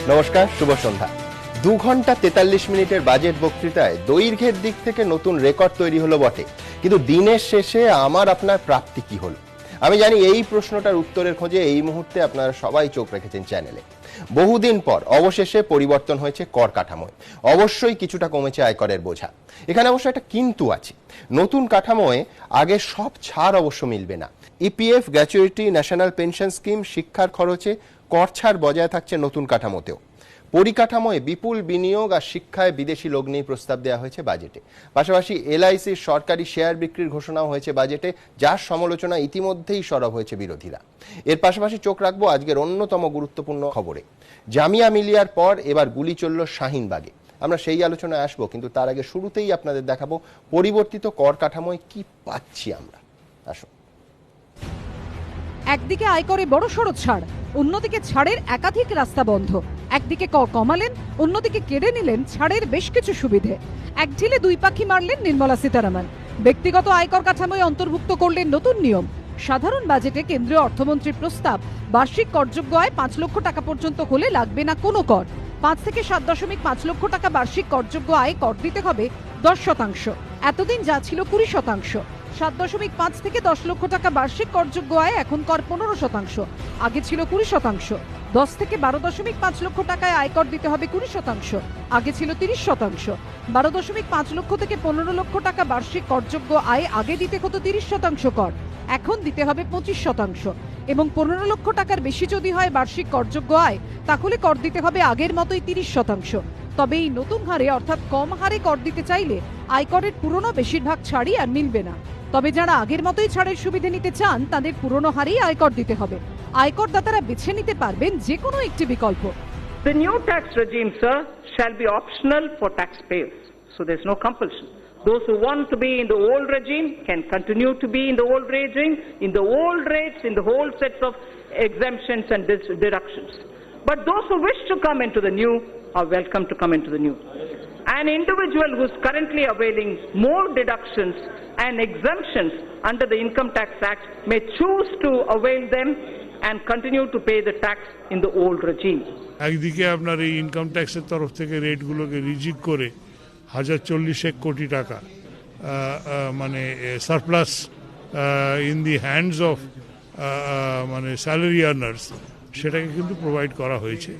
নমস্কার, শুভ সন্ধ্যা। 2 ঘন্টা 43 মিনিটের বাজেট বক্তৃতায় দৈর্ঘ্যের দিক থেকে নতুন রেকর্ড তৈরি হলো বটে, কিন্তু দিনের শেষে আমার আপনার প্রাপ্তি কি হলো? আমি জানি এই প্রশ্নটার উত্তরের খোঁজে এই মুহূর্তে আপনারা সবাই চোখ রেখেছেন চ্যানেলে। বহুদিন পর অবশেষে পরিবর্তন হয়েছে কর কাঠামোয়। অবশ্যই কিছুটা কমেছে আয়করের বোঝা। এখানে অবশ্য একটা কিন্তু আছে, নতুন কাঠামোয় আগে সব ছাড় অবশ্য মিলবে না। EPF, gratuity, national pension scheme, শিক্ষার খরচে কর ছাড় বজায় থাকছে নতুন কাঠামোতেও। পরিকাঠামোয় বিপুল বিনিয়োগ আর শিক্ষায় বিদেশি লগ্নি প্রস্তাব দেওয়া হয়েছে বাজেটে। পাশাপাশি এলআইসির সরকারি শেয়ার বিক্রির ঘোষণাও হয়েছে বাজেটে, যার সমালোচনা ইতিমধ্যেই সরব হয়েছে বিরোধীরা। এর পাশাপাশি চোখ রাখবো আজকের অন্যতম গুরুত্বপূর্ণ খবরে। জামিয়া মিলিয়ার পর এবার গুলি চলল শাহিনবাগে। আমরা সেই আলোচনায় আসবো, কিন্তু তার আগে শুরুতেই আপনাদের দেখাবো পরিবর্তিত কর কাঠামোয় কি পাচ্ছি আমরা। আসুন। একদিকে আয়করে বড়সড় ছাড়, অন্যদিকে ছাড়ের একাধিক রাস্তা বন্ধ। একদিকে কর কমালেন, অন্যদিকে কেড়ে নিলেন ছাড়ের বেশ কিছু সুবিধে। এক ঢিলে দুই পাখি মারলেন নির্মলা সীতারামন। ব্যক্তিগত আয়কর কাঠামোয় অন্তর্ভুক্ত করলেন নতুন নিয়ম। সাধারণ বাজেটে কেন্দ্রীয় অর্থমন্ত্রীর প্রস্তাব, বার্ষিক করযোগ্য আয় 5 লক্ষ টাকা পর্যন্ত হলে লাগবে না কোনো কর। 5 থেকে 7.5 লক্ষ টাকা বার্ষিক করযোগ্য আয় কর দিতে হবে 10%। এতদিন যা ছিল 20%। 7.5 থেকে 10 লক্ষ টাকা বার্ষিক করযোগ্য আয় এখন কর 15%, আগে ছিল 20%। 10 থেকে 12.5 লক্ষ টাকায় আয়কর দিতে হবে 20%, আগে ছিল 30%। 12.5 লক্ষ থেকে 15 লক্ষ টাকা বার্ষিক করযোগ্য আয় আগে দিতে হতো 30% কর, এখন দিতে হবে 25%। এবং 15 লক্ষ টাকার বেশি যদি হয় বার্ষিক করযোগ্য আয়, তাহলে কর দিতে হবে আগের মতোই 30%। তবে এই নতুন হারে অর্থাৎ কম হারে কর দিতে চাইলে আয়করের পুরনো বেশিরভাগ ছাড়ই আর মিলবে না। তবে যারা আগের মতোই ছাড়ের সুবিধা নিতে চান, তাদের পুরনো হারেই আয়কর দিতে হবে। আয়করদাতারা বেছে নিতে পারবেন যে কোনো একটি বিকল্প। The new tax regime, sir, shall be optional for taxpayers. So there's no compulsion. Those who want to be in the old regime can continue to be in the old regime, in the old rates, in the whole sets of exemptions and deductions. But those who wish to come into the new are welcome to come into the new. An individual who is currently availing more deductions and exemptions under the Income Tax Act may choose to avail them and continue to pay the tax in the old regime. একদিকে আপনার এই income ট্যাক্সের তরফ থেকে রেটগুলোকে রিজিক করে 1041 কোটি টাকা মানে surplus in the hands of মানে স্যালারি আর্নার্স, সেটাকে কিন্তু প্রোভাইড করা হয়েছে।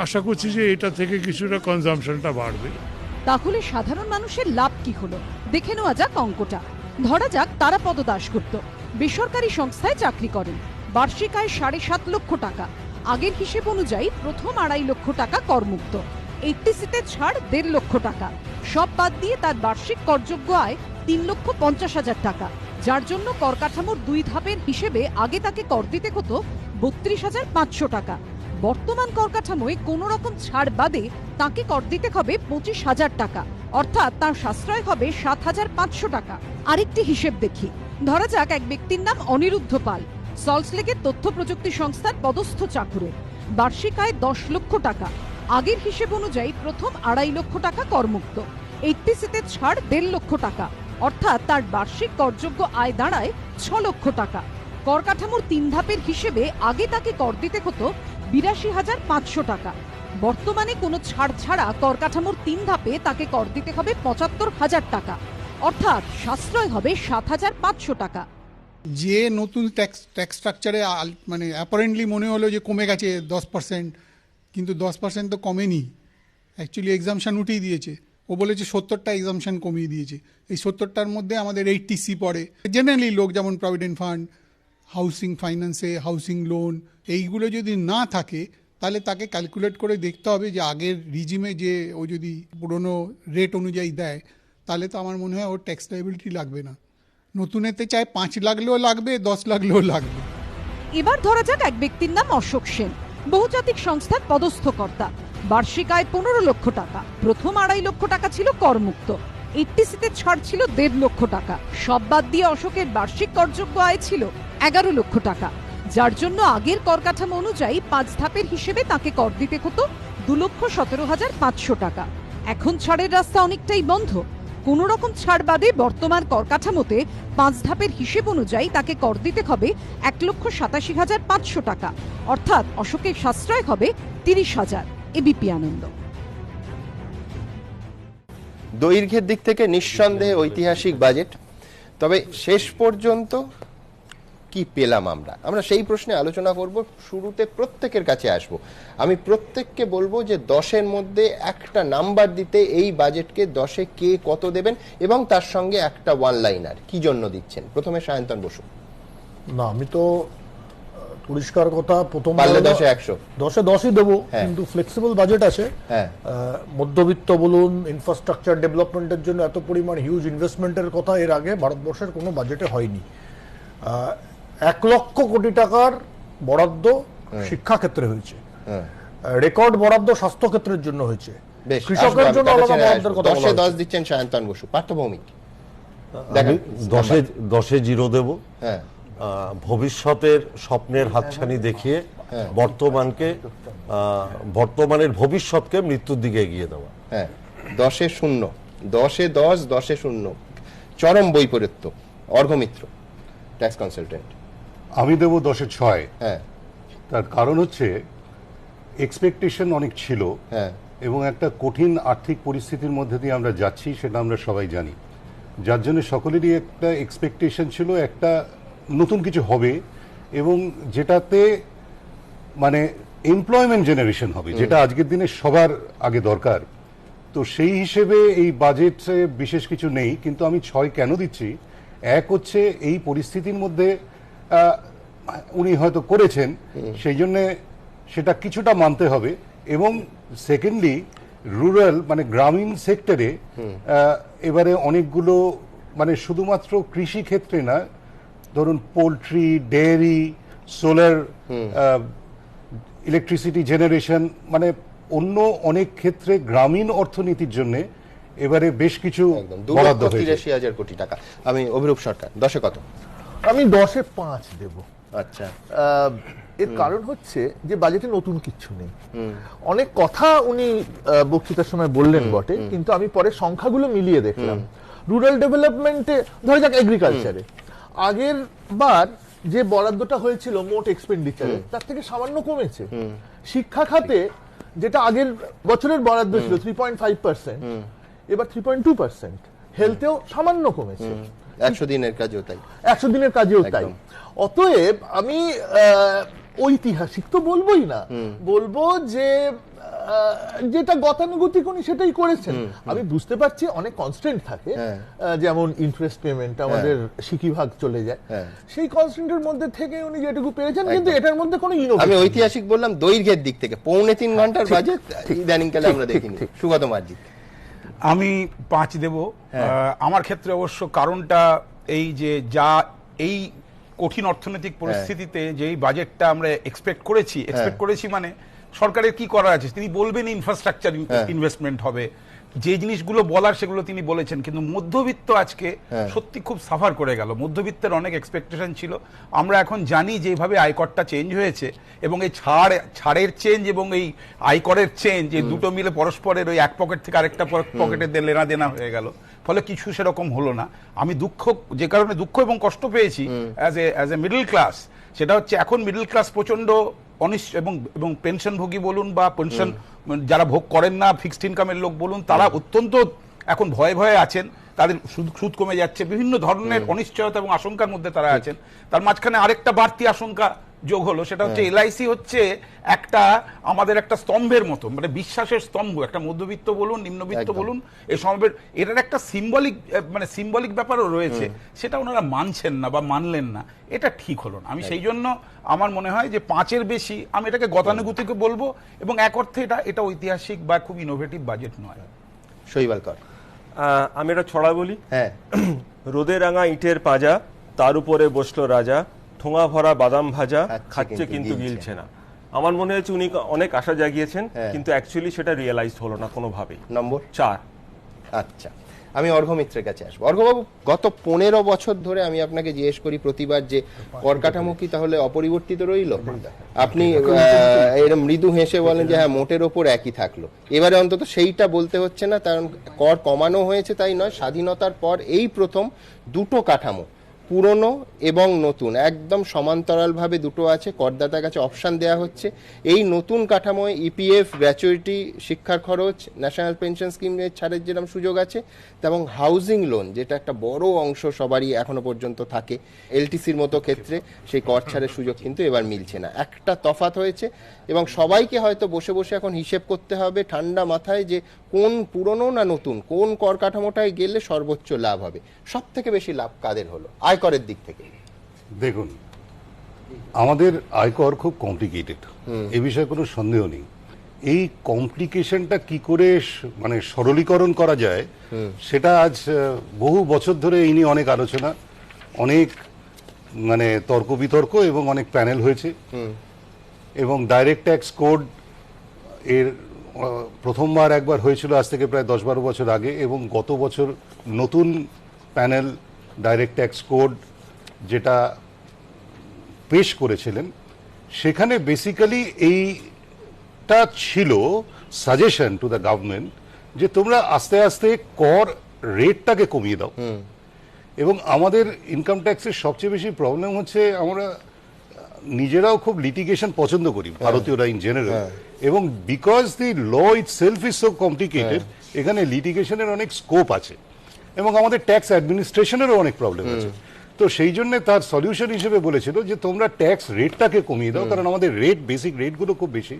আশা করছি যে এটা থেকে কিছুটা কনজাম্পশনটা বাড়বে। তাহলে সাধারণ মানুষের লাভ কি হলো দেখে নেওয়া যাক অঙ্কটা। ধরা যাক তারাপদ দাশগুপ্ত বেসরকারি সংস্থায় চাকরি করেন, বার্ষিক আয় 7.5 লক্ষ টাকা। আগের হিসেব অনুযায়ী প্রথম 2.5 লক্ষ টাকা করমুক্ত, 80সিতে ছাড় 1.5 লক্ষ টাকা। সব বাদ দিয়ে তার বার্ষিক করযোগ্য আয় 3,50,000 টাকা, যার জন্য কর কাঠামোর 2 ধাপের হিসেবে আগে তাকে কর দিতে হতো 32,500 টাকা। বর্তমান কর কাঠামোয় কোনো রকম ছাড় বাদে তাকে কর দিতে হবে 25,000 টাকা, অর্থাৎ তার সাশ্রয় হবে 7,500 টাকা। আরেকটি হিসেব দেখি। ধরা যাক এক ব্যক্তির নাম অনিরুদ্ধ পাল, সল্টলেকের তথ্য প্রযুক্তি সংস্থার পদস্থ চাকুরে। বার্ষিক আয় 10 লক্ষ টাকা। আগের হিসেব অনুযায়ী প্রথম 2.5 লক্ষ টাকা করমুক্ত, 80সিতে ছাড় 1.5 লক্ষ টাকা, অর্থাৎ তার বার্ষিক করযোগ্য আয় দাঁড়ায় 6 লক্ষ টাকা। কর কাঠামোর 3 ধাপের হিসেবে আগে তাকে কর দিতে হতো 82,500 টাকা। বর্তমানে কোনো ছাড় ছাড়া কর কাঠামোর 3 ধাপে তাকে কর দিতে হবে 75,000 টাকা, অর্থাৎ সাশ্রয় হবে 7,500 টাকা। যে নতুন ট্যাক্স স্ট্রাকচারে মানে অ্যাপারেন্টলি মনে হলো যে কমে গেছে 10%, কিন্তু 10% তো কমেনি, অ্যাকচুয়ালি এক্সামশন উঠিয়ে দিয়েছে। ও বলেছে 70টা এক্সামশন কমিয়ে দিয়েছে। এই 70টার মধ্যে আমাদের 80C পড়ে। জেনারেলি লোক যেমন প্রভিডেন্ট ফান্ড, হাউসিং ফাইন্যান্সে, হাউসিং লোন, এইগুলো যদি না থাকে তাহলে তাকে ক্যালকুলেট করে দেখতে হবে যে আগের রিজিমে যে ও যদি পুরনো রেট অনুযায়ী দেয়, তাহলে তো আমার মনে হয় ওর ট্যাক্স লায়াবিলিটি লাগবে না। নতুনেতে চায় 5 লাগলেও লাগবে, 10 লাগলেও লাগবে। এবার ধরা যাক এক ব্যক্তির নাম অশোক সেন, বহুজাতিক সংস্থার পদস্থ কর্তা। বার্ষিক আয় 15 লক্ষ টাকা। প্রথম 2.5 লক্ষ টাকা ছিল করমুক্ত, 80সিতে ছাড় ছিল 1.5 লক্ষ টাকা। সব বাদ দিয়ে অশোকের বার্ষিক করযোগ্য আয় ছিল 11 লক্ষ টাকা, যার জন্য আগের কর কাঠামো অনুযায়ী 5 ধাপের হিসেবে তাকে কর দিতে হতো 2,17,500 টাকা। এখন ছাড়ের রাস্তা অনেকটাই বন্ধ। কোনো রকম ছাড় বাদে বর্তমান কর কাঠামোতে 5 ধাপের হিসেব অনুযায়ী তাকে কর দিতে হবে 1,87,500 টাকা, অর্থাৎ অশোকের সাশ্রয় হবে 30,000। এবিপি আনন্দ। দৈর্ঘ্যের দিক থেকে নিঃসন্দেহে ঐতিহাসিক বাজেট, তবে শেষ পর্যন্ত কি পেলাম আমরা সেই প্রশ্নে আলোচনা করব। শুরুতে প্রত্যেকের কাছে আসব, আমি প্রত্যেককে বলবো যে 10-এর মধ্যে একটা নাম্বার দিতে, এই বাজেটকে 10-এ কে কত দেবেন এবং তার সঙ্গে একটা ওয়ান লাইনার কি জন্য দিচ্ছেন। প্রথমে সায়ন্তন বসু। না, আমি তো পরিষ্কার কথা, প্রথম পারলে 10-এ 100, 10-এ 10ই দেবো, কিন্তু ফ্লেক্সিবল বাজেট আছে। মধ্যবিত্ত বলুন, ইনফ্রাস্ট্রাকচার ডেভেলপমেন্টের জন্য এত পরিমাণ হিউজ ইনভেস্টমেন্টের কথা এর আগে ভারতবর্ষের কোনো বাজেটে হয়নি। 1 লক্ষ কোটি টাকার বরাদ্দ শিক্ষা ক্ষেত্রে হয়েছে, রেকর্ড বরাদ্দ স্বাস্থ্য ক্ষেত্রের জন্য হয়েছে, কৃষকের জন্য আলাদা বরাদ্দের কথা বলা 10 দিচ্ছেন সায়ন্তন বসু। পার্থভৌমিক। আমি 10-এ 0 দেব। ভবিষ্যতের স্বপ্নের হাতছানি দেখিয়ে বর্তমানের ভবিষ্যৎকে মৃত্যুর দিকে এগিয়ে দেওয়া। 10-এ 0, 10-এ 10, 10-এ 0, চরম বৈপরীত্য। অর্ঘমিত্র, ট্যাক্স কনসালটেন্ট। আমি দেব 10-এ 6। তার কারণ হচ্ছে এক্সপেকটেশন অনেক ছিল এবং একটা কঠিন আর্থিক পরিস্থিতির মধ্যে দিয়ে আমরা যাচ্ছি, সেটা আমরা সবাই জানি, যার জন্য সকলেরই একটা এক্সপেকটেশন ছিল একটা নতুন কিছু হবে এবং যেটাতে মানে এমপ্লয়মেন্ট জেনারেশন হবে, যেটা আজকের দিনে সবার আগে দরকার। তো সেই হিসেবে এই বাজেটে বিশেষ কিছু নেই, কিন্তু আমি 6 কেন দিচ্ছি, এক হচ্ছে এই পরিস্থিতির মধ্যে উনি হয়তো করেছেন, সেই জন্য সেটা কিছুটা মানতে হবে। এবং সেকেন্ডলি রুরাল মানে গ্রামীণ সেক্টরে এবারে অনেকগুলো মানে শুধুমাত্র কৃষি ক্ষেত্রে না, ধরুন poultry, dairy, solar, electricity generation, মানে অন্য অনেক ক্ষেত্রে গ্রামীণ অর্থনীতির জন্য এবারে বেশ কিছু বরাদ্দ হয়েছে। 2,83,000 কোটি টাকা। আমি অভিরূপ সরকার, 10-এ কত? আমি 10-এ 5 দেব। আচ্ছা, এর কারণ হচ্ছে যে বাজেটে নতুন কিছু নেই। অনেক কথা উনি বক্তৃতার সময় বললেন বটে, কিন্তু আমি পরে সংখ্যাগুলো মিলিয়ে দেখলাম। রুরাল ডেভেলপমেন্টে, ধরে যাক এগ্রিকালচারে, আগের বার যে বরাদ্দটা হয়েছিল মোট এক্সপেন্ডিচারে, তার থেকে সামান্য কমেছে। শিক্ষা খাতে যেটা আগের বছরের বরাদ্দ ছিল 3.5%, এবার 3.2%। হেলথেও সামান্য কমেছে। 100 দিনের কাজেও তাই। 100 দিনের কাজেও তাই। অতএব আমি ঐতিহাসিক তো বলবোই না, বলবো যে যেটা গতানুগতিক উনি সেটাই করেছেন। আমি বুঝতে পারছি অনেক কনস্ট্যান্ট থাকে, যেমন ইন্টারেস্ট পেমেন্ট আমাদের সিকিভাগ চলে যায়, সেই কনস্ট্যান্টের মধ্যে থেকে উনি যেটুকু পেরেছেন, কিন্তু এটার মধ্যে কোনো ইনোভেশন। আমি ঐতিহাসিক বললাম, দৈর্ঘ্যের দিক থেকে 3.25 ঘন্টার বাজেট ইদানিংকালে আমরা দেখিনি। সুগত মার্জি। আমি 5 দেব। আমার ক্ষেত্রে অবশ্য কারণটা এই যে এই কঠিন অর্থনৈতিক পরিস্থিতিতে যেই বাজেটটা আমরা এক্সপেক্ট করেছি মানে সরকারের কি করা আছে, তিনি বলবেন ইনফ্রাস্ট্রাকচার ইনভেস্টমেন্ট হবে, যে জিনিসগুলো বলার সেগুলো তিনি বলেছেন, কিন্তু মধ্যবিত্ত আজকে সত্যি খুব সাফার করে গেল। মধ্যবিত্তের অনেক এক্সপেকটেশন ছিল। আমরা এখন জানি যেভাবে আয়করটা চেঞ্জ হয়েছে এবং এই ছাড়ের চেঞ্জ এবং এই আয়করের চেঞ্জ, এই দুটো মিলে পরস্পরের ওই এক পকেট থেকে আরেকটা পকেটে লেনা দেনা হয়ে গেল, ফলে কিছু সেরকম হলো না। আমি যে কারণে দুঃখ এবং কষ্ট পেয়েছি অ্যাজ এ মিডল ক্লাস, সেটা হচ্ছে এখন মিডল ক্লাস প্রচন্ড অনিশ্চিত এবং পেনশনভোগী বলুন বা পেনশন যারা ভোগ করেন না, ফিক্সড ইনকামের লোক বলুন, তারা অত্যন্ত এখন ভয়ে আছেন। তাদের সুদ কমে যাচ্ছে, বিভিন্ন ধরনের অনিশ্চয়তা এবং আশঙ্কার মধ্যে তারা আছেন। তার মাঝখানে আরেকটা বাড়তি আশঙ্কা যোগ হলো, সেটা হচ্ছে এলআইসি হচ্ছে আমাদের একটা স্তম্ভের মতো, মানে বিশ্বাসের স্তম্ভ, একটা মধ্যবিত্ত বলুন নিম্নবিত্ত বলুন, এই স্তম্ভের এটার একটা সিম্বলিক ব্যাপারও রয়েছে, সেটা ওনারা মানছেন না বা মানলেন না। এটা ঠিক হলো না। আমি সেই জন্য আমার মনে হয় যে 5-এর বেশি আমি এটাকে গতানুগতিক বলবো, এবং এক অর্থে এটা ঐতিহাসিক বা খুব ইনোভেটিভ বাজেট নয়। শৈবাল কর। আমি এটা ছড়া বলি। রোদে রাঙা ইটের পাজা, তার উপরে বসলো রাজা, ঠোঙা ভরা বাদাম ভাজা, খাচ্ছে কিন্তু গিলছে না। আমার মনে হচ্ছে উনি অনেক আশা জাগিয়েছেন, কিন্তু অ্যাকচুয়ালি সেটা রিয়েলাইজ হলো না কোনোভাবেই। নম্বর 4। আচ্ছা, আমি অর্ঘ্য মিত্রের কাছে আসবো। অর্ঘ্যবাবু, গত 15 বছর ধরে আমি আপনাকে জিজ্ঞেস করি প্রতিবার যে কর কাঠামো কি তাহলে অপরিবর্তিত রইল? আপনি এরকম মৃদু হেসে বলেন যে হ্যাঁ মোটের ওপর একই থাকলো। এবারে অন্তত সেইটা বলতে হচ্ছে না, কারণ কর কমানো হয়েছে তাই নয়, স্বাধীনতার পর এই প্রথম দুটো কাঠামো, পুরনো এবং নতুন, একদম সমান্তরালভাবে দুটো আছে, করদাতার কাছে অপশান দেওয়া হচ্ছে। এই নতুন কাঠামোয় ইপিএফ, গ্র্যাচুইটি, শিক্ষার খরচ, ন্যাশনাল পেনশন স্কিমের ছাড়ের যেরকম সুযোগ আছে, এবং হাউজিং লোন যেটা একটা বড় অংশ সবারই এখনো পর্যন্ত থাকে, এলটিসির মতো ক্ষেত্রে সেই কর ছাড়ের সুযোগ কিন্তু এবার মিলছে না। একটা তফাৎ হয়েছে এবং সবাইকে হয়তো বসে বসে এখন হিসেব করতে হবে ঠান্ডা মাথায় যে কোন পুরনো না নতুন, কোন কর কাঠামোটায় গেলে সর্বোচ্চ লাভ হবে। সব থেকে বেশি লাভ কাদের হলো আয়করের দিক থেকে? দেখুন, আমাদের আয়কর খুব কমপ্লিকেটেড, এ বিষয়ে কোনো সন্দেহ নেই। এই কমপ্লিকেশনটা কি করে মানে সরলীকরণ করা যায় সেটা আজ বহু বছর ধরে এই নিয়ে অনেক আলোচনা, অনেক মানে তর্ক বিতর্ক এবং অনেক প্যানেল হয়েছে। এবং ডাইরেক্ট ট্যাক্স কোড এর প্রথমবার একবার হয়েছিল আজ থেকে প্রায় 10-12 বছর আগে, এবং গত বছর নতুন প্যানেল ডাইরেক্ট ট্যাক্স কোড যেটা পেশ করেছিলেন, সেখানে বেসিক্যালি এইটা ছিল সাজেশন টু দ্য গভর্নমেন্ট যে তোমরা আস্তে আস্তে কর রেটটাকে কমিয়ে দাও। এবং আমাদের ইনকাম ট্যাক্সের সবচেয়ে বেশি প্রবলেম হচ্ছে আমরা নিজেরাও খুব লিটিগেশন পছন্দ করি, ভারতীয়রা ইন জেনারেল, এবং because the law itself is so complicated, এখানে লিটিগেশনের অনেক স্কোপ আছে এবং আমাদের ট্যাক্স অ্যাডমিনিস্ট্রেশনেরও অনেক প্রবলেম আছে। তো সেই জন্য তার সলিউশন হিসেবে বলেছিল যে তোমরা ট্যাক্স রেটটাকে কমিয়ে দাও, কারণ আমাদের রেট, বেসিক রেটগুলো খুব বেশি,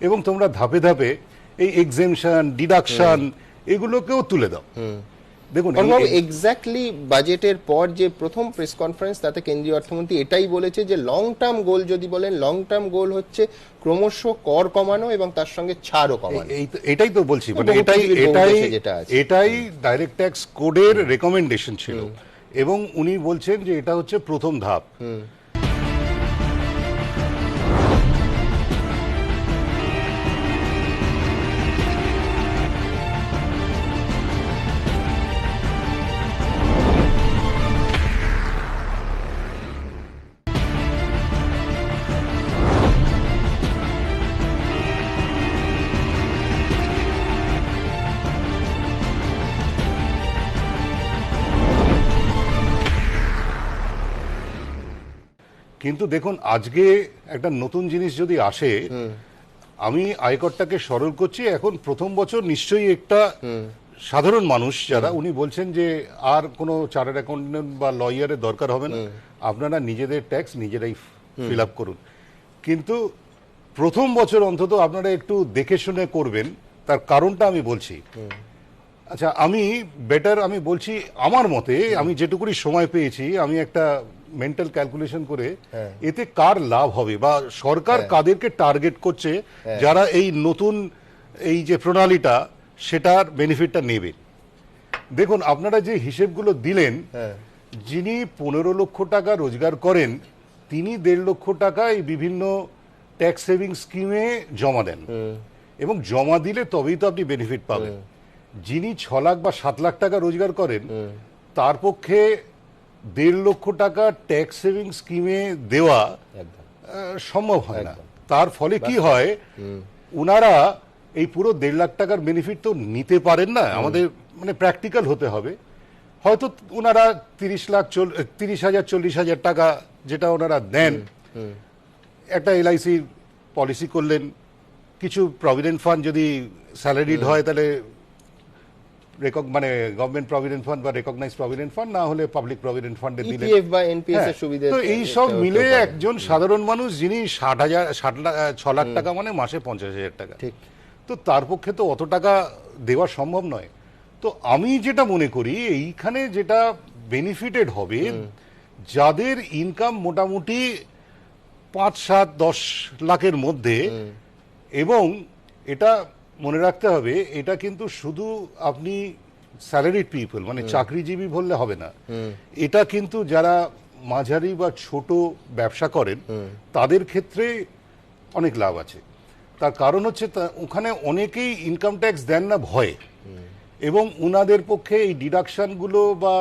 এবং তোমরা ধাপে ধাপে এই এক্সেমশন, ডিডাকশন এগুলোকেও তুলে দাও। দেখুন, এক্স্যাক্টলি বাজেটের পর যে প্রথম প্রেস কনফারেন্স, তাতে কেন্দ্রীয় অর্থমন্ত্রী এটাই বলেছে যে লং টার্ম গোল যদি বলেন, লং টার্ম গোল হচ্ছে ক্রমশ কর কমানো এবং তার সঙ্গে ছাড়ও কমানো। এটাই তো বলছি, মানে এটাই ডাইরেক্ট ট্যাক্স কোডের রেকমেন্ডেশন ছিল, এবং উনি বলছেন যে এটা হচ্ছে প্রথম ধাপ। কিন্তু দেখুন, আজকে একটা নতুন জিনিস যদি আসে, আমি আয়করটাকে সরল করছি। এখন প্রথম বছর নিশ্চয়ই একটা সাধারণ মানুষ যারা, উনি বলছেন যে আর কোনো চার্টার্ড অ্যাকাউন্টেন্ট বা লয়ারের দরকার হবে না, আপনারা নিজেদের ট্যাক্স নিজেরাই ফিল আপ করুন। কিন্তু প্রথম বছর অন্তত আপনারা একটু দেখে শুনে করবেন, তার কারণটা আমি বলছি। আচ্ছা, আমি বলছি আমার মতে, আমি যেটুকুনি সময় পেয়েছি, আমি একটা মেন্টাল ক্যালকুলেশন করে এতে কার লাভ হবে বা সরকার কাদেরকে টার্গেট করছে যারা এই নতুন এই যে প্রণালীটা সেটার বেনিফিটটা নেবে। দেখুন, আপনারা যে হিসেবগুলো দিলেন, যিনি 15 লক্ষ টাকা রোজগার করেন তিনি 1.5 লক্ষ টাকা এই বিভিন্ন ট্যাক্স সেভিং স্কিমে জমা দেন, এবং জমা দিলে তবেই তো আপনি বেনিফিট পাবেন। যিনি 6 লাখ বা 7 লাখ টাকা রোজগার করেন তার পক্ষে 1.5 লক্ষ টাকা ট্যাক্স সেভিং স্কিমে দেওয়া সম্ভব হয় না। তার ফলে কি হয়, উনারা এই পুরো 1.5 লাখ টাকার বেনিফিট তো নিতে পারেন না। আমাদের মানে প্র্যাকটিক্যাল হতে হবে। হয়তো ওনারা 30,000 40,000 টাকা যেটা ওনারা দেন, একটা এলআইসি পলিসি করলেন, কিছু প্রভিডেন্ট ফান্ড যদি স্যালারিড হয় তাহলে মানে গভর্নমেন্ট প্রভিডেন্ট ফান্ড বা রেকগনাইজ প্রভিডেন্ট ফান্ড, না হলে পাবলিক প্রভিডেন্ট ফান্ডে দিলেন, তো এই সব মিলে একজন সাধারণ মানুষ যিনি 6 লাখ টাকা মানে মাসে 50,000 টাকা, তো তার পক্ষে তো অত টাকা দেওয়া সম্ভব নয়। তো আমি যেটা মনে করি, এইখানে যেটা বেনিফিটেড হবে যাদের ইনকাম মোটামুটি 5-7-10 লাখের মধ্যে, এবং এটা মনে রাখতে হবে এটা কিন্তু শুধু আপনি স্যালারিড পিপল মানে চাকরিজীবী বললে হবে না, এটা কিন্তু যারা মাঝারি বা ছোট ব্যবসা করেন তাদের ক্ষেত্রে অনেক লাভ আছে। তার কারণ হচ্ছে ওখানে অনেকেই ইনকাম ট্যাক্স দেন না ভয়ে, এবং উনাদের পক্ষে এই ডিডাকশনগুলো বা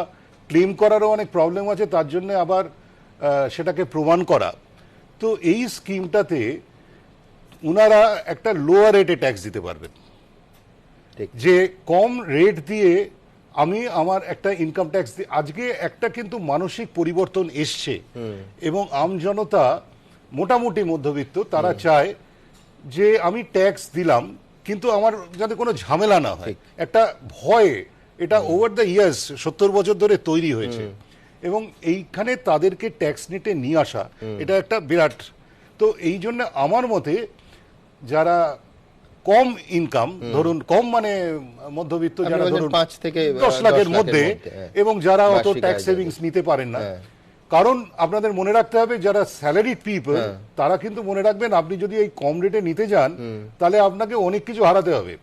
ক্লেম করারও অনেক প্রবলেম আছে, তার জন্য আবার সেটাকে প্রমাণ করা। তো এই স্কিমটাতে উনারা একটা লোয়ার রেটে ট্যাক্স দিতে পারবেন, যে কম রেট দিয়ে আমি আমার একটা ইনকাম ট্যাক্স আজকে একটা কিন্তু মানসিক পরিবর্তন এসছে এবং আমজনতা মোটামুটি মধ্যবিত্ত তারা চায় যে আমি ট্যাক্স দিলাম কিন্তু আমার যাতে কোনো ঝামেলা না হয়, একটা ভয়, এটা ওভার দ্য ইয়ার্স 70 বছর ধরে তৈরি হয়েছে এবং এইখানে তাদেরকে ট্যাক্স নেটে নিয়ে আসা এটা একটা বিরাট। তো এই জন্য আমার মতে যারা কম ইনকাম, ধরুন কম মানে মধ্যবিত্ত, যারা ধরুন 5 থেকে 10 লাখের মধ্যে এবং যারা অত ট্যাক্স সেভিংস নিতে পারেন না, কারণ আপনাদের মনে রাখতে হবে যারা স্যালারিড পিপল তারা কিন্তু মনে রাখবেন আপনি যদি এই কম রেটে নিতে যান তাহলে আপনাকে অনেক কিছু হারাতে হবে।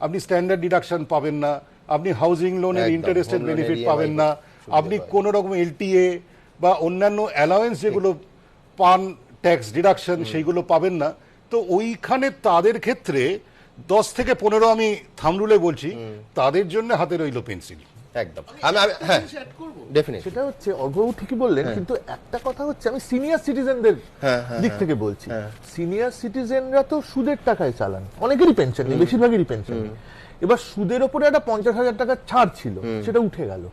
আপনি স্ট্যান্ডার্ড ডিডাকশন পাবেন না, আপনি হাউজিং লোনের ইন্টারেস্টেড বেনিফিট পাবেন না, আপনি কোন রকম এলটিএ বা অন্যান্য অ্যালাওয়েন্স যেগুলো পান ট্যাক্স ডিডাকশন সেইগুলো পাবেন না। তো ওইখানে তাদের ক্ষেত্রে 10 থেকে 15 আমি থামরুলে বলছি, তাদের জন্য হাতে রইল পেন্সিল। একদম হ্যাঁ ডেফিনেটলি সেটা হচ্ছে অর্ঘবাবু ঠিকই বললেন, কিন্তু একটা কথা হচ্ছে আমি সিনিয়র সিটিজেনদের দিক থেকে বলছি। সিনিয়র সিটিজেনরা তো সুদের টাকায় চালান, অনেকেরই পেনশন নেই, বেশিরভাগেরই পেনশন নেই। এবার সুদের ওপরে একটা 50,000 টাকার ছাড় ছিল, সেটা উঠে গেল,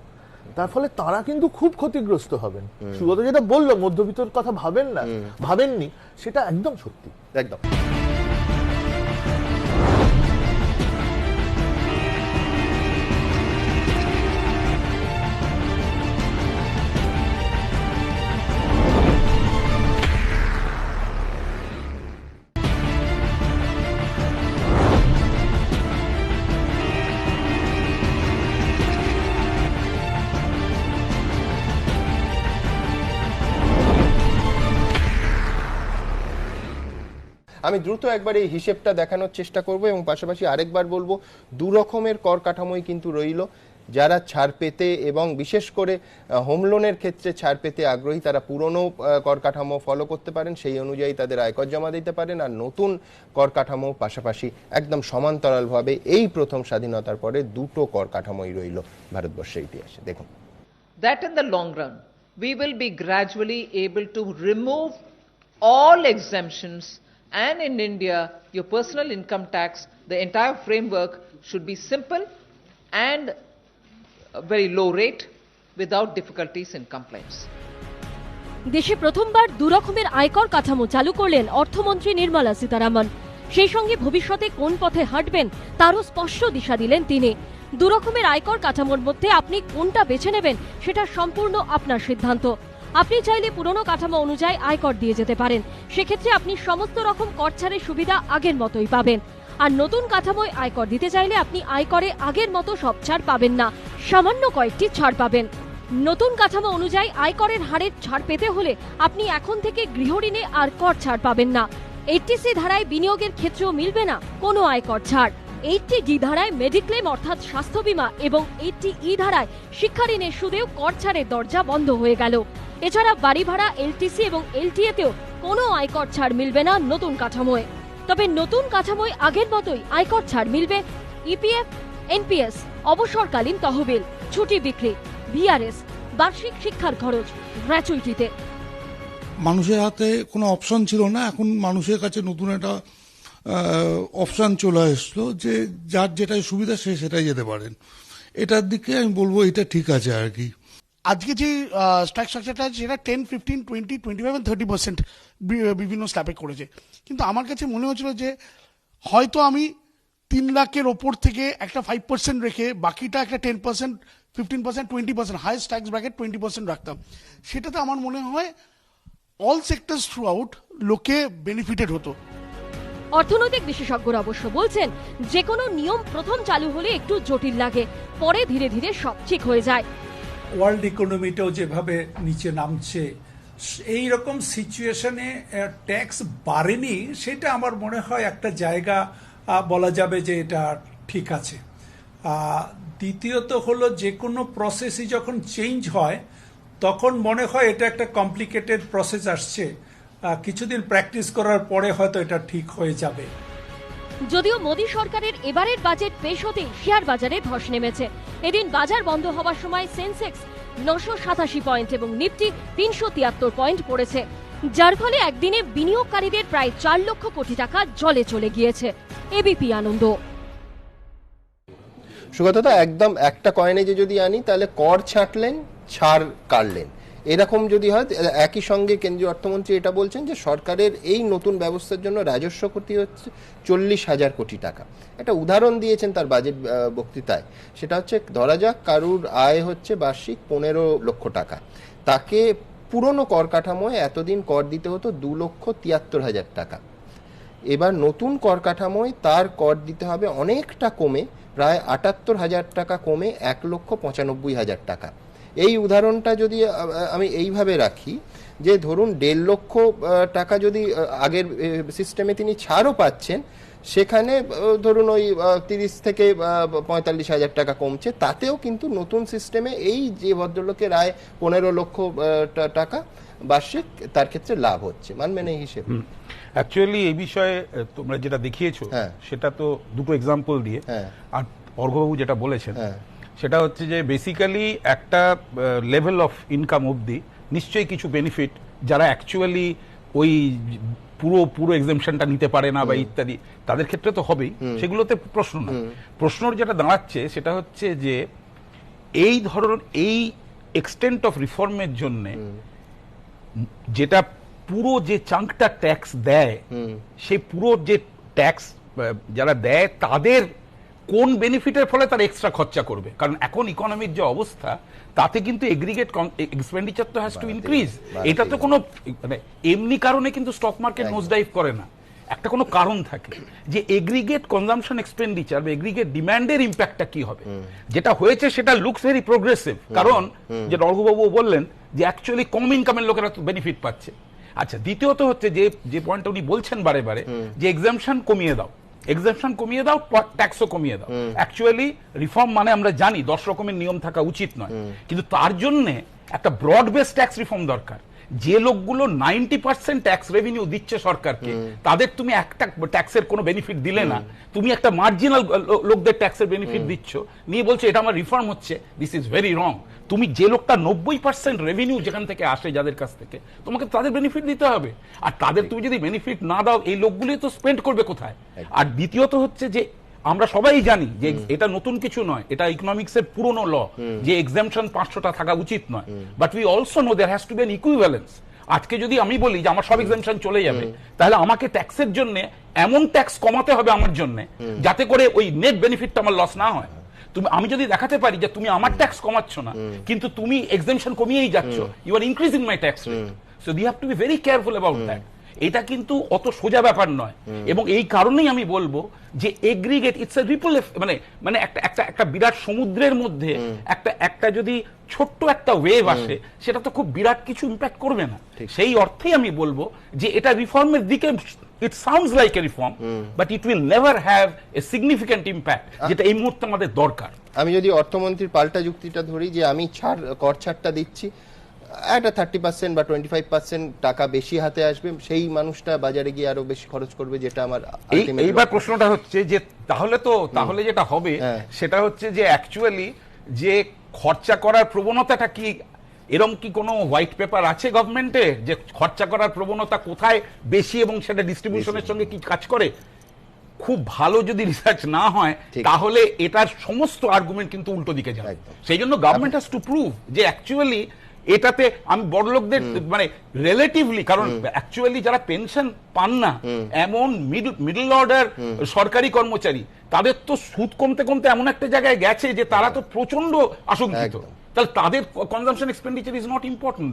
তার ফলে তারা কিন্তু খুব ক্ষতিগ্রস্ত হবেন। সুগত যেটা বললো মধ্যবিত্তর কথা ভাবেননি, সেটা একদম সত্যি, একদম। আমি দ্রুত একবার এই হিসেবটা দেখানোর চেষ্টা করব এবং পাশাপাশি আরেকবার বলবো দু রকমের কর কাঠামোই কিন্তু রইল। যারা ছাড় পেতে এবং বিশেষ করে হোম লোনের ক্ষেত্রে ছাড় পেতে আগ্রহী তারা পুরনো কর কাঠামো ফলো করতে পারেন, সেই অনুযায়ী তাদের আয়কর জমা দিতে পারেন। আর নতুন কর কাঠামো পাশাপাশি একদম সমান্তরালভাবে এই প্রথম স্বাধীনতার পরে দুটো কর কাঠামোই রইল ভারতবর্ষের ইতিহাসে। দেখুন, that in the long run we will be gradually able to remove all exemptions, and in India your personal income tax, the entire framework should be simple and a very low rate without difficulties in compliance. দেশে প্রথমবার দু রকমের আয়কর কাঠামো চালু করলেন অর্থমন্ত্রী নির্মলা সীতারামন। সেই সঙ্গে ভবিষ্যতে কোন পথে হাঁটবেন তারও স্পষ্ট দিশা দিলেন তিনি। দু রকমের আয়কর কাঠামোর মধ্যে আপনি কোনটা বেছে নেবেন সেটা সম্পূর্ণ আপনার সিদ্ধান্ত। আপনি চাইলে পুরনো কাঠামো অনুযায়ী আয়কর দিয়ে যেতে পারেন, সেক্ষেত্রে আপনি সমস্ত রকম কর ছাড়ের সুবিধা আগের মতোই পাবেন। আর নতুন কাঠামোয় আয়কর দিতে চাইলে আপনি আয়করে আগের মতো সব ছাড় পাবেন না, সামান্য কয়েকটি ছাড় পাবেন। নতুন কাঠামো অনুযায়ী আয়করের হারের ছাড় পেতে হলে আপনি এখন থেকে গৃহঋণে আর কর ছাড় পাবেন না। 80C ধারায় বিনিয়োগের ক্ষেত্রেও মিলবে না কোনো আয়কর ছাড়। 80D ধারায় মেডিক্লেম অর্থাৎ স্বাস্থ্য বীমা এবং 80E ধারায় শিক্ষা ঋণের সুদেও কর ছাড়ের দরজা বন্ধ হয়ে গেল। এছাড়া বাড়ি ভাড়া, এলটিসি এবং এলটিএতেও কোনো আয়কর ছাড় মিলবে না নতুন কাঠামোয়। তবে নতুন কাঠামোয় আগের মতোই আয়কর ছাড় মিলবে ইপিএফ, এনপিএস, অবসরকালীন তহবিল, ছুটি বিক্রি, ভিআরএস, বার্ষিক শিক্ষার খরচ, গ্র্যাচুইটিতে। মানুষের হাতে কোনো অপশন ছিল না, এখন মানুষের কাছে নতুন একটা অপশন চলে আসলো যে যার যেটাই সুবিধা সে সেটাই যেতে পারেন। এটার দিকে আমি বলবো এটা ঠিক আছে আর কি। আজকে যে ট্যাক্স স্ট্রাকচারটা আছে সেটা 10, 15, 20, 25 এবং 30% বিভিন্ন স্ল্যাবে করেছে, কিন্তু আমার কাছে মনে হচ্ছিল যে হয়তো আমি 3 লাখের ওপর থেকে একটা 5% রেখে বাকিটা একটা 10%, 15%, 20% হাইয়েস্ট ট্যাক্স ব্র্যাকেট 20% রাখতাম। সেটাতে আমার মনে হয় অল সেক্টরস থ্রু আউট লোকে বেনিফিটেড হতো। অর্থনৈতিক বিশেষজ্ঞরা অবশ্য বলছেন যে কোনো নিয়ম প্রথম চালু হলে একটু জটিল লাগে, পরে ধীরে ধীরে সব ঠিক হয়ে যায়। ওয়ার্ল্ড ইকোনমিটাও যেভাবে নিচে নামছে, এই রকম সিচুয়েশনে ট্যাক্স বাড়েনি, সেটা আমার মনে হয় একটা জায়গা বলা যাবে যে এটা ঠিক আছে। দ্বিতীয়ত হলো যে কোনো প্রসেসই যখন চেঞ্জ হয় তখন মনে হয় এটা একটা কমপ্লিকেটেড প্রসেস আসছে, কিছুদিন প্র্যাকটিস করার পরে হয়তো এটা ঠিক হয়ে যাবে। যদিও মোদী সরকারের এবারের বাজেট পেশ হতেই শেয়ার বাজারে ধস নেমেছে। এদিন বাজার বন্ধ হওয়ার সময় সেন্সেক্স 987 পয়েন্ট এবং নিফটি 373 পয়েন্ট পড়েছে, যার ফলে একদিনে বিনিয়োগকারীদের প্রায় 4 লক্ষ কোটি টাকা জলে চলে গিয়েছে। এবিপি আনন্দ। সুগতদা, একদম একটা কয়েনে যদি আনি তাহলে কর ছাঁটলেন, ছাড় কাটলেন, এরকম যদি হয়, একই সঙ্গে কেন্দ্রীয় অর্থমন্ত্রী এটা বলছেন যে সরকারের এই নতুন ব্যবস্থার জন্য রাজস্ব ক্ষতি হচ্ছে 40,000 কোটি টাকা। একটা উদাহরণ দিয়েছেন তার বাজেট বক্তৃতায়, সেটা হচ্ছে ধরা যাক কারুর আয় হচ্ছে বার্ষিক 15 লক্ষ টাকা, তাকে পুরনো কর কাঠামোয় এতদিন কর দিতে হতো 2,73,000 টাকা। এবার নতুন কর কাঠামোয় তার কর দিতে হবে অনেকটা কমে, প্রায় 78,000 টাকা কমে 1,95,000 টাকা। এই উদাহরণটা যদি আমি এইভাবে রাখি যে ধরুন 1.5 লক্ষ টাকা যদি আগের সিস্টেমে তিনি ছাড়ও পাচ্ছেন, সেখানে ধরুন ওই 30 থেকে 45,000 টাকা কমছে, তাতেও কিন্তু নতুন সিস্টেমে এই যে ভদ্রলোকের আয় 15 লক্ষ টাকা বার্ষিক, তার ক্ষেত্রে লাভ হচ্ছে, মানবেন এই হিসেবে? অ্যাকচুয়ালি এই বিষয়ে তোমরা যেটা দেখিয়েছো সেটা তো দুটো এক্সাম্পল দিয়ে, আর অর্ঘবাবু যেটা বলেছেন সেটা হচ্ছে যে বেসিক্যালি একটা লেভেল অফ ইনকাম অবধি নিশ্চয়ই কিছু বেনিফিট যারা অ্যাকচুয়ালি ওই পুরো এক্সামশনটা নিতে পারে না বা ইত্যাদি, তাদের ক্ষেত্রে তো হবেই, সেগুলোতে প্রশ্ন না। প্রশ্নর যেটা দাঁড়াচ্ছে সেটা হচ্ছে যে এই ধরনের এই এক্সটেন্ট অফ রিফর্মের জন্য যেটা পুরো যে চাঙ্কটা ট্যাক্স দেয়, সেই পুরো যে ট্যাক্স যারা দেয় তাদের কোন বেনিফিটের ফলে তারা এক্সট্রা খরচা করবে, কারণ এখন ইকোনমির যে অবস্থা তাতে কিন্তু এগ্রিগেট এক্সপেন্ডিচার তো হ্যাজ টু ইনক্রিজ। এটা তো কোনো মানে এমনি কারণে কিন্তু স্টক মার্কেট নোজ ডাইভ করে না, একটা কোনো কারণ থাকে যে এগ্রিগেট কনজাম্পশন এক্সপেন্ডিচার বা এগ্রিগেট ডিমান্ডের ইম্প্যাক্টটা কি হবে। যেটা হয়েছে সেটা লুকস ভেরি প্রোগ্রেসিভ, কারণ যে রঘুবাবু বললেন যে অ্যাকচুয়ালি কম ইনকামের লোকেরা তো বেনিফিট পাচ্ছে। আচ্ছা, দ্বিতীয়ত হচ্ছে যে পয়েন্টটা উনি বলছেন বারে বারে যে এক্সাম্পশন কমিয়ে দাও, এক্সাম্পশন কমিয়ে দাও, ট্যাক্সও কমিয়ে দাও। অ্যাকচুয়ালি রিফর্ম মানে আমরা জানি 10 রকমের নিয়ম থাকা উচিত নয়, কিন্তু তার জন্য একটা ব্রড বেস ট্যাক্স রিফর্ম দরকার। যে লোকগুলো 90% ট্যাক্স রেভিনিউ দিচ্ছে সরকারকে, তাদের তুমি একটা ট্যাক্সের কোনো বেনিফিট দিলে না, তুমি একটা মার্জিনাল লোকদের ট্যাক্সের বেনিফিট দিচ্ছ, নিয়ে বলছো এটা আমার রিফর্ম হচ্ছে। This is very wrong. তুমি যে লোকটা 90% রেভিনিউ যেখান থেকে আসে যাদের কাছ থেকে, তোমাকে তাদের বেনিফিট দিতে হবে। আর তাদের তুমি যদি বেনিফিট না দাও, এই লোকগুলি তো স্পেন্ড করবে কোথায়? আর দ্বিতীয়ত হচ্ছে যে আমরা সবাই জানি যে এটা নতুন কিছু নয়, এটা ইকোনমিক্সের পুরনো ল যে এক্সাম্পশন 500টা থাকা উচিত নয়, but we also know there has to be an equivalence. আজকে যদি আমি বলি যে আমার সব এক্সাম্পশন চলে যাবে, তাহলে আমাকে ট্যাক্সের জন্য এমন ট্যাক্স কমাতে হবে আমার জন্য যাতে করে ওই নেট বেনিফিটটা আমার লস না হয়। আমি যদি দেখাতে পারি যে তুমি আমার ট্যাক্স কমাচ্ছ না, কিন্তু তুমি এক্সাম্পশন কমিয়েই যাচ্ছ, you are increasing my tax rate, so you have to be very careful about that. এটা কিন্তু অত সোজা ব্যাপার নয়, এবং এই কারণেই আমি বলবো যে এগ্রিগেট ইটস এ রিপল, মানে একটা বিরাট সমুদ্রের মধ্যে একটা যদি ছোট্ট একটা ওয়েভ আসে, সেটা তো খুব বিরাট কিছু ইম্প্যাক্ট করবে না। সেই অর্থেই আমি বলবো যে এটা রিফর্মের দিকে it sounds like a reform, but it will never have a significant impact, যেটা এই মুহূর্তে আমাদের দরকার। আমি যদি অর্থমন্ত্রীর পাল্টা যুক্তিটা ধরি যে আমি কর ছাড়টা দিচ্ছি, একটা 30% বা 25% টাকা বেশি হাতে আসবে, সেই মানুষটা বাজারে গিয়ে আরো বেশি খরচ করবে, যেটা আমার এইবার প্রশ্নটা হচ্ছে যে তাহলে যেটা হবে সেটা হচ্ছে যে অ্যাকচুয়ালি যে খরচা করার প্রবণতাটা কি, এরকম কি কোনো হোয়াইট পেপার আছে গভর্নমেন্টে যে খরচা করার প্রবণতা কোথায় বেশি এবং সেটা ডিস্ট্রিবিউশনের সঙ্গে কি কাজ করে? খুব ভালো যদি রিসার্চ না হয়, তাহলে এটার সমস্ত আর্গুমেন্ট কিন্তু উল্টো দিকে যায়। সেই জন্য গভর্নমেন্ট হ্যাজ টু প্রুভ যে অ্যাকচুয়ালি এটাতে আমি বড়লোকদের মানে রিলেটিভলি, কারণ অ্যাকচুয়ালি যারা পেনশন পান না এমন মিডল অর্ডার সরকারি কর্মচারী, তাদের তো সুদ কমতে কমতে এমন একটা জায়গায় গেছে যে তারা তো প্রচন্ড আশঙ্কিত, তাহলে তাদের consumption expenditure is not important.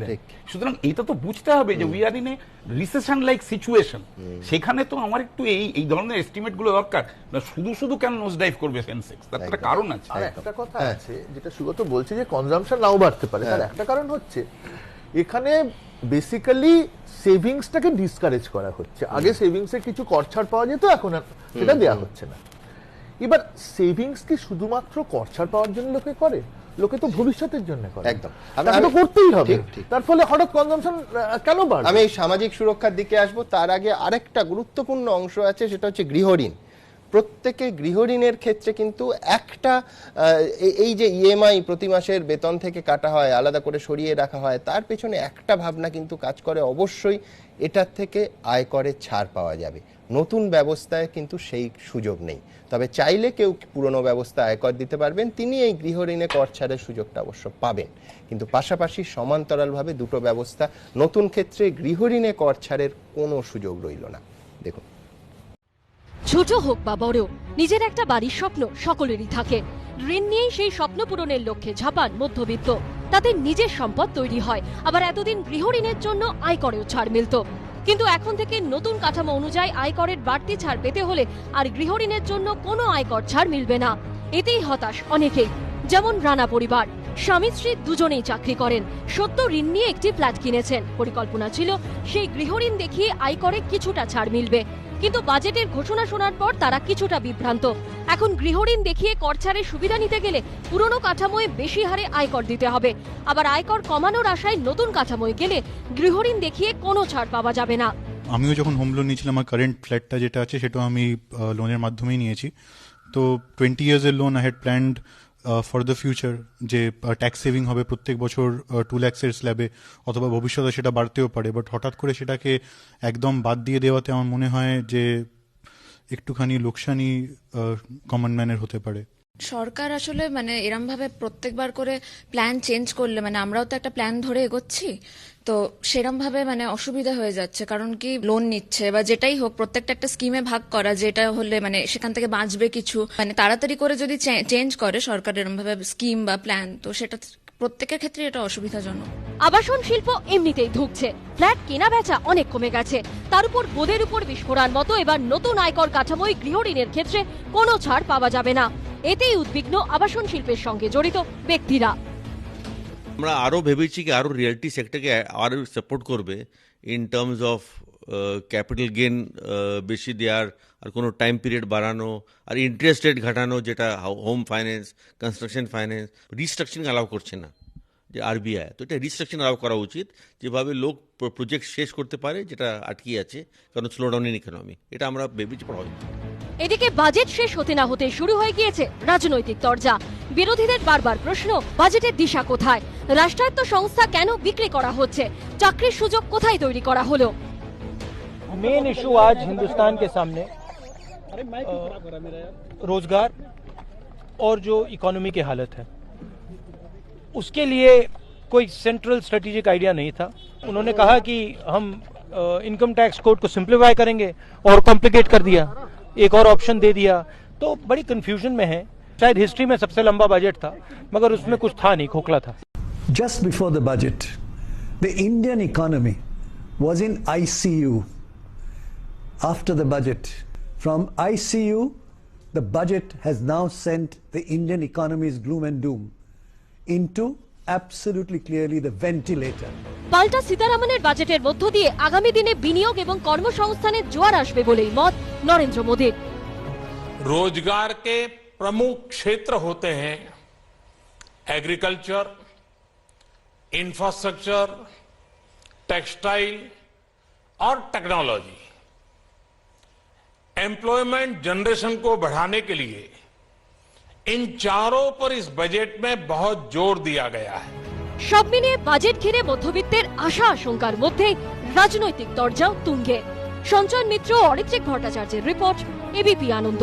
সুতরাং এটা তো বুঝতে হবে যে we are in a recession like situation, সেখানে তো আমার একটু এই ধরনের এস্টিমেট গুলো দরকার না, শুধু কেন নোজ ডাইভ করবে সেন্সেক্স, তার একটা কারণ আছে। আর একটা কথা আছে যেটা সুগত বলছে যে কনজাম্পশন নাও বাড়তে পারে, তার একটা কারণ হচ্ছে এখানে বেসিক্যালি সেভিংসটাকে ডিসকারেজ করা হচ্ছে। আগে সেভিংসে কিছু কর ছাড় পাওয়া যেত, এখন সেটা দেওয়া হচ্ছে না। এবার সেভিংস কি শুধুমাত্র কর ছাড় পাওয়ার জন্য লোকে করে? লোকে তো ভবিষ্যতের জন্য করে, একদম তো করতেই হবে। তার ফলে হঠাৎ কনজাম্পশন কেন বাড়ে? আমি এই সামাজিক সুরক্ষার দিকে আসবো, তার আগে আরেকটা গুরুত্বপূর্ণ অংশ আছে, সেটা হচ্ছে গৃহঋণ। প্রত্যেকে গৃহঋণের ক্ষেত্রে কিন্তু একটা এই যে ইএমআই প্রতি মাসের বেতন থেকে কাটা হয়, আলাদা করে সরিয়ে রাখা হয়, তার পেছনে একটা ভাবনা কিন্তু কাজ করে, অবশ্যই এটার থেকে আয়করের ছাড় পাওয়া যাবে। নতুন ব্যবস্থায় কিন্তু সেই সুযোগ নেই, তবে চাইলে কেউ পুরনো ব্যবস্থা আয়কর দিতে পারবেন, তিনি এই গৃহঋণে কর ছাড়ের সুযোগটা অবশ্য পাবেন। কিন্তু পাশাপাশি সমান্তরালভাবে দুটো ব্যবস্থা, নতুন ক্ষেত্রে গৃহঋণে কর ছাড়ের কোনো সুযোগ রইল না। দেখুন, ছোট হোক বা বড়, নিজের একটা বাড়ির স্বপ্ন সকলেরই থাকে। ঋণ নিয়েই সেই স্বপ্ন পূরণের লক্ষ্যে ঝাঁপান মধ্যবিত্ত, তাতে নিজের সম্পদ তৈরি হয়। আবার এতদিন গৃহঋণের জন্য আয়করেও ছাড় মিলত, কিন্তু এখন থেকে নতুন কাঠামো অনুযায়ী আয়করের বাড়তি ছাড় পেতে হলে আর গৃহঋণের জন্য কোনো আয়কর ছাড় মিলবে না। এতেই হতাশ অনেকেই, যেমন রানা পরিবার। স্বামী স্ত্রী দুজনেই চাকরি করেন, সদ্য ঋণ নিয়ে একটি ফ্ল্যাট কিনেছেন। পরিকল্পনা ছিল সেই গৃহঋণ দেখিয়ে আয়করে কিছুটা ছাড় মিলবে, কিন্তু বাজেটের ঘোষণা শোনার পর তারা কিছুটা বিভ্রান্ত। এখন গৃহঋণ দেখিয়ে কর ছাড়ের সুবিধা নিতে গেলে পুরনো কাঠামোয় বেশি হারে আয়কর দিতে হবে, আবার আয়কর কমানোর আশায় নতুন কাঠামোয় গেলে গৃহঋণ দেখিয়ে কোনো ছাড় পাওয়া যাবে না। আমিও যখন হোম লোন নিয়েছিলাম, আমার কারেন্ট ফ্ল্যাটটা যেটা আছে সেটাও আমি লোনের মাধ্যমেই নিয়েছি। তো 20 ইয়ার্সের loan I had planned for the future, যে ট্যাক্স সেভিং হবে প্রত্যেক বছর 2 লাখের স্ল্যাবে, অথবা ভবিষ্যতে সেটা বাড়তেও পারে। বাট হঠাৎ করে সেটাকে একদম বাদ দিয়ে দেওয়াতে আমার মনে হয় যে একটুখানি লোকসানই কমন ম্যানের হতে পারে। সরকার আসলে মানে এরম ভাবে প্রত্যেকবার করে প্ল্যান চেঞ্জ করলে, মানে আমরাও তো একটা প্ল্যান ধরে এগোচ্ছি, তো সেরম ভাবে মানে অসুবিধা হয়ে যাচ্ছে। কারণ কি লোন নিচ্ছে বা যেটাই হোক, প্রত্যেকটা একটা স্কিমে ভাগ করা, যেটা হলে মানে সেখান থেকে বাঁচবে কিছু, মানে তাড়াতাড়ি করে যদি চেঞ্জ করে সরকার এরম ভাবে স্কিম বা প্ল্যান, তো সেটা প্রত্যেকের ক্ষেত্রে এটা অসুবিধাজনক। আবাসন শিল্প এমনিতেই ধুঁকছে, ফ্ল্যাট কেনা বেচা অনেক কমে গেছে, তার উপর বোধের উপর বিস্ফোরণ মতো এবার নতুন আয়কর কাঠামোয় গৃহঋণের ক্ষেত্রে কোনো ছাড় পাওয়া যাবে না। এতেই উদ্বিগ্ন আবাসন শিল্পের সঙ্গে জড়িত ব্যক্তিরা। আমরা আরও ভেবেছি কি আরও রিয়েলিটি সেক্টরকে আরও সাপোর্ট করবে in terms of capital gain বেশি দেওয়ার, আর কোনো টাইম পিরিয়ড বাড়ানো, আর ইন্টারেস্ট রেট ঘটানো, যেটা home finance, construction finance restructuring allow করছে না যে আরবিআই। তো এটা রিস্ট্রাকচারিং অ্যালাউ করা উচিত, যেভাবে লোক প্রজেক্ট শেষ করতে পারে যেটা আটকে আছে, কারণ স্লোডাউন ইন ইকোনমি। এটা আমরা ভেবেছি পড়া উচিত। এদিকে বাজেট শেষ হতে না হতে শুরু হয়ে গিয়েছে রাজনৈতিক তরজা। বিরোধীদের বারবার প্রশ্ন, বাজেটের দিশা কোথায়? রাষ্ট্রায়ত্ত সংস্থা কেন বিক্রি করা হচ্ছে? চাকরির সুযোগ কোথায় তৈরি করা হলো? मेन इशू आज हिंदुस्तान के सामने रोजगार और जो इकोनॉमी की हालत है, उसके लिए कोई सेंट्रल स्ट्रेटेजिक आइडिया नहीं था। उन्होंने कहा कि हम इनकम टैक्स कोड को सिंप्लीफाई करेंगे और कॉम्प्लिकेट कर दिया, एक और ऑप्शन दे दिया, तो बड़ी कंफ्यूजन में है। शायद हिस्ट्री में सबसे लंबा बजट था, मगर उसमें कुछ था नहीं, खोखला था। Just before the budget, the Indian economy was in ICU. After the budget, from ICU, the budget has now sent the Indian economy's gloom and doom into absolutely clearly the ventilator. পাল্টা সীতারামনের বাজেটের মধ্য দিয়ে আগামী দিনে বিনিয়োগ এবং কর্মসংস্থানের জোয়ার আসবে বলেই মত নরেন্দ্র মোদীর। रोजगार के प्रमुख क्षेत्र होते हैं एग्रीकल्चर, इंफ्रास्ट्रक्चर, टेक्सटाइल और टेक्नोलॉजी। एम्प्लॉयमेंट जनरेशन को बढ़ाने के लिए इन चारों पर इस बजट में बहुत जोर दिया गया है। সব মিলিয়ে বাজেট ঘিরে মধ্যবিত্তের আশা আশঙ্কার মধ্যে রাজনৈতিক তরজাও তুঙ্গে। সঞ্চয় মিত্র, অরিত্রিক ভট্টাচার্যের রিপোর্ট, এবিপি আনন্দ।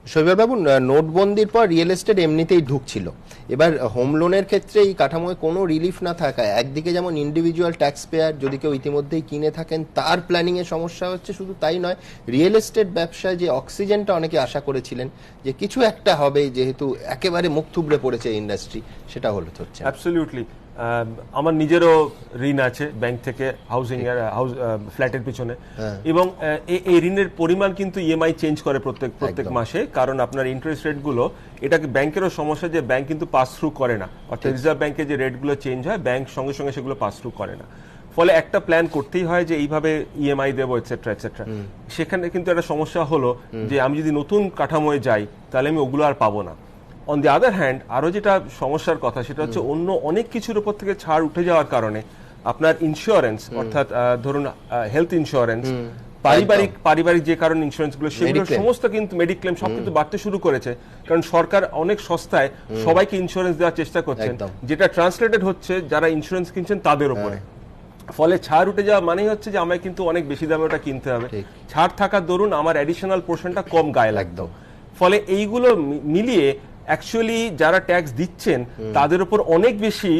শৈবালবাবু, নোটবন্দির পর রিয়েল এস্টেট এমনিতেই ঢুকছিল, এবার হোম লোনের ক্ষেত্রে এই কাঠামোয় কোনো রিলিফ না থাকায় একদিকে যেমন ইন্ডিভিজুয়াল ট্যাক্স পেয়ার যদি কেউ ইতিমধ্যেই কিনে থাকেন তার প্ল্যানিংয়ে সমস্যা হচ্ছে, শুধু তাই নয় রিয়েল এস্টেট ব্যবসায় যে অক্সিজেনটা অনেকে আশা করেছিলেন যে কিছু একটা হবে, যেহেতু একেবারে মুখ থুবড়ে পড়েছে ইন্ডাস্ট্রি, সেটা হলো হচ্ছে। অ্যাবসলিউটলি। আমার নিজেরও ঋণ আছে ব্যাংক থেকে হাউজিং এর ফ্ল্যাটের পিছনে, এবং এই ঋণের পরিমাণ কিন্তু ইএমআই চেঞ্জ করে প্রত্যেক মাসে, কারণ আপনার ইন্টারেস্ট রেটগুলো, এটাকে ব্যাংকেরও সমস্যা যে ব্যাংক কিন্তু পাস থ্রু করে না, অর্থাৎ রিজার্ভ ব্যাংকে যে রেটগুলো চেঞ্জ হয় ব্যাংক সঙ্গে সঙ্গে সেগুলো পাস থ্রু করে না, ফলে একটা প্ল্যান করতেই হয় যে এইভাবে ইএমআই দেবো এটসেট্রা এটসেট্রা। সেখানে কিন্তু একটা সমস্যা হলো যে আমি যদি নতুন কাঠামোয় যাই তাহলে আমি ওগুলো আর পাবো না। অন দি আদার হ্যান্ড আরও যেটা সমস্যার কথা সেটা হচ্ছে অন্য অনেক কিছুর উপর থেকে ছাড় উঠে যাওয়ার কারণে আপনার ইন্স্যুরেন্স, অর্থাৎ ধরুন হেলথ ইন্স্যুরেন্স, পারিবারিক যে কারণে ইন্স্যুরেন্সগুলো সেগুলো সমস্ত কিন্তু মেডিক্লেম সব কিন্তু বাড়তে শুরু করেছে, কারণ সরকার অনেক সস্তায় সবাইকে ইন্স্যুরেন্স দেওয়ার চেষ্টা করছেন, যেটা ট্রান্সলেটেড হচ্ছে যারা ইন্স্যুরেন্স কিনছেন তাদের উপরে। ফলে ছাড় উঠে যাওয়া মানেই হচ্ছে যে আমায় কিন্তু অনেক বেশি দামে ওটা কিনতে হবে, ছাড় থাকার দরুন আমার অ্যাডিশনাল পোর্শনটা কম গায়ে লাগতো। ফলে এইগুলো মিলিয়ে অ্যাকচুয়ালি যারা ট্যাক্স দিচ্ছেন তাদের উপর অনেক বেশি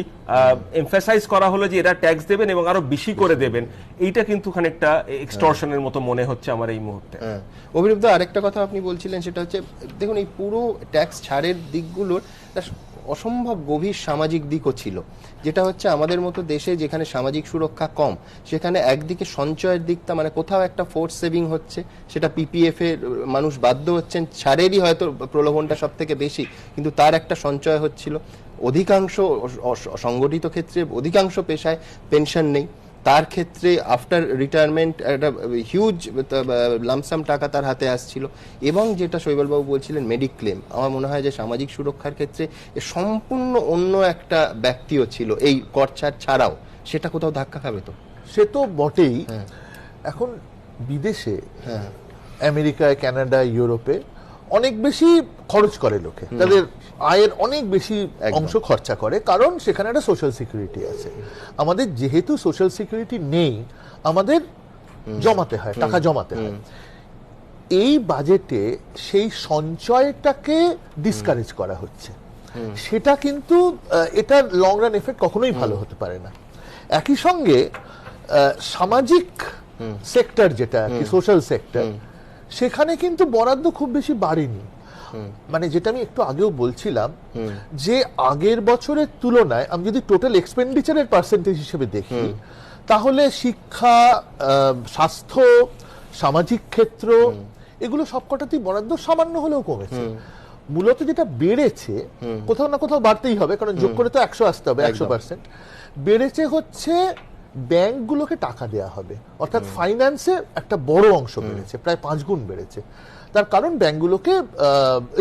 এমফাসাইজ করা হলো যে এরা ট্যাক্স দেবেন এবং আরো বেশি করে দেবেন, এইটা কিন্তু খানিকটা এক্সটর্শনের মতো মনে হচ্ছে আমার এই মুহূর্তে। অভিরূপ দা, আরেকটা কথা আপনি বলছিলেন সেটা হচ্ছে দেখুন এই পুরো ট্যাক্স ছাড়ের দিকগুলোর অসম্ভব গভীর সামাজিক দিকও ছিল, যেটা হচ্ছে আমাদের মতো দেশে যেখানে সামাজিক সুরক্ষা কম সেখানে একদিকে সঞ্চয়ের দিকটা মানে কোথাও একটা ফোর্স সেভিং হচ্ছে, সেটা পিপিএফ এর মানুষ বাধ্য হচ্ছেন, ছাড়েরই হয়তো প্রলোভনটা সব থেকে বেশি, কিন্তু তার একটা সঞ্চয় হচ্ছিল। অধিকাংশ সংগঠিত ক্ষেত্রে অধিকাংশ পেশায় পেনশন নেই, তার ক্ষেত্রে আফটার রিটায়ারমেন্ট একটা হিউজ লামসাম টাকা তার হাতে আসছিল, এবং যেটা শৈবালবাবু বলছিলেন মেডিক্লেম, আমার মনে হয় যে সামাজিক সুরক্ষার ক্ষেত্রে সম্পূর্ণ অন্য একটা ব্যক্তিও ছিল এই কর ছাড় ছাড়াও, সেটা কোথাও ধাক্কা খাবে তো? সে তো বটেই। এখন বিদেশে আমেরিকায়, কানাডা, ইউরোপে অনেক বেশি খরচ করে লোকে, তাদের আয়ের অনেক বেশি অংশ খরচা করে, কারণ সেখানে একটা সোশ্যাল সিকিউরিটি আছে। আমাদের যেহেতু সোশ্যাল সিকিউরিটি নেই, আমাদের জমাতে হয়, টাকা জমাতে হয়। এই বাজেটে সেই সঞ্চয়টাকে ডিসকারেজ করা হচ্ছে, সেটা কিন্তু এটার লং রান এফেক্ট কখনোই ভালো হতে পারে না। একই সঙ্গে সামাজিক সেক্টর যেটা সোশ্যাল সেক্টর, সেখানে কিন্তু বরাদ্দ খুব বেশি বাড়েনি। মানে যেটা আমি একটু আগেও বলছিলাম যে আগের বছরের তুলনায় আমি যদি টোটাল এক্সপেন্ডিচারের পার্সেন্টেজ হিসেবে দেখি, তাহলে শিক্ষা, স্বাস্থ্য, সামাজিক ক্ষেত্র, এগুলো সবকটাতেই বরাদ্দ সামান্য হলেও কমেছে। মূলত যেটা বেড়েছে, কোথাও না কোথাও বাড়তেই হবে, কারণ যোগ করে তো 100 আসতে হবে, 100% বেড়েছে হচ্ছে ব্যাংকগুলোকে টাকা দেয়া হবে, অর্থাৎ ফাইন্যান্সে একটা বড় অংশ বেড়েছে, প্রায় 5 গুণ বেড়েছে। তার কারণ ব্যাংকগুলোকে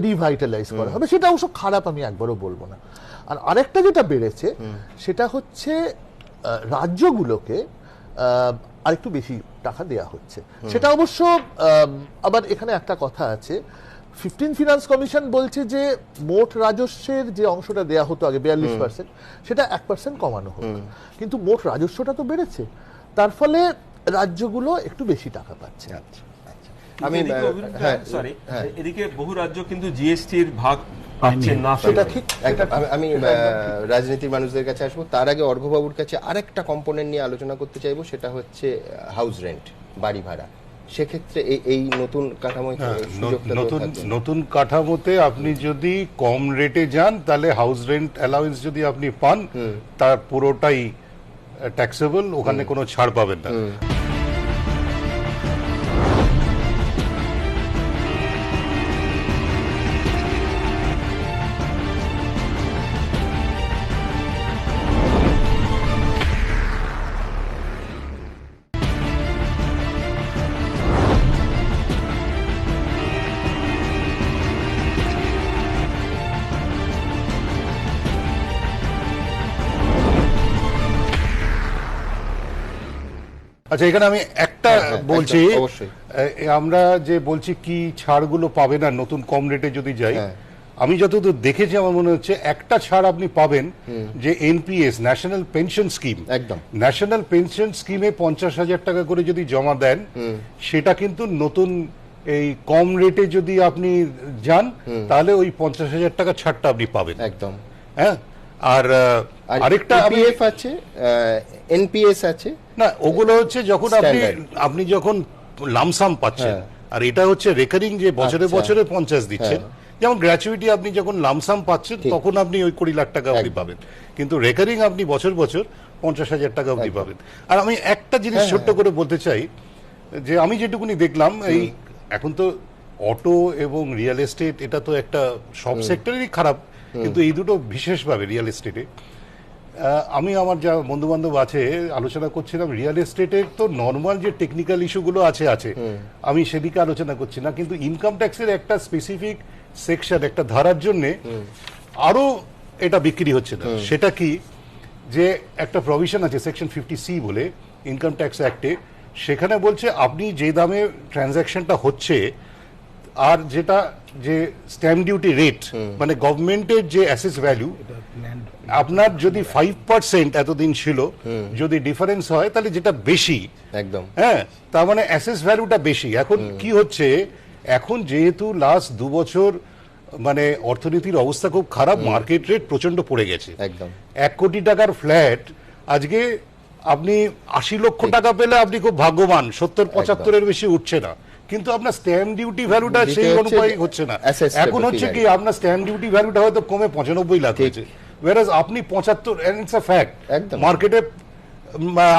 রিভাইটালাইজ করা হবে, সেটা অবশ্য খারাপ আমি একবারও বলবো না। আর আরেকটা যেটা বেড়েছে সেটা হচ্ছে রাজ্যগুলোকে আরেকটু বেশি টাকা দেয়া হচ্ছে। সেটা অবশ্য আবার এখানে একটা কথা আছে, 15 ফিনান্স কমিশন বলছে যে মোট রাজস্বের যে অংশটা দেয়া হতো আগে 42%, সেটা 1% কমানো হোক, কিন্তু মোট রাজস্বটা তো বেড়েছে, তার ফলে রাজ্যগুলো একটু বেশি টাকা পাচ্ছে। আমি সরি, এদিকে বহু রাজ্য কিন্তু জিএসটির ভাগ পাচ্ছেন না, সেটা ঠিক। আমি রাজনীতির মানুষদের কাছে আসবো, তার আগে অর্ঘ্যবাবুর কাছে আরেকটা কম্পোনেন্ট নিয়ে আলোচনা করতে চাইবো, সেটা হচ্ছে হাউস রেন্ট, বাড়ি ভাড়া। সেক্ষেত্রে এই নতুন কাঠামোয় নতুন কাঠামোতে আপনি যদি কম রেটে যান, তাহলে হাউস রেন্ট অ্যালাউন্স যদি আপনি পান তার পুরোটাই ট্যাক্সেবল, ওখানে কোনো ছাড় পাবেন না। আচ্ছা, এখানে আমি একটা বলছি, আমরা যে বলছি কি ছাড়গুলো পাবে না নতুন কম রেটে যদি যাই, আমি যতদূর দেখেছি আমার মনে হচ্ছে একটা ছাড় আপনি পাবেন, যে এনপিএস, ন্যাশনাল পেনশন স্কিম, একদম ন্যাশনাল পেনশন স্কিমে 50,000 টাকা করে যদি জমা দেন, সেটা কিন্তু নতুন এই কম রেটে যদি আপনি যান, তাহলে ওই 50,000 টাকা ছাড়টা আপনি পাবেন একদম। হ্যাঁ, আর আরেকটা পিএফ আছে, এনপিএস আছে না, ওগুলো হচ্ছে যখন আপনি যখন লামসাম পাচ্ছেন, আর এটা হচ্ছে রেকারিং যে বছরে বছরে 50 দিচ্ছেন, যেমন গ্র্যাচুইটি আপনি যখন লামসাম পাচ্ছেন তখন আপনি ওই 20 লাখ টাকা অবধি পাবেন, কিন্তু রেকারিং আপনি বছর বছর 50,000 টাকা অবধি পাবেন। আর আমি একটা জিনিস ছোট্ট করে বলতে চাই যে আমি যেটুকুনি দেখলাম এই এখন তো অটো এবং রিয়েল এস্টেট এটা তো একটা সব সেক্টরেরই খারাপ, কিন্তু এই দুটো বিশেষভাবে রিয়েল এস্টেটে আমি আমার যা বন্ধু বান্ধব আছে আলোচনা করছিলাম, রিয়েল এস্টেটের তো নর্মাল যে টেকনিক্যাল ইস্যুগুলো আছে আমি সেদিকে আলোচনা করছি না, কিন্তু ইনকাম ট্যাক্সের একটা স্পেসিফিক সেকশন একটা ধারার জন্য আরো এটা বিক্রি হচ্ছে না। সেটা কি, যে একটা প্রভিশন আছে সেকশন 50C বলে ইনকাম ট্যাক্স অ্যাক্টে, সেখানে বলছে আপনি যে দামে ট্রানজ্যাকশনটা হচ্ছে আর যেটা যে স্ট্যাম্প ডিউটি রেট মানে গভর্নমেন্টের যে অ্যাসেস ভ্যালু, আপনার যদি 5% এতদিন ছিল, যদি ডিফারেন্স হয় তাহলে যেটা বেশি একদম, হ্যাঁ, তার মানে অ্যাসেস ভ্যালুটা বেশি। এখন কি হচ্ছে, এখন যেহেতু লাস্ট 2 বছর মানে অর্থনীতির অবস্থা খুব খারাপ, মার্কেট রেট প্রচন্ড পড়ে গেছে, একদম 1 কোটি টাকার ফ্ল্যাট আজকে আপনি 80 লক্ষ টাকা পেলে আপনি খুব ভাগ্যবান, 70-75-এর বেশি উঠছে না, কিন্তু আপনার স্ট্যাম্প ডিউটি ভ্যালুটা সেই অনুপাতে হচ্ছে না। এখন হচ্ছে কি, আপনার স্ট্যাম্প ডিউটি ভ্যালুটা হয়তো কমে 95 লাখ হয়েছে, whereas আপনি 75, and it's a fact, মার্কেটে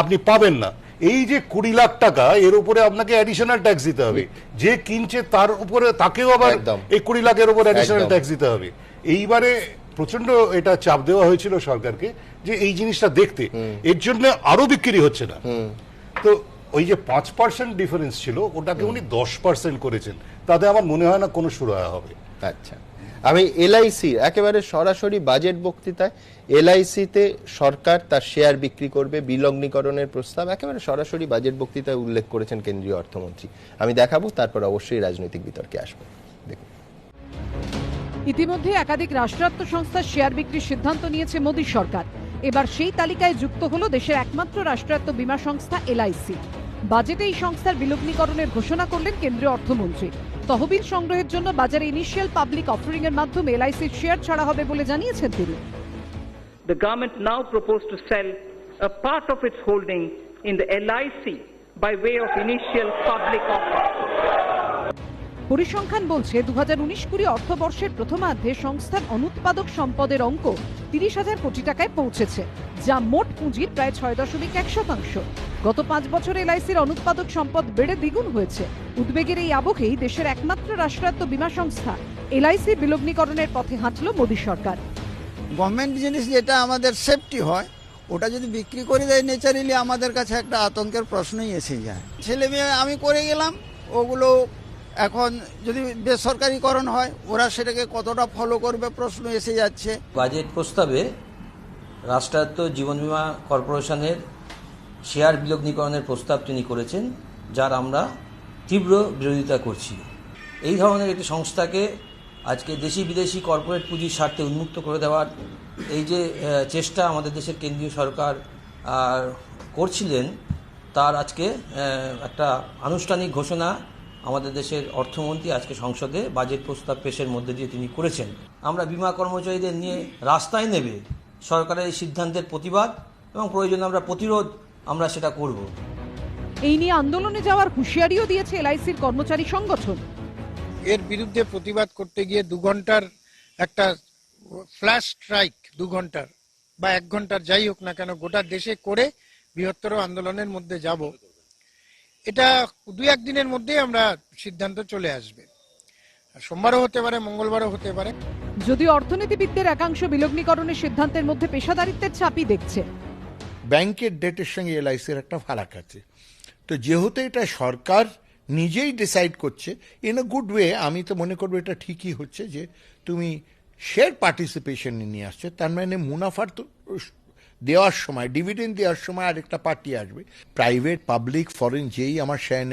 আপনি পাবেন না। এই যে 20 লাখ টাকা এর উপরে আপনাকে অ্যাডিশনাল ট্যাক্স দিতে হবে, যে কিনছে তার উপরে তাকেও আবার এই 20 লাখের উপর অ্যাডিশনাল ট্যাক্স দিতে হবে। এইবারে প্রচন্ড এটা চাপ দেওয়া হয়েছিল সরকারকে যে এই জিনিসটা দেখতে, এর জন্য আরো বিক্রি হচ্ছে না। তো ওই যে 5% ডিফারেন্স ছিল ওটাকে উনি 10% করেছেন, তাতে আমার মনে হয় না কোনো সুরাহা হবে। আচ্ছা, আমি এলআইসি একেবারে সরাসরি বাজেট বক্তৃতায় এলআইসিতে সরকার তার শেয়ার বিক্রি করবে, বিলগ্নীকরণের প্রস্তাব একেবারে সরাসরি বাজেট বক্তৃতায় উল্লেখ করেছেন কেন্দ্রীয় অর্থমন্ত্রী। আমি দেখাবো, তারপর অবশ্যই রাজনৈতিক বিতর্কে আসবো। দেখুন, ইতিমধ্যে একাধিক রাষ্ট্রায়ত্ত সংস্থার শেয়ার বিক্রির সিদ্ধান্ত নিয়েছে মোদী সরকার। এবার সেই তালিকায় যুক্ত হলো দেশের একমাত্র রাষ্ট্রায়ত্ত বীমা সংস্থা এলআইসি। বাজেটে এই সংস্থার বিলগ্নীকরণের ঘোষণা করলেন কেন্দ্রীয় অর্থমন্ত্রী। তহবিল সংগ্রহের জন্য বাজারে ইনিশিয়াল পাবলিক অফারিং এর মাধ্যমে এলআইসির শেয়ার ছাড়া হবে বলে জানিয়েছেন তিনি। The government now proposed to sell a part of its holding in the LIC by way of initial public offer. পরিসংখ্যান বলছে 2019-20 অর্থবর্ষের প্রথমার্ধে সংস্থার অনুৎপাদক সম্পদের অঙ্ক 30,000 কোটি টাকায় পৌঁছেছে, যা মোট পুঁজির প্রায় 6.1%। গত 5 বছরে এলআইসির অনুৎপাদক সম্পদ বেড়ে দ্বিগুণ হয়েছে। উদ্বেগের এই আবহেই দেশের একমাত্র রাষ্ট্রায়ত্ত বীমা সংস্থা এলআইসি বিলগ্নীকরণের পথে হাঁটল মোদী সরকার। গভর্নমেন্ট জিনিস যেটা আমাদের সেফটি হয়, ওটা যদি বিক্রি করে দেয় ন্যাচারালি আমাদের কাছে একটা আতঙ্কের প্রশ্নই এসে যায়। ছেলে মেয়ে আমি করে গেলাম, ওগুলো এখন যদি বেসরকারিকরণ হয় ওরা সেটাকে কতটা ফলো করবে প্রশ্ন এসে যাচ্ছে। বাজেট প্রস্তাবে রাষ্ট্রায়ত্ত জীবন বীমা কর্পোরেশনের শেয়ার বিলগ্নীকরণের প্রস্তাব তিনি করেছেন, যার আমরা তীব্র বিরোধিতা করছি। এই ধরনের একটি সংস্থাকে আজকে দেশি বিদেশি কর্পোরেট পুঁজির স্বার্থে উন্মুক্ত করে দেওয়ার এই যে চেষ্টা আমাদের দেশের কেন্দ্রীয় সরকার করছিলেন, তার আজকে একটা আনুষ্ঠানিক ঘোষণা আমাদের দেশের অর্থমন্ত্রী আজকে সংসদে বাজেট প্রস্তাব পেশের মধ্যে দিয়ে তিনি করেছেন। আমরা বীমা কর্মচারীদের নিয়ে রাস্তায় নেবে সরকারের এই সিদ্ধান্তের প্রতিবাদ এবং প্রয়োজনে আমরা প্রতিরোধ আমরা সেটা করব। এই নিয়ে আন্দোলনে যাওয়ার হুঁশিয়ারিও দিয়েছে এলআইসির কর্মচারী সংগঠন। এর বিরুদ্ধে প্রতিবাদ করতে গিয়ে 2 ঘন্টার একটা ফ্ল্যাশ স্ট্রাইক, 2 ঘন্টার বা 1 ঘন্টার যাই হোক না কেন, গোটা দেশে করে বৃহত্তর আন্দোলনের মধ্যে যাব। এটা 2-1 দিনের মধ্যেই আমরা সিদ্ধান্ত চলে আসবে, সোমবারও হতে পারে, মঙ্গলবারও হতে পারে। যদিও অর্থনীতিবিদদের একাংশ বিলগ্নীকরণের সিদ্ধান্তের মধ্যে পেশাদারিত্বের ছাপই দেখছে। ব্যাংকের ডেটের সঙ্গে এলআইসির একটা ফারাক আছে, তো যেহেতু এটা সরকার নিজেই ডিসাইড করছে ইন এ গুড ওয়ে, আমি তো মনে করবো এটা ঠিকই হচ্ছে যে তুমি শেয়ার পার্টিসিপেশন নিয়ে আসছে, তার মানে মুনাফার তো দেওয়ার সময়, ডিভিডেন্ড দেওয়ার সময় আরেকটা পার্টি আসবে, প্রাইভেট পাবলিক ফরেন যেই আমার শেয়ার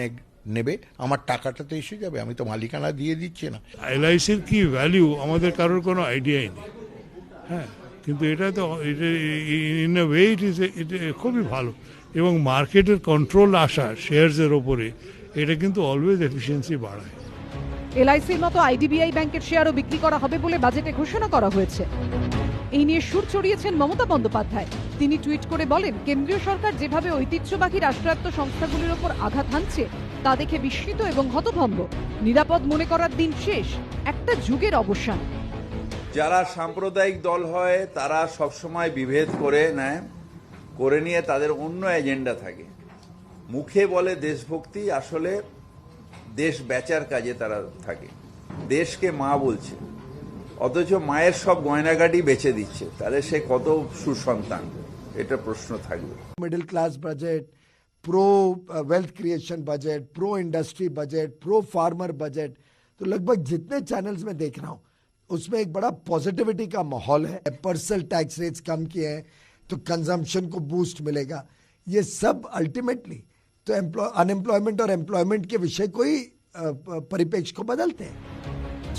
নেবে আমার টাকাটা তো এসে যাবে, আমি তো মালিকানা দিয়ে দিচ্ছি না। এলআইসির কি ভ্যালু আমাদের কারোর কোনো আইডিয়াই নেই, হ্যাঁ, কিন্তু এটা তো ইন এ ওয়ে এটা খুবই ভালো, এবং মার্কেটের কন্ট্রোল আসা শেয়ারসের ওপরে এটা কিন্তু অলওয়েজ এফিসিয়েন্সি বাড়ায়। এলআইসির মতো আইডিবিআই ব্যাংকের শেয়ারও বিক্রি করা হবে বলে বাজেটে ঘোষণা করা হয়েছে। এই নিয়ে সুর চড়িয়েছেন মমতা বন্দ্যোপাধ্যায়। তিনি টুইট করে বলেন, কেন্দ্রীয় সরকার যেভাবে ঐতিহ্যবাহী রাষ্ট্রায়ত্ত সংস্থাগুলির ওপর আঘাত হানছে তা দেখে বিস্মিত এবং হতভম্ব। নিরাপদ মনে করার দিন শেষ, একটা যুগের অবসান। যারা সাম্প্রদায়িক দল হয় তারা সবসময় বিভেদ করে নেয়, করে নিয়ে তাদের অন্য এজেন্ডা থাকে। মুখে বলে দেশভক্তি, আসলে দেশ বেচার কাজে তারা থাকে। দেশকে মা বলছে, অথচ মায়ের সব গয়নাগাটি বেচে দিচ্ছে। তাহলে সে কত সুসন্তান, এটা প্রশ্ন থাকবে। Middle class budget, pro wealth creation budget, pro industry budget, pro farmer budget, तो लगभग जितने चैनल्स में देख रहा हूँ उसमें एक बड़ा पॉजिटिविटी का माहौल है। पर्सनल टैक्स रेट्स कम किए हैं तो कंजम्पशन को बूस्ट मिलेगा। ये सब अल्टीमेटली तो अनएम्प्लॉयमेंट और एम्प्लॉयमेंट के विषय को ही परिप्रेक्ष्य को बदलते हैं।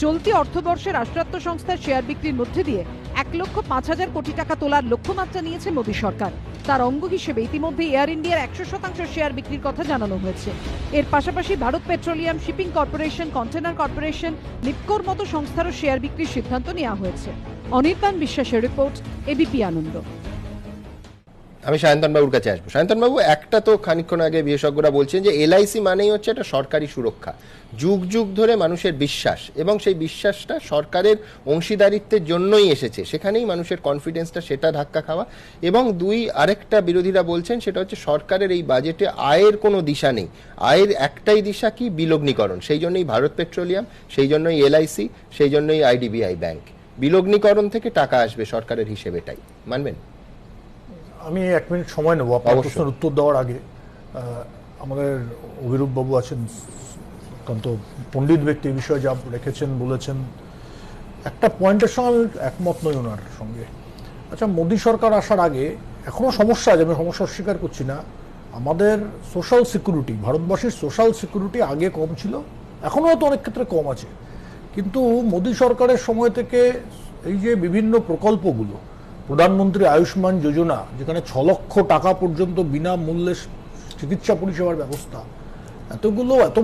চলতি অর্থবর্ষে রাষ্ট্রায়ত্ত সংস্থার শেয়ার বিক্রির মধ্যে দিয়ে 1,05,000 কোটি টাকা তোলার লক্ষ্যমাত্রা নিয়েছে মোদী সরকার। তার অঙ্গ হিসেবে ইতিমধ্যে এয়ার ইন্ডিয়ার 100% শেয়ার বিক্রির কথা জানানো হয়েছে। এর পাশাপাশি Bharat petroleum, shipping corporation, container corporation, লিপকোর মতো সংস্থারও শেয়ার বিক্রির সিদ্ধান্ত নেওয়া হয়েছে। অনির্বাণ বিশ্বাসের রিপোর্ট, এবিপি আনন্দ। আমি সায়ন্তন বাবুর কাছে আসবো। সায়ন্তন বাবু, একটা তো খানিকক্ষণ আগে বিশেষজ্ঞরা বলছেন যে এলআইসি মানেই হচ্ছে একটা সরকারি সুরক্ষা, যুগ যুগ ধরে মানুষের বিশ্বাস, এবং সেই বিশ্বাসটা সরকারের অংশীদারিত্বের জন্যই এসেছে, সেখানেই মানুষের কনফিডেন্সটা সেটা ধাক্কা খাওয়া। এবং আরেকটা বিরোধীরা বলছেন সেটা হচ্ছে সরকারের এই বাজেটে আয়ের কোনো দিশা নেই, আয়ের একটাই দিশা কি, বিলগ্নীকরণ। সেই জন্যই ভারত পেট্রোলিয়াম, সেই জন্যই এলআইসি, সেই জন্যই আইডিবিআই ব্যাংক। বিলগ্নীকরণ থেকে টাকা আসবে সরকারের হিসেবেটাই, মানবেন? আমি 1 মিনিট সময় নেব আপনার প্রশ্নের উত্তর দেওয়ার আগে। আমাদের অভিরূপ বাবু আছেন, অত্যন্ত পণ্ডিত ব্যক্তি, এই বিষয়ে যা রেখেছেন বলেছেন। একটা পয়েন্টের সঙ্গে আমি একমত নই ওনার সঙ্গে। আচ্ছা, মোদী সরকার আসার আগে এখনো সমস্যা আছে, আমি সমস্যা অস্বীকার করছি না। আমাদের সোশ্যাল সিকিউরিটি, ভারতবাসীর সোশ্যাল সিকিউরিটি আগে কম ছিল, এখনও হয়তো অনেক ক্ষেত্রে কম আছে। কিন্তু মোদী সরকারের সময় থেকে এই যে বিভিন্ন প্রকল্পগুলো, প্রধানমন্ত্রী আয়ুষ্মান যোজনা, যেখানে 6 লক্ষ টাকা পর্যন্ত বিনামূল্যে চিকিৎসা পরিষেবার ব্যবস্থা, এত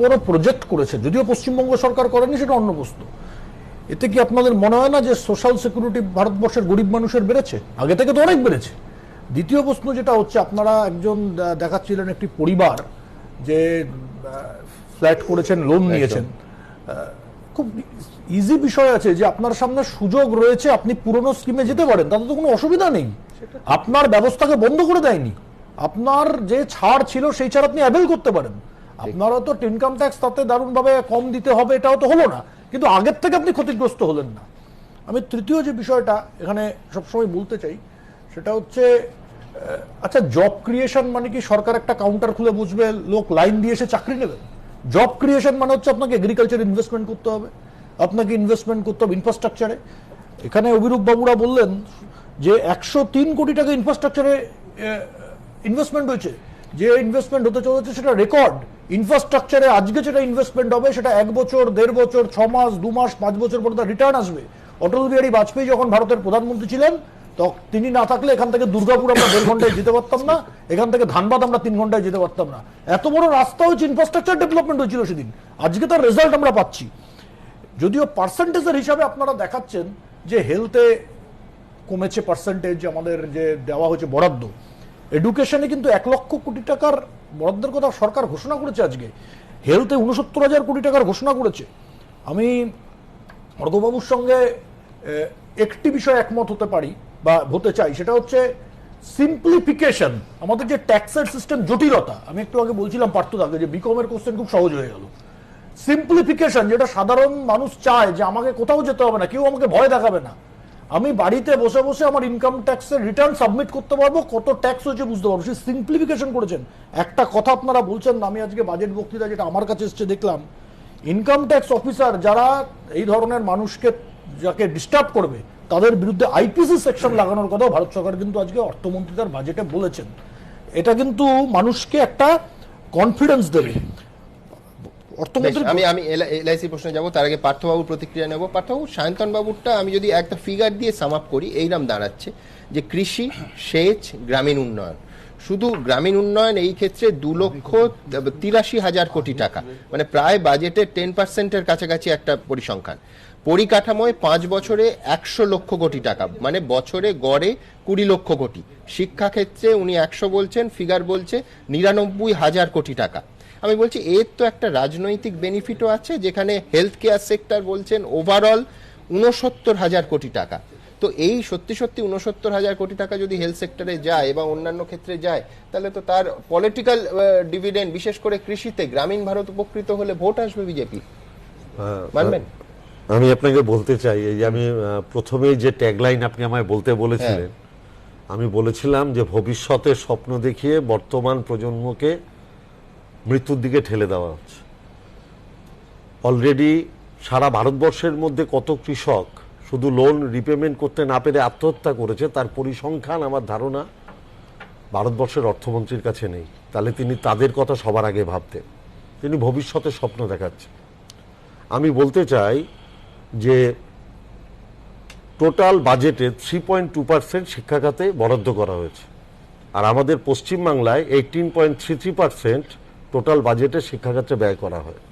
বড় প্রজেক্ট করেছে, যদিও পশ্চিমবঙ্গ সরকার করেনি, সেটা অন্য প্রশ্ন। এতে কি আপনাদের মনে হয় না যে সোশ্যাল সিকিউরিটি ভারতবর্ষের গরিব মানুষের বেড়েছে? আগে থেকে তো অনেক বেড়েছে। দ্বিতীয় প্রশ্ন যেটা হচ্ছে, আপনারা একজন দেখাচ্ছিলেন একটি পরিবার যে ফ্ল্যাট করেছেন, লোন নিয়েছেন। খুব ইজি বিষয় আছে যে আপনার সামনে সুযোগ রয়েছে, আপনি পুরনো স্কিমে যেতে পারেন, তাতে তো কোনো অসুবিধা নেই। আপনার ব্যবস্থাকে বন্ধ করে দেয়নি, আপনার যে ছাড় ছিল সেই ছাড় আপনি অ্যাভেল করতে পারেন। আপনারা তো ইনকাম ট্যাক্স তাতে দারুণভাবে কম দিতে হবে, এটাও তো হলো না, কিন্তু আগের থেকে আপনি ক্ষতিগ্রস্ত হলেন না। আমি তৃতীয় যে বিষয়টা এখানে সবসময় বলতে চাই সেটা হচ্ছে, আচ্ছা, জব ক্রিয়েশন মানে কি সরকার একটা কাউন্টার খুলে বুঝবে, লোক লাইন দিয়ে এসে চাকরি নেবেন? জব ক্রিয়েশন মানে হচ্ছে আপনাকে এগ্রিকালচার ইনভেস্টমেন্ট করতে হবে, আপনাকে ইনভেস্টমেন্ট করতে হবে ইনফ্রাস্ট্রাকচারে। এখানে অভিরূপ বাবুরা বললেন যে 103 কোটি টাকা ইনফ্রাস্ট্রাকচারে ইনভেস্টমেন্ট হয়েছে। যে ইনভেস্টমেন্ট হতে চলেছে সেটা রেকর্ড। ইনফ্রাস্ট্রাকচারে আজকে যেটা ইনভেস্টমেন্ট হবে সেটা 1 বছর, 1.5 বছর, 6 মাস, 2 মাস, 5 বছর পর তার রিটার্ন আসবে। অটল বিহারী বাজপেয়ী যখন ভারতের প্রধানমন্ত্রী ছিলেন, তখন তিনি না থাকলে এখান থেকে দুর্গাপুর আমরা 1.5 ঘন্টায় যেতে পারতাম না, এখান থেকে ধানবাদ আমরা 3 ঘন্টায় যেতে পারতাম না। এত বড় রাস্তা হচ্ছে, ইনফ্রাস্ট্রাকচার ডেভেলপমেন্ট হয়েছিল সেদিন। আজকে তার রেজাল্ট আমরা পাচ্ছি। যদিও পার্সেন্টেজের হিসাবে আপনারা দেখাচ্ছেন যে হেলথে কমেছে পার্সেন্টেজ, আমাদের যে দেওয়া হয়েছে বরাদ্দ। এডুকেশনে কিন্তু 1 লক্ষ কোটি টাকার বরাদ্দের কথা সরকার ঘোষণা করেছে আজকে। হেলথে 69,000 কোটি টাকার ঘোষণা করেছে। আমি অর্ঘবাবুর সঙ্গে একটি বিষয়ে একমত হতে পারি বা হতে চাই, সেটা হচ্ছে সিম্পলিফিকেশন। আমাদের যে ট্যাক্সের সিস্টেম জটিলতা, আমি একটু আগে বলছিলাম পার্থদাকে যে বিকমের কোশ্চেন খুব সহজ হয়ে গেল। সিম্পলিফিকেশন, যেটা সাধারণ মানুষ চায় যে আমাকে কোথাও যেতে হবে না, কেউ আমাকে ভয় দেখাবে না, আমি বাড়িতে বসে বসে আমার ইনকাম ট্যাক্সের রিটার্ন সাবমিট করতে পারবো, কত ট্যাক্স হয়েছে বুঝতে পারবো, সেই সিম্পলিফিকেশন করেছেন। একটা কথা আপনারা বলছেন না, আমি আজকে বাজেট বক্তৃতা যেটা আমার কাছে এসছে দেখলাম, ইনকাম ট্যাক্স অফিসার যারা এই ধরনের মানুষকে যাকে ডিস্টার্ব করবে তাদের বিরুদ্ধে আইপিসি সেকশন লাগানোর কথাও ভারত সরকার কিন্তু আজকে অর্থমন্ত্রী তার বাজেটে বলেছেন। এটা কিন্তু মানুষকে একটা কনফিডেন্স দেবে। আমি এলআইসি প্রশ্নে যাবো, তার আগে পার্থবাবুর প্রতিক্রিয়া নেব। পার্থবাবু, সায়ন্তন বাবুরটা আমি যদি একটা ফিগার দিয়ে সাম আপ করি, এইরকম দাঁড়াচ্ছে যে কৃষি, সেচ, গ্রামীণ উন্নয়ন, শুধু গ্রামীণ উন্নয়ন এই ক্ষেত্রে 2,83,000 কোটি টাকা, মানে প্রায় বাজেটের 10%-এর কাছাকাছি একটা পরিসংখ্যান। পরিকাঠামোয় 5 বছরে 100 লক্ষ কোটি টাকা, মানে বছরে গড়ে 20 লক্ষ কোটি। শিক্ষাক্ষেত্রে উনি 100 বলছেন, ফিগার বলছে 99,000 কোটি টাকা। আমি বলছি এর তো একটা রাজনৈতিক বেনিফিটও আছে, যেখানে হেলথ কেয়ার সেক্টর বলছেন ওভারঅল 69,000 কোটি টাকা। তো এই সত্যি 69,000 কোটি টাকা যদি হেলথ সেক্টরে যায় এবং অন্যান্য ক্ষেত্রে যায়, তাহলে তো তার পলিটিক্যাল ডিভিডেন্ড, বিশেষ করে কৃষিতে গ্রামীণ ভারত উপকৃত হলে ভোট আসবে বিজেপি, মানবেন? আমি আপনাকে বলতে চাই, এই যে আমি প্রথমেই যে ট্যাগলাইন আপনি আমায় বলতে বলেছিলেন, আমি বলেছিলাম যে ভবিষ্যতের স্বপ্ন দেখিয়ে বর্তমান প্রজন্মকে মৃত্যুর দিকে ঠেলে দেওয়া হচ্ছে। অলরেডি সারা ভারতবর্ষের মধ্যে কত কৃষক শুধু লোন রিপেমেন্ট করতে না পেরে আত্মহত্যা করেছে, তার পরিসংখ্যান আমার ধারণা ভারতবর্ষের অর্থমন্ত্রীর কাছে নেই। তাহলে তিনি তাদের কথা সবার আগে ভাবতেন, তিনি ভবিষ্যতের স্বপ্ন দেখাচ্ছেন। আমি বলতে চাই যে টোটাল বাজেটের 3.2% শিক্ষা খাতে বরাদ্দ করা হয়েছে, আর আমাদের পশ্চিমবাংলায় 18.33% টোটাল বাজেটে শিক্ষা খাতে ব্যয় করা হয়।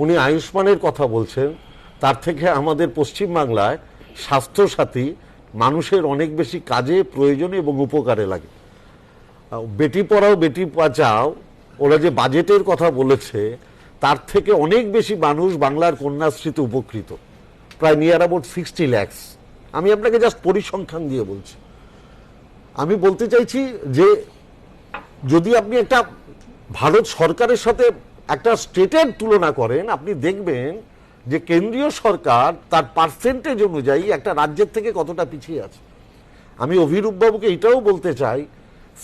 উনি আয়ুষ্মানের কথা বলছেন, তার থেকে আমাদের পশ্চিমবাংলায় স্বাস্থ্যসাথী মানুষের অনেক বেশি কাজে, প্রয়োজনে এবং উপকারে লাগে। বেটি পড়াও বেটি বাঁচাও ওরা যে বাজেটের কথা বলেছে, তার থেকে অনেক বেশি মানুষ বাংলার কন্যাশ্রীতে উপকৃত, প্রায় নিয়ার অ্যাবাউট 60 লাখ। আমি আপনাকে জাস্ট পরিসংখ্যান দিয়ে বলছি। আমি বলতে চাইছি যে যদি আপনি একটা ভারত সরকারের সাথে একটা স্টেটের তুলনা করেন, আপনি দেখবেন যে কেন্দ্রীয় সরকার তার পার্সেন্টেজ অনুযায়ী একটা রাজ্যের থেকে কতটা পিছিয়ে আছে। আমি অভিরূপ বাবুকে এটাও বলতে চাই,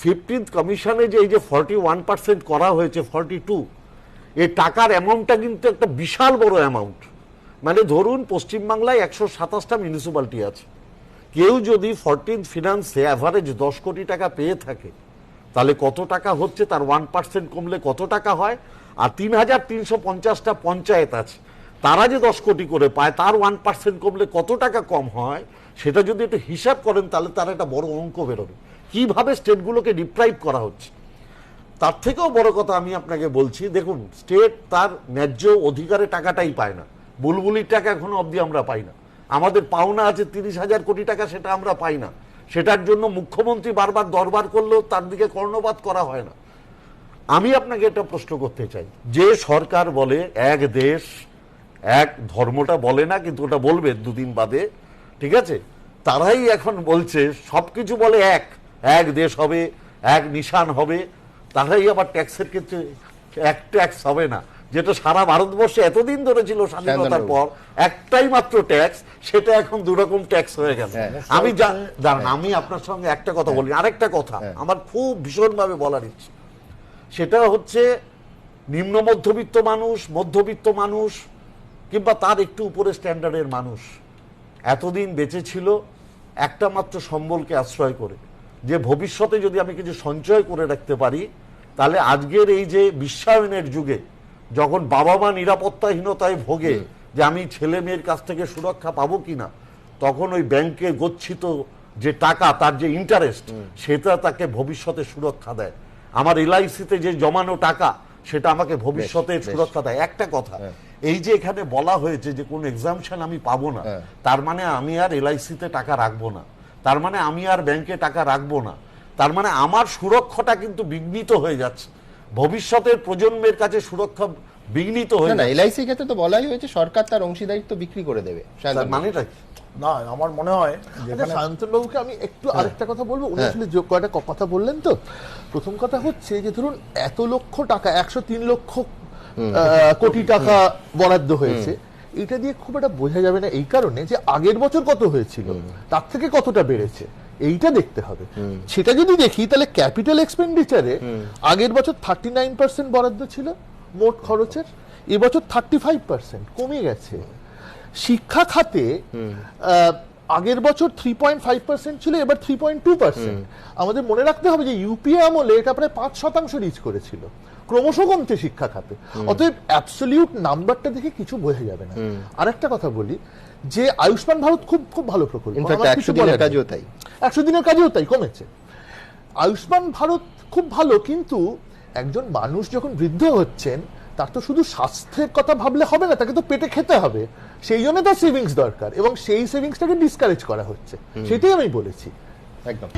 15th কমিশনে যে এই যে 41% করা হয়েছে 42, এই টাকার অ্যামাউন্টটা কিন্তু একটা বিশাল বড় অ্যামাউন্ট। মানে ধরুন পশ্চিমবাংলায় 127টা মিউনিসিপ্যালিটি আছে, কেউ যদি 14th ফিনান্সে অ্যাভারেজ 10 কোটি টাকা পেয়ে থাকে, তাহলে কত টাকা হচ্ছে, তার 1% কমলে কত টাকা হয়। আর 3,350টা পঞ্চায়েত আছে, তারা যে 10 কোটি করে পায়, তার 1% কমলে কত টাকা কম হয়, সেটা যদি একটু হিসাব করেন তাহলে তার একটা বড় অঙ্ক বেরোবে কিভাবে স্টেটগুলোকে ডিপ্রাইভ করা হচ্ছে। তার থেকেও বড় কথা আমি আপনাকে বলছি, দেখুন স্টেট তার ন্যায্য অধিকারে টাকাটাই পায় না। বুলবুলির টাকা এখনো অবধি আমরা পাই না। আমাদের পাওনা আছে 30,000 কোটি টাকা, সেটা আমরা পাই না। সেটার জন্য মুখ্যমন্ত্রী বারবার দরবার করলেও তার দিকে কর্ণপাত করা হয় না। আমি আপনাকে একটা প্রশ্ন করতে চাই, যে সরকার বলে এক দেশ এক ধর্মটা বলে না, কিন্তু ওটা বলবে দুদিন বাদে, ঠিক আছে, তারাই এখন বলছে সবকিছু বলে এক দেশ হবে, এক নিশান হবে, তারাই আবার ট্যাক্সের ক্ষেত্রে এক ট্যাক্স হবে না, যেটা সারা ভারতবর্ষে এতদিন ধরে ছিল স্বাধীনতার পর একটাই মাত্র ট্যাক্স, সেটা এখন দুরকম ট্যাক্স হয়ে গেল। আমি জানেন, আমি আপনার সঙ্গে একটা কথা বলি, আরেকটা কথা আমার খুব ভীষণভাবে বলার ইচ্ছে, সেটা হচ্ছে নিম্ন মধ্যবিত্ত মানুষ, মধ্যবিত্ত মানুষ কিংবা তার একটু উপরে স্ট্যান্ডার্ডের মানুষ এতদিন বেঁচে ছিল একটা মাত্র সম্বলকে আশ্রয় করে, যে ভবিষ্যতে যদি আমি কিছু সঞ্চয় করে রাখতে পারি, তাহলে আজকের এই যে বিশ্বায়নের যুগে যখন বাবা মা নিরাপত্তাহীনতায় ভোগে যে আমি ছেলে মেয়ের কাছ থেকে সুরক্ষা পাবো কিনা, তখন ওই ব্যাংকে গচ্ছিত যে টাকা, তার যে ইন্টারেস্ট, সেটা তাকে ভবিষ্যতে সুরক্ষা দেয়। আমার এলআইসিতে যে জমানো টাকা, সেটা আমাকে ভবিষ্যতে সুরক্ষা দেয়। একটা কথা, এই যে এখানে বলা হয়েছে যে কোন এক্সামশন আমি পাবো না, তার মানে আমি আর এলআইসিতে টাকা রাখবো না, তার মানে আমি আর ব্যাংকে টাকা রাখবো না, তার মানে আমার সুরক্ষাটা কিন্তু বিঘ্নিত হয়ে যাচ্ছে, ভবিষ্যতের প্রজন্মের কাছে সুরক্ষা বিঘ্নিত হয়ে না। এলআইসি ক্ষেত্রে তো বলাই হয়েছে সরকার তার অংশীদারিত্ব বিক্রি করে দেবে, মানেটা কি? না, আমার মনে হয় শান্তনুবাবুকে আমি একটু আরেকটা কথা বলবো। উনি আসলে কয়েকটা কথা বললেন। তো প্রথম কথা হচ্ছে যে ধরুন এত লক্ষ টাকা, 103 লক্ষ কোটি টাকা বরাদ্দ হয়েছে, এটা দিয়ে খুব একটা বোঝা যাবে না, এই কারণে যে আগের বছর কত হয়েছিল তার থেকে কতটা বেড়েছে এইটা দেখতে হবে। সেটা যদি দেখি তাহলে ক্যাপিটাল এক্সপেন্ডিচারে আগের বছর 39% বরাদ্দ ছিল মোট খরচের, এবছর 35% কমে গেছে। শিক্ষা খাতে আগের বছর 3.5% ছিল, এবার 3.2%। আমাদের মনে রাখতে হবে যে ইউপিএ আমলে এটা প্রায় 5% রিচ করেছিল, ক্রমশ কমছে শিক্ষা খাতে। অতএব অ্যাবসলিউট নাম্বারটা দেখে কিছু বোঝা যাবে না। আরেকটা কথা বলি যে আয়ুষ্মান ভারত খুব খুব ভালো প্রকল্প, 100 দিনের কাজেও তাই, 100 দিনের কাজেও তাই কমেছে। আয়ুষ্মান ভারত খুব ভালো, কিন্তু একজন মানুষ যখন বৃদ্ধ হচ্ছেন তার তো শুধু স্বাস্থ্যের কথা ভাবলে হবে না, তাকে তো পেটে খেতে হবে, সেই জন্য তার সেভিংস দরকার, এবং সেই সেভিংসটাকে ডিসকারেজ করা হচ্ছে, সেটাই আমি বলেছি। একদম।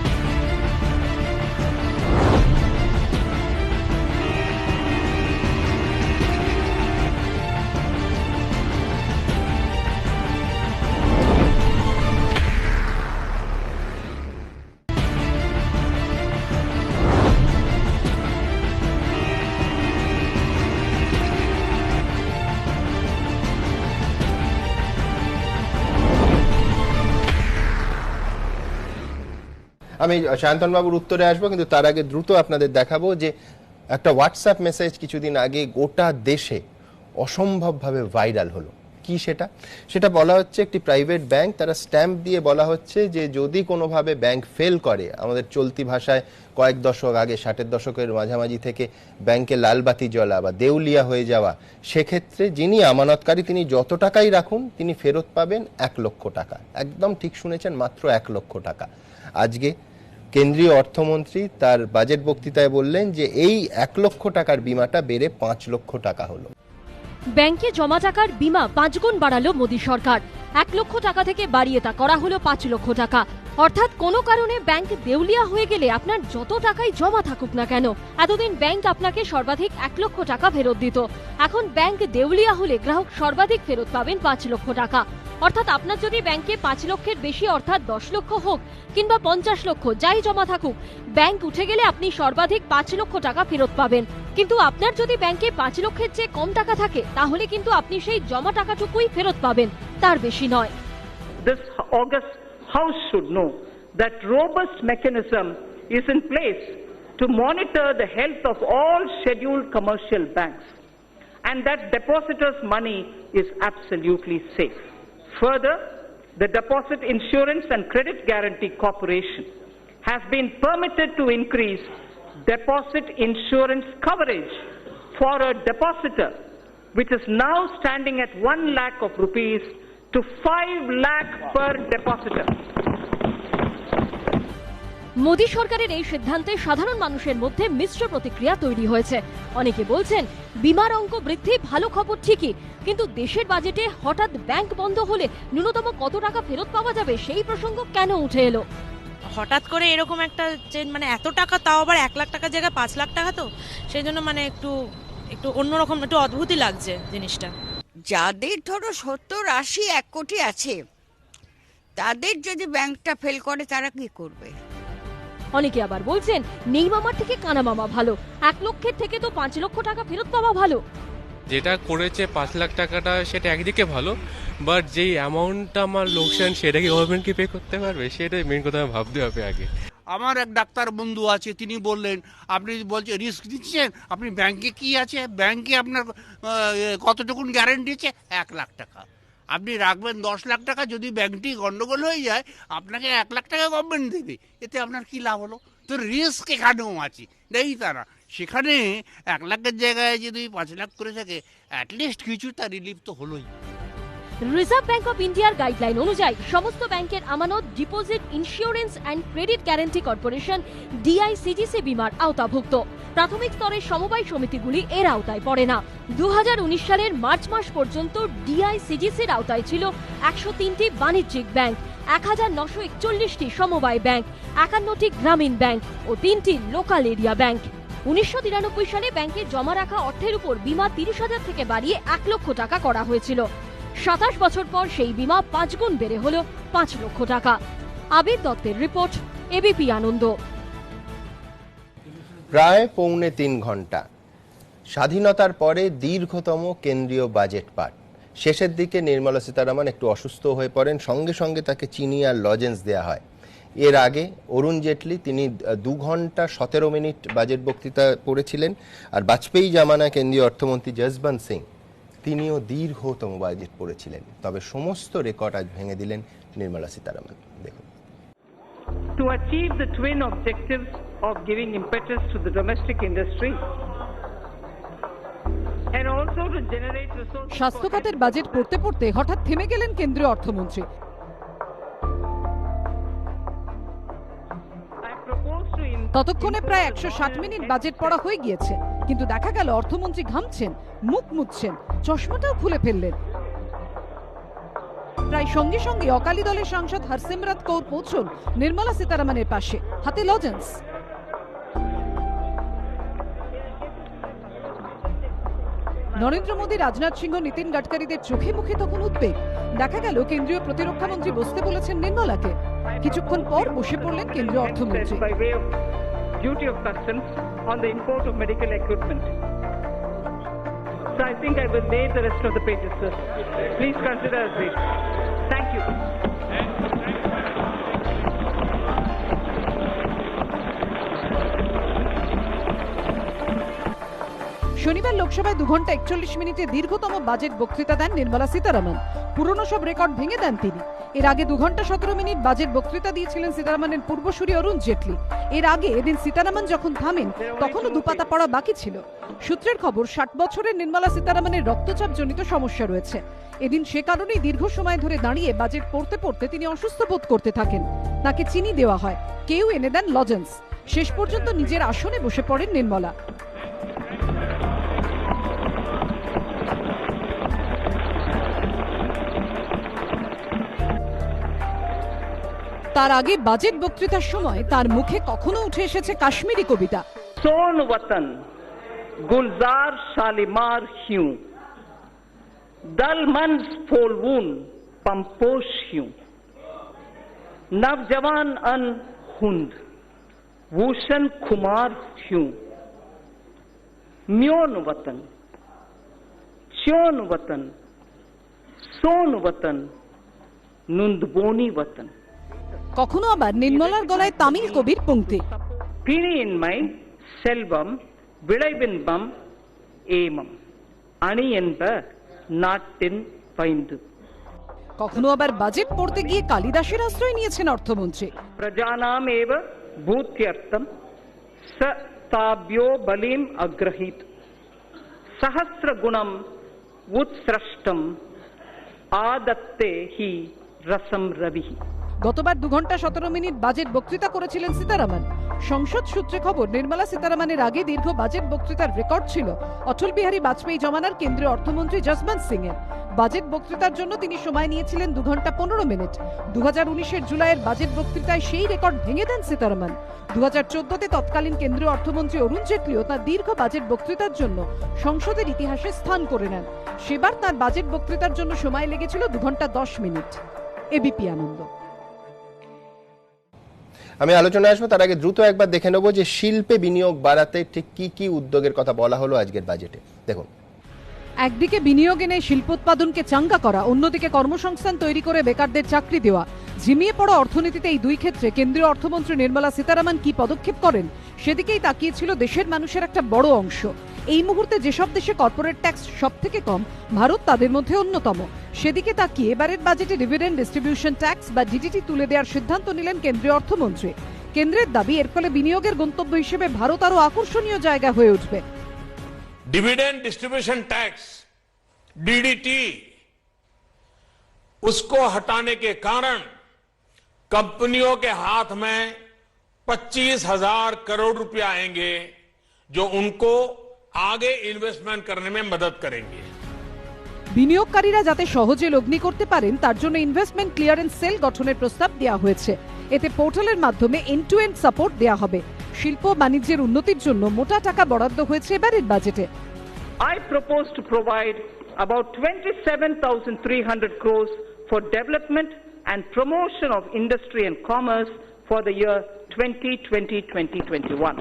আমি সায়ন্তনবাবুর উত্তরে আসবো, কিন্তু তার আগে দ্রুত আপনাদের দেখাবো যে একটা হোয়াটসঅ্যাপ মেসেজ কিছুদিন আগে গোটা দেশে অসম্ভবভাবে ভাইরাল হলো। কি সেটা বলা হচ্ছে একটি প্রাইভেট ব্যাংক, তারা স্ট্যাম্প দিয়ে বলা হচ্ছে যে যদি কোনোভাবে ব্যাংক ফেল করে, আমাদের চলতি ভাষায় কয়েক দশক আগে 60-এর দশকের মাঝামাঝি থেকে ব্যাংকে লালবাতি জ্বলা বা দেউলিয়া হয়ে যাওয়া, সেক্ষেত্রে যিনি আমানতকারী তিনি যত টাকাই রাখুন তিনি ফেরত পাবেন 1 লক্ষ টাকা। একদম ঠিক শুনেছেন, মাত্র 1 লক্ষ টাকা। আজকে কেন্দ্রীয় অর্থমন্ত্রী তার বাজেট বক্তৃতায় বললেন যে এই 1 লক্ষ টাকার বিমাটা বেড়ে 5 লক্ষ টাকা হলো। ব্যাংকে জমা টাকার বিমা 5 গুণ বাড়ালো মোদী সরকার। 1 লক্ষ টাকা থেকে বাড়িয়ে তা করা হলো 5 লক্ষ টাকা। অর্থাৎ কোনো কারণে ব্যাংক দেউলিয়া হয়ে গেলে আপনার যত টাকাই জমা থাকুক না কেন, এতদিন ব্যাংক আপনাকে সর্বাধিক 1 লক্ষ টাকা ফেরত দিত। এখন ব্যাংক দেউলিয়া হলে গ্রাহক সর্বাধিক ফেরত পাবেন 5 লক্ষ টাকা। অর্থাৎ আপনার যদি ব্যাংকে 5 লক্ষের বেশি অর্থাৎ 10 লক্ষ হোক কিংবা 50 লক্ষ যাই জমা থাকুক, ব্যাংক উঠে গেলে আপনি সর্বাধিক 5 লক্ষ টাকা ফেরত পাবেন। কিন্তু আপনার যদি ব্যাংকে 5 লক্ষের চেয়ে কম টাকা থাকে তাহলে কিন্তু আপনি সেই জমা টাকাটুকুই ফেরত পাবেন, তার বেশি নয়। This August House should know that robust mechanism is in place to monitor the health of all scheduled commercial banks and that depositors' money is absolutely safe. Further, the Deposit Insurance and Credit Guarantee Corporation has been permitted to increase deposit insurance coverage for a depositor, which is now standing at 1 lakh of rupees to 5 lakh per depositor. Modi সরকারের এই সিদ্ধান্তে সাধারণ মানুষের মধ্যে মিশ্র প্রতিক্রিয়া তৈরি হয়েছে। অনেকে বলছেন বিমার অঙ্ক বৃদ্ধি ভালো খবর ঠিকই, কিন্তু দেশের বাজেটে হঠাৎ ব্যাংক বন্ধ হলে ন্যূনতম কত টাকা ফেরত পাওয়া যাবে সেই প্রসঙ্গ কেন উঠে এলো? হঠাৎ করে এরকম একটা মানে এত টাকা, তাও আবার 1 লাখ টাকার জায়গায় 5 লাখ টাকা, তো সেই জন্য মানে একটু অন্যরকম, একটু অদ্ভুতই লাগছে জিনিসটা। যাদের ধরো 70-80 1 কোটি আছে, তাদের যদি ব্যাংকটা ফেল করে তারা কি করবে? অনেকে আবার বলছেন নেই মামার থেকে কানা মামা ভালো, 1 লক্ষের থেকে তো 5 লক্ষ টাকা ফেরত পাওয়া ভালো। যেটা করেছে 5 লাখ টাকাটা সেটা একদিকে ভালো, বাট যেই অ্যামাউন্টটা আমার লোকসান সেটা কি গভর্নমেন্ট কি পে করতে পারবে, সেটাই মেইন কথা ভাবতে হবে আগে। আমার এক ডাক্তার বন্ধু আছে, তিনি বললেন আপনি বলছেন রিস্ক দিচ্ছেন, আপনি ব্যাংকে কি আছে, ব্যাংকে আপনার কতটুকুন গ্যারেন্টি আছে? 1 লাখ টাকা। আপনি রাখবেন 10 লাখ টাকা, যদি ব্যাংকটি গন্ডগোল হয়ে যায় আপনাকে 1 লাখ টাকা গভর্নমেন্ট দেবে, এতে আপনার কি লাভ হলো? তো রিস্ক এখানেও আছে, নেই তা না। সেখানে 1 লাখের জায়গায় যদি 5 লাখ করে থাকে, অ্যাটলিস্ট কিছু তার রিলিফ তো হলোই। রিজার্ভ ব্যাংক অফ ইন্ডিয়ার গাইডলাইন অনুযায়ী সমস্ত ব্যাংকের আমানত deposit insurance and credit guarantee corporation DICGC বিমার আওতাভুক্ত। প্রাথমিক স্তরের সমবায় সমিতিগুলি এর আওতায় পড়ে না। 2019 সালের মার্চ মাস পর্যন্ত ডিআইসিজিসির আওতায় ছিল 103টি বাণিজ্যিক ব্যাংক, 1941টি সমবায় ব্যাংক, 51টি গ্রামীণ ব্যাংক ও 3টি লোকাল এরিয়া ব্যাংক। 1993 সালে ব্যাংকে জমা রাখা অর্থের উপর বিমা 30,000 থেকে বাড়িয়ে 1 লক্ষ টাকা করা হয়েছিল। 27 বছর পর সেই বিমা 5 গুণ বেড়ে হলো 5 লক্ষ টাকা। আবির দত্তের রিপোর্ট, এবিপি আনন্দ। প্রায় 3.25 ঘন্টা স্বাধীনতার পরে দীর্ঘতম কেন্দ্রীয় বাজেট পাঠ। শেষের দিকে নির্মলা সীতারামন একটু অসুস্থ হয়ে পড়েন, সঙ্গে সঙ্গে তাকে চিনি আর লজেন্স দেওয়া হয়। এর আগে অরুণ জেটলি তিনি 2 ঘন্টা 17 মিনিট বাজেট বক্তৃতা করেছিলেন, আর বাজপেয়ী জামানা কেন্দ্রীয় অর্থমন্ত্রী যশবন্ত সিং তিনিও দীর্ঘতম বাজেট পড়েছিলেন, তবে সমস্ত রেকর্ড আজ ভেঙে দিলেন নির্মলা সীতারামন। দেখুন, To achieve the twin objectives of giving impetus to the domestic industry and also to generate resources. স্বাস্থ্য খাতের বাজেট পড়তে পড়তে হঠাৎ থেমে গেলেন কেন্দ্রীয় অর্থমন্ত্রী। ততক্ষণে প্রায় 160 মিনিট বাজেট পড়া হয়ে গিয়েছে, কিন্তু দেখা গেল অর্থমন্ত্রী ঘামছেন, মুখ মুছছেন, চশমাটাও খুলে ফেললেন। প্রায় সঙ্গে সঙ্গে অকালি দলের সাংসদ হরসিমরত কৌর পৌঁছন নির্মলা সীতারামনের পাশে, হাতে লজেন্স। নরেন্দ্র মোদী, রাজনাথ সিংহ, নীতিন গাডকারিদের চোখে মুখে তখন উদ্বেগ। দেখা গেল কেন্দ্রীয় প্রতিরক্ষা মন্ত্রী বসতে বলেছেন নির্মলাকে। কিছুক্ষণ পর বসে পড়লেন কেন্দ্রীয় অর্থমন্ত্রী। Duty of customs on the import of medical equipment. So I think I will lay the rest of the pages, sir. Please consider as read. Thank you. শনিবার লোকসভায় 2 ঘন্টা 41 মিনিটে দীর্ঘতম বাজেট বক্তৃতা দেন নির্মলা সীতারামন। পুরনো সব রেকর্ড ভেঙে দেন তিনি। এর আগে 2 ঘন্টা 17 মিনিট বাজেট বক্তৃতা দিয়েছিলেন সীতারামনের পূর্বসূরি অরুণ জেটলি। এর আগে এদিন সীতারামন যখন থামেন তখনও দুপাতা পড়া বাকি ছিল। সূত্রের খবর, 60 বছরের নির্মলা সীতারামনের রক্তচাপ জনিত সমস্যা রয়েছে। এদিন সে কারণেই দীর্ঘ সময় ধরে দাঁড়িয়ে বাজেট পড়তে পড়তে তিনি অসুস্থ বোধ করতে থাকেন। তাকে চিনি দেওয়া হয়, কেউ এনে দেন লজেন্স। শেষ পর্যন্ত নিজের আসনে বসে পড়েন নির্মলা। তার আগে বাজেট বক্তৃতার সময় তার মুখে কখনো উঠে এসেছে কাশ্মীরি কবিতা। सोन वतन गुलजार शालीमार ह्यूं दल मंस फोलवून पंपोश ह्यूं नवजवान अन हुंद भूषण खुमार ह्यूं म्योन वतन च्योन वतन सोन वतन नुंदबोनी वतन। কখনো আবার নির্মলার গলায় তামিল কবির পংক্তি। Pini in my selvam vilaibimbam emam ani enba nattin paindu। কখনো আবার বাজেট পড়তে গিয়ে কালিদাসের আশ্রয় নিয়েছেন অর্থমন্ত্রী। प्रजानाम एव भूत्यर्थम स ताभ्यो बलिम अग्रहीत सहस्र गुणम उत्सृष्टम आदत्ते हि रसम रविः। গতবার 2 ঘন্টা 17 মিনিট বাজেট বক্তৃতা করেছিলেন সীতারামন। সংসদ সূত্রে খবর, নির্মলা সীতারামনের আগে দীর্ঘ বাজেট বক্তৃতার রেকর্ড ছিল অটল বিহারী বাজপেয়ী জমানার কেন্দ্রীয় অর্থমন্ত্রী যশবন্ত সিং এর। বাজেট বক্তৃতার জন্য তিনি সময় নিয়েছিলেন 2 ঘন্টা 15 মিনিট। 2019-এর জুলাইয়ের বাজেট বক্তৃতায় সেই রেকর্ড ভেঙে দেন সীতারামন। 2014-তে তৎকালীন কেন্দ্রীয় অর্থমন্ত্রী অরুণ জেটলিও তার দীর্ঘ বাজেট বক্তৃতার জন্য সংসদের ইতিহাসে স্থান করে নেন। সেবার তার বাজেট বক্তৃতার জন্য সময় লেগেছিল 2 ঘন্টা 10 মিনিট। এবিপি আনন্দ। আমি আলোচনায় আসবো, তার আগে দ্রুত একবার দেখে নেবো যে শিল্পে বিনিয়োগ বাড়াতে ঠিক কি কি উদ্যোগের কথা বলা হলো আজকের বাজেটে। দেখুন, একদিকে বিনিয়োগ এনে শিল্পোৎপাদনকে চাঙ্গা করা, অন্যদিকে কর্মসংস্থান তৈরি করে বেকারদের চাকরি দেওয়া। ঝিমিয়ে পড়া অর্থনীতিতে এই দুই ক্ষেত্রে কেন্দ্রীয় অর্থমন্ত্রী নির্মলা সীতারামন কি পদক্ষেপ করেন সেদিকেই তাকিয়েছিল দেশের মানুষের একটা বড় অংশ। এই মুহূর্তে যেসব দেশে কর্পোরেট ট্যাক্স সব থেকে কম, ভারত তাদের মধ্যে অন্যতম। সেদিকে তাকিয়ে এবারের বাজেটে ডিভিডেন্ড ডিস্ট্রিবিউশন ট্যাক্স বা ডিডিটি তুলে দেওয়ার সিদ্ধান্ত নিলেন কেন্দ্রীয় অর্থমন্ত্রী। কেন্দ্রের দাবি, এর ফলে বিনিয়োগের গন্তব্য হিসেবে ভারত আরো আকর্ষণীয় জায়গা হয়ে উঠবে। डिविडेंड डिस्ट्रीब्यूशन टैक्स डीडीटी उसको हटाने के कारण कंपनियों के हाथ में 25,000 करोड़ रुपया आएंगे जो उनको आगे इन्वेस्टमेंट करने में मदद करेंगे। বিনিয়োগকারীরা যাতে সহজে লগ্নি করতে পারেন তার জন্য ইনভেস্টমেন্ট ক্লিয়ারেন্স সেল গঠনের প্রস্তাব দেওয়া হয়েছে। এতে পোর্টালের মাধ্যমে এন্ড টু এন্ড সাপোর্ট দেওয়া হবে। শিল্প বাণিজ্যের উন্নতির জন্য মোটা টাকা বরাদ্দ হয়েছে এবারের বাজেটে। I propose to provide about 27,300 crores for development and promotion of industry and commerce for the year 2020-2021.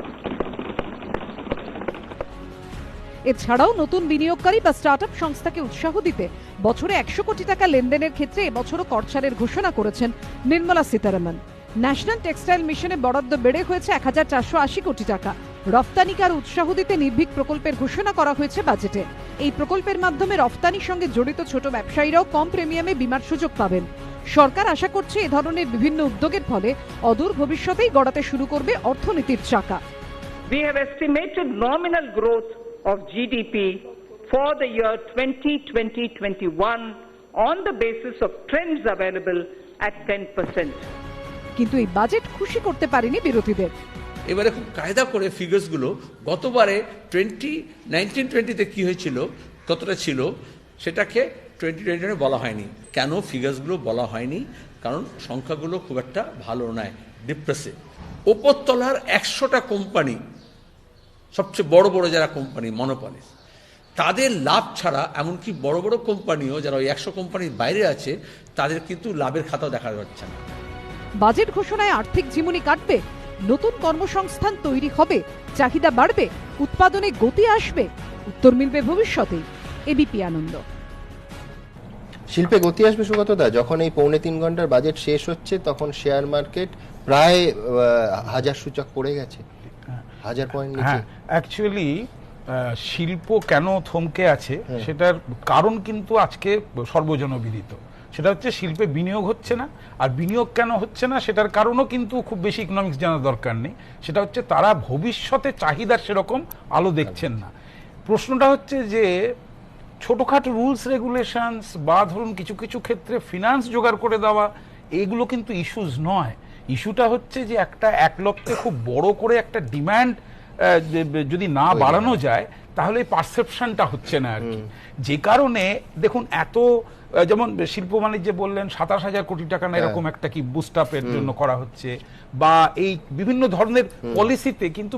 এছাড়াও নতুন বিনিয়োগকারী বা স্টার্টআপ সংস্থাকে উৎসাহ দিতে বছরে 100 কোটি টাকা লেনদেনের ক্ষেত্রে এবছরও কর ছাড়ের ঘোষণা করেছেন নির্মলা সীতারামন। ন্যাশনাল টেক্সটাইল মিশনে বরাদ্দ বেড়ে হয়েছে 1480 কোটি টাকা। রফতানিকে আরো উৎসাহ দিতে নির্ভীক প্রকল্পের ঘোষণা করা হয়েছে বাজেটে। এই প্রকল্পের মাধ্যমে রফতানির সঙ্গে জড়িত ছোট ব্যবসায়ীরাও কম প্রিমিয়ামে বীমার সুযোগ পাবেন। সরকার আশা করছে এ ধরনের বিভিন্ন উদ্যোগের ফলে অদূর ভবিষ্যতেই গড়াতে শুরু করবে অর্থনীতির চাকা। We have estimated nominal growth of GDP for the year 2020-21 on the basis of trends available at 10%. কিন্তু এই বাজেট খুশি করতে পারেনি বিরোধীদের। এবারে খুব কায়দা করে ফিগার্সগুলো গতবারে 2019-20তে কি হয়েছিল, কতটা ছিল, সেটাকে 2021 বলা হয়নি। কেন ফিগার্সগুলো বলা হয়নি? কারণ সংখ্যাগুলো খুব একটা ভালো নয়, ডিপ্রেসিভ। ওপরতলার 100টা কোম্পানি, সবচেয়ে বড় বড় যারা কোম্পানি মনোপলিস, তাদের লাভ ছাড়া এমনকি বড় বড় কোম্পানিও যারা ওই 100 কোম্পানির বাইরে আছে তাদের কিন্তু লাভের খাতাও দেখা যাচ্ছে না। বাজেট ঘোষণায় আর্থিক ঝিমুনি কাটবে, নতুন কর্মসংস্থান তৈরি হবে, চাহিদা বাড়বে, উৎপাদনে গতি আসবে, উত্তর মিলবে ভবিষ্যতেই। এবিপি আনন্দ। শিল্পে গতি আসবে সুগতদা, যখন এই 3.25 ঘন্টার বাজেট শেষ হচ্ছে তখন শেয়ার মার্কেট প্রায় 1000 সূচক পড়ে গেছে, 1000 পয়েন্ট নিচে। অ্যাকচুয়ালি শিল্প কেন থমকে আছে সেটার কারণ কিন্তু আজকে সর্বজনবিদিত। সেটা হচ্ছে শিল্পে বিনিয়োগ হচ্ছে না। আর বিনিয়োগ কেন হচ্ছে না সেটার কারণও কিন্তু খুব বেশি ইকোনমিক্স জানার দরকার নেই। সেটা হচ্ছে তারা ভবিষ্যতে চাহিদার সেরকম আলো দেখছেন না। প্রশ্নটা হচ্ছে যে ছোটোখাটো রুলস রেগুলেশনস বা ধরুন কিছু কিছু ক্ষেত্রে ফিনান্স জোগাড় করে দেওয়া, এগুলো কিন্তু ইস্যুস নয়। ইস্যুটা হচ্ছে যে একটা 1 লক্ষে খুব বড় করে একটা ডিম্যান্ড যদি না বাড়ানো যায় তাহলে পারসেপশনটা হচ্ছে না আর কি। যে কারণে দেখুন এত, যেমন শিল্প বাণিজ্যে বললেন 27,000 কোটি টাকা না এরকম একটা কি বুস্ট আপের জন্য করা হচ্ছে, বা এই বিভিন্ন ধরনের পলিসিতে কিন্তু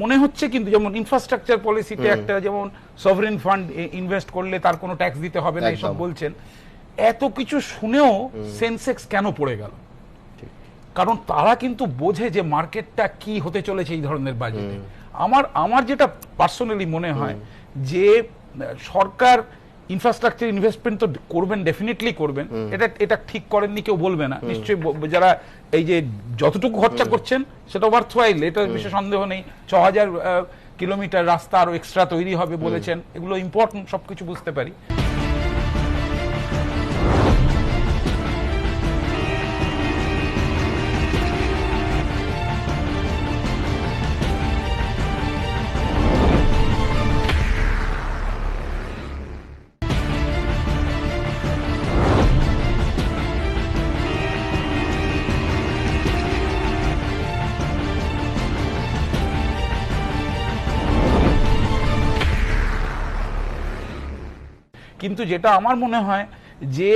মনে হচ্ছে কিন্তু যেমন ইনফ্রাস্ট্রাকচার পলিসিতে একটা যেমন সভরেন ফান্ড ইনভেস্ট করলে তার কোনো ট্যাক্স দিতে হবে না এসব বলছেন। এত কিছু শুনেও সেন্সেক্স কেন পড়ে গেল? কারণ তারা কিন্তু বোঝে যে মার্কেটটা কি হতে চলেছে এই ধরনের বাজেটে। আমার যেটা পার্সোনালি মনে হয় যে সরকার ইনফ্রাস্ট্রাকচার ইনভেস্টমেন্ট তো করবেন, ডেফিনেটলি করবেন, এটা ঠিক করেননি কেউ বলবে না নিশ্চয়ই। যারা এই যে যতটুকু খরচা করছেন সেটা ওয়ার্থওয়াইল, এটা বিশেষ সন্দেহ নেই। 6000 কিলোমিটার রাস্তা আরো এক্সট্রা তৈরি হবে বলেছেন, এগুলো ইম্পর্টেন্ট, সবকিছু বুঝতে পারি। কিন্তু যেটা আমার মনে হয় যে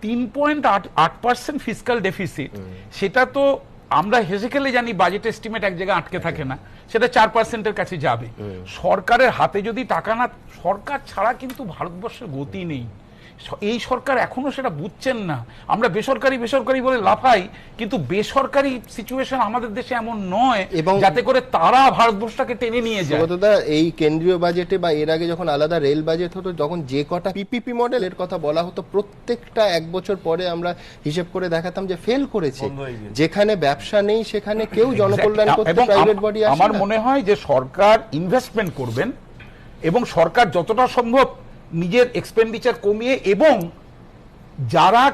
3.8% ফিসকাল ডেফিসিট, সেটা তো আমরা হেসে খেলে জানি বাজেট এস্টিমেট এক জায়গায় আটকে থাকে না, সেটা 4%-এর কাছে যাবে। সরকারের হাতে যদি টাকা না, সরকার ছাড়া কিন্তু ভারতবর্ষের গতি নেই। এই সরকার এখনো সেটা বুঝছেন না। আমরা বেসরকারি বেসরকারি বলে লাফাই, কিন্তু বেসরকারি সিচুয়েশন আমাদের দেশে এমন নয় যাতে করে তারা ভারতবর্ষটাকে টেনে নিয়ে যায়। এই কেন্দ্রীয় বাজেটে বা এর আগে যখন আলাদা রেল বাজেট হতো, যখন যে কটা পিপিপি মডেলের কথা বলা হতো, প্রত্যেকটা 1 বছর পরে আমরা হিসেব করে দেখাতাম যে ফেল করেছে। যেখানে ব্যবসা নেই সেখানে কেউ জনকল্যাণ করতে প্রাইভেট বডি আসে না। আমার মনে হয় যে সরকার ইনভেস্টমেন্ট করবেন এবং সরকার যতটা সম্ভব নিজের এক্সপেন্ডিচার কমিয়ে, এবং যারা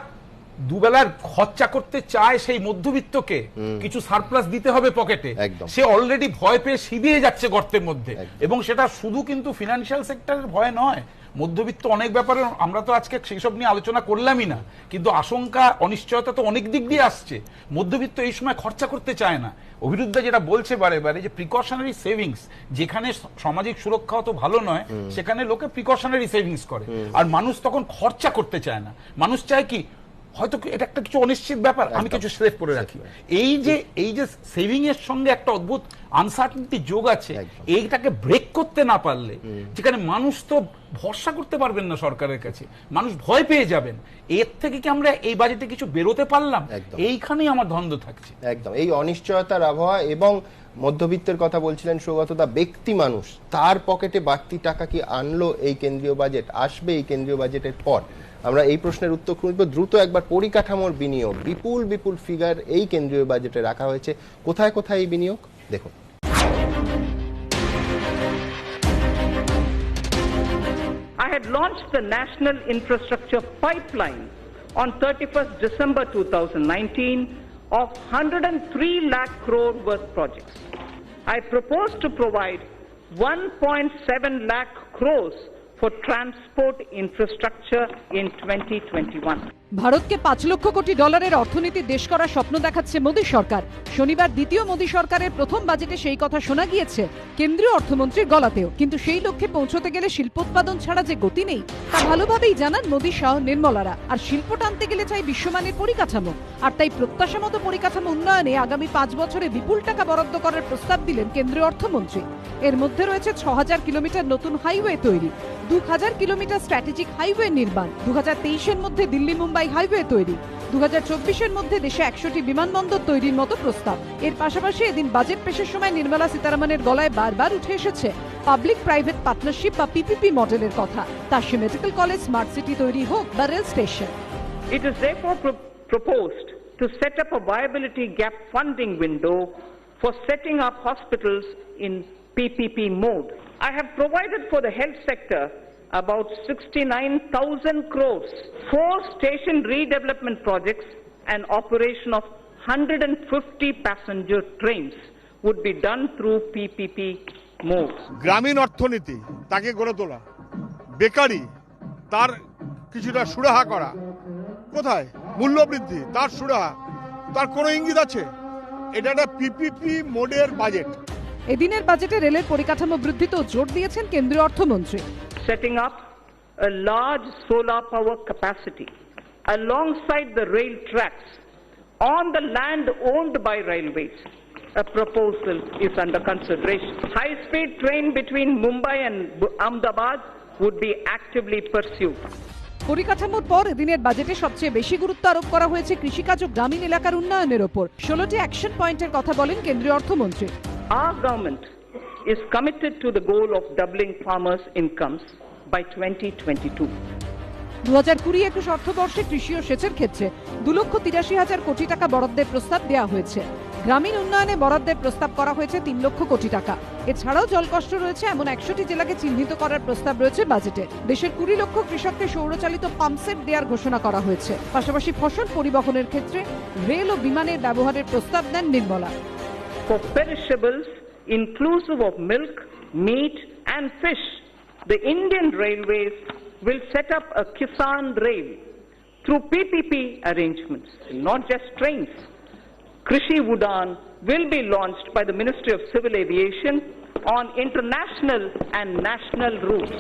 দুবেলার খরচা করতে চায় সেই মধ্যবিত্তকে কিছু সারপ্লাস দিতে হবে পকেটে। সে অলরেডি ভয় পেয়ে সিবিয়ে যাচ্ছে গর্তের মধ্যে, এবং সেটা শুধু কিন্তু ফিনান্সিয়াল সেক্টরের ভয় নয়, মধ্যবিত্ত অনেক ব্যাপারে আমরা তো আজকে সেসব নিয়ে আলোচনা করলামই না, কিন্তু আশঙ্কা অনিশ্চয়তা তো অনেক দিক দিয়ে আসছে। মধ্যবিত্ত এই সময় খরচা করতে চায় না। অভিরুদ্ধা যেটা বলছে বারে বারে যে প্রিকশনারি সেভিংস, যেখানে সামাজিক সুরক্ষা তো ভালো নয় সেখানে লোকে প্রিকশনারি সেভিংস করে, আর মানুষ তখন খরচা করতে চায় না। মানুষ চায় কি, হয়তো এটা একটা কিছু অনিশ্চিত ব্যাপার, আমি কিছু সেভ করে রাখি। এই যে সেভিং এর সঙ্গে একটা অদ্ভুত আনসার্টেনিটি যোগ আছে, এইটাকে ব্রেক করতে না পারলে, যেখানে মানুষ তো ভরসা করতে পারবেন না সরকারের কাছে, মানুষ ভয় পেয়ে যাবেন, এর থেকে কি আমরা এই বাজেটে কিছু বেরোতে পারলাম? এইখানেই আমার দ্বন্দ্ব থাকছে। একদম এই অনিশ্চয়তার আবহাওয়া, এবং মধ্যবিত্তের কথা বলছিলেন সৌগতদা, ব্যক্তি মানুষ তার পকেটে বাড়তি টাকা কি আনলো এই কেন্দ্রীয় বাজেট? আসবে এই কেন্দ্রীয় বাজেটের পর? আমরা এই প্রশ্নের উত্তর খুঁজব। দ্রুত একবার পরিকাঠামোর বিনিয়োগ, বিপুল বিপুল ফিগার এই কেন্দ্রীয় বাজেটে রাখা হয়েছে। কোথায় কোথায় এই বিনিয়োগ দেখুন। I had launched the National Infrastructure Pipeline on 31st December 2019 of 103 lakh crore worth projects. I propose to provide 1.7 lakh crores for transport infrastructure in 2021. ভারতকে $5 লক্ষ কোটি অর্থনীতির দেশ করার স্বপ্ন দেখাচ্ছে মোদী সরকার। শনিবার দ্বিতীয় মোদী সরকারের প্রথম বাজেটে সেই কথা শোনা গিয়েছে কেন্দ্রীয় অর্থমন্ত্রীর গলাতেও। কিন্তু সেই লক্ষ্যে পৌঁছতে গেলে শিল্পোৎপাদন ছাড়া যে গতি নেই তা ভালোভাবেই জানান মোদী সহ নির্মলারা। আর শিল্প টানতে গেলে চাই বিশ্বমানের পরিকাঠামো। আর তাই প্রত্যাশা মতো পরিকাঠামো উন্নয়নে আগামী 5 বছরে বিপুল টাকা বরাদ্দ করার প্রস্তাব দিলেন কেন্দ্রীয় অর্থমন্ত্রী। এর মধ্যে রয়েছে 6000 কিলোমিটার নতুন হাইওয়ে তৈরি, 2000 কিলোমিটার স্ট্র্যাটেজিক হাইওয়ে নির্মাণ, 2023-এর মধ্যে দিল্লি মুম্বাই হাইওয়ে তৈরি, 2024-এর মধ্যে দেশে 100টি বিমানবন্দর তৈরির মতো প্রস্তাব। এর পাশাপাশি এদিন বাজেট পেশের সময় নির্মলা সীতারামনের গলায় বারবার উঠে এসেছে পাবলিক প্রাইভেট পার্টনারশিপ বা পিপিপি মডেলের কথা। তা সে মেডিকেল কলেজ, স্মার্ট সিটি তৈরি হোক বা rail station. It is therefore proposed to set up a viability gap funding window for setting up hospitals in PPP mode. I have provided for the health sector about 69,000 crores, 4 station redevelopment projects and operation of 150 passenger trains would be done through PPP mode. গ্রামীণ অর্থনীতি তাকে গড়ে তোলা, bakery তার কিছুটা সুরাহা করা, কোথায় মূল্যবৃদ্ধি তার সুরাহা, তার কোনো ইঙ্গিত আছে? এটা একটা পিপিপি মোডের বাজেট। এদিনের বাজেটে রেলের পরিকাঠামো বৃদ্ধিতেও জোর দিয়েছেন কেন্দ্রীয় অর্থমন্ত্রী। Setting up a large solar power capacity alongside the rail tracks on the land owned by railways. A proposal is under consideration. High-speed train between Mumbai and Ahmedabad would be actively pursued. পরিকাঠামোর পর এদিনের বাজেটে সবচেয়ে বেশি গুরুত্ব আরোপ করা হয়েছে কৃষিকাজ ও গ্রামীণ এলাকার উন্নয়নের ওপর। 16টি অ্যাকশন পয়েন্টের কথা বলেন কেন্দ্রীয় অর্থমন্ত্রী। Our government is committed to the goal of doubling farmers' incomes by 2022. 2020-21 অর্থবর্ষে কৃষি ও সেচের ক্ষেত্রে 2,83,000 কোটি টাকা বরাদ্দের প্রস্তাব দেওয়া হয়েছে। গ্রামীণ উন্নয়নে বরাদ্দের প্রস্তাব করা হয়েছে 3 লক্ষ কোটি টাকা। এছাড়াও জলকষ্ট রয়েছে এমন 100টি জেলাকে চিহ্নিত করার প্রস্তাব রয়েছে বাজেটে। দেশের 20 লক্ষ কৃষককে সৌরচালিত পাম্পসেট দেওয়ার ঘোষণা করা হয়েছে। পাশাপাশি ফসল পরিবহনের ক্ষেত্রে রেল ও বিমানের ব্যবহারের প্রস্তাব দেন Nirmala. For perishables inclusive of milk, meat and fish, the Indian Railways will set up a Kisan Rail through PPP arrangements, not just trains. Krishi Udan will be launched by the Ministry of Civil Aviation on international and national routes.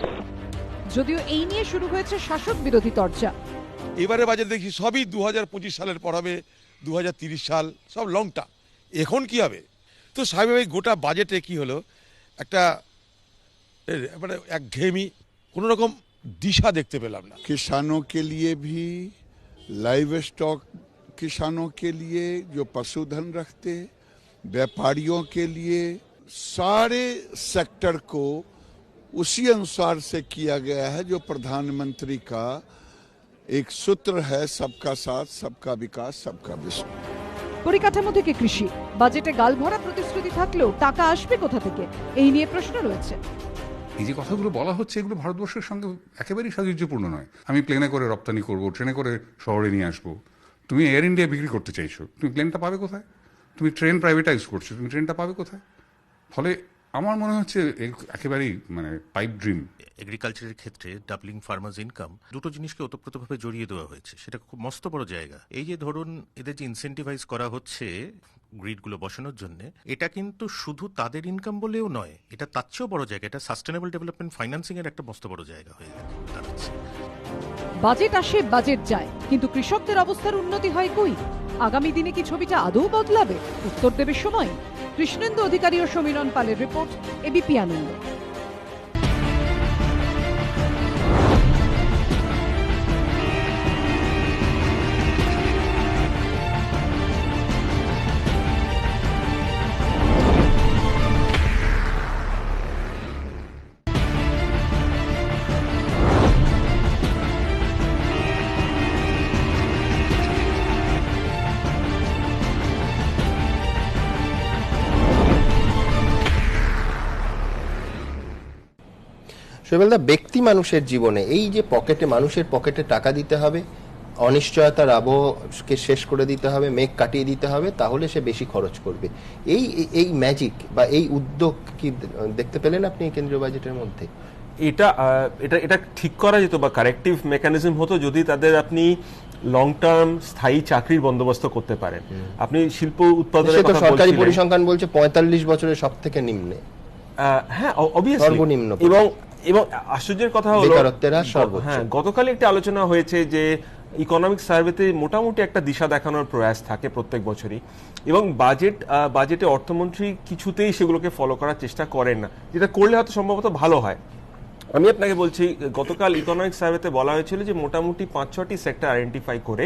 যদিও এই নিয়ে শুরু হয়েছে শাসক বিরোধী চর্চা। এবারে budget দেখি সবই 2025 সালের পর হবে, 2030 সাল সব লং টার্ম। এখন কি হবে? তো স্বাভাবিক গোটা বাজেটে কি হলো, একটা মানে একঘেয়েমি, কোনো রকম दिशा देखते पेलाम ना। किसानों के लिए भी, लाइव स्टॉक किसानों के लिए जो पशुधन रखते, व्यापारियों के लिए, सारे सेक्टर को उसी अनुसार से किया गया है जो प्रधानमंत्री का एक सूत्र है, सबका साथ, सबका विकास, सबका विश्वास। পরিকাঠামো থেকে কৃষি বাজেটে গালভরা প্রতিশ্রুতি থাকলেও টাকা আসবে কোথা থেকে, এই নিয়ে প্রশ্ন রয়েছে। এই যে কথাগুলো বলা হচ্ছে এগুলো ভারতবর্ষের সঙ্গে একেবারেই সাদৃশ্যপূর্ণ নয়। আমি প্লেনে করে রপ্তানি করব, ট্রেনে করে শহরে নিয়ে আসবো। তুমি এয়ার ইন্ডিয়া বিক্রি করতে চাইছো, তুমি প্লেনটা পাবে কোথায়? তুমি ট্রেন প্রাইভেটাইজ করছো, তুমি ট্রেনটা পাবে কোথায়? ফলে আমার মনে হচ্ছে একেবারেই মানে পাইপ ড্রিম। এগ্রিকালচারের ক্ষেত্রে ডাবলিং ফার্মার্স ইনকাম, দুটো জিনিসকে ওতপ্রোতভাবে জড়িয়ে দেওয়া হয়েছে। সেটা খুব মস্ত বড় জায়গা। এই যে ধরুন এদের যে ইনসেন্টিভাইজ করা হচ্ছে গ্রিডগুলো বসানোর জন্য, এটা কিন্তু শুধু তাদের ইনকাম বলেও নয়, এটা তার চেয়েও বড় জায়গা। এটা সাস্টেনেবল ডেভেলপমেন্ট ফাইন্যান্সিং এর একটা মস্ত বড় জায়গা হয়ে দাঁড়াচ্ছে। বাজেট আসে, বাজেট যায়, কিন্তু কৃষকদের অবস্থার উন্নতি হয় কই? আগামী দিনে কি ছবিটা আদৌ বদলাবে? উত্তর দেবে সময়। কৃষ্ণেন্দু অধিকারী ও সমীরণ পালের রিপোর্ট, এবিপি আনন্দ। শৈবালদা, ব্যক্তি মানুষের জীবনে এই যে মানুষের পকেটে টাকা দিতে হবে, অনিশ্চয়তার আবহকে শেষ করে দিতে হবে, মেঘ কাটিয়ে দিতে হবে, তাহলে সে বেশি খরচ করবে, এই ম্যাজিক বা এই উদ্যোগ কি দেখতে পেলেন আপনি কেন্দ্রীয় বাজেটের মধ্যে? এটা ঠিক করা যেত বা কারেক্টিভ মেকানিজম হতো যদি তাদের আপনি লং টার্ম স্থায়ী চাকরির বন্দোবস্ত করতে পারেন। আপনি শিল্প উৎপাদনের কথা বলছিলেন, সরকারি পরিসংখ্যান বলছে 45 বছরের সবথেকে নিম্নে। হ্যাঁ, অবভিয়াসলি সর্বনিম্ন। এবং আশ্চর্যের কথা হলো বেকারত্বের হার সর্বোচ্চ। হ্যাঁ, গতকাল একটা আলোচনা হয়েছে যে ইকোনমিক সার্ভেতে মোটামুটি একটা দিশা দেখানোর প্রয়াস থাকে প্রত্যেক বছরই, এবং বাজেটে অর্থমন্ত্রী কিছুতেই সেগুলোকে ফলো করার চেষ্টা করেন না, যেটা করলে হয়তো সম্ভবত ভালো হয়। আমি আপনাকে বলছি, গতকাল ইকোনমিক সার্ভেতে বলা হয়েছিল যে মোটামুটি 5-6টি সেক্টর আইডেন্টিফাই করে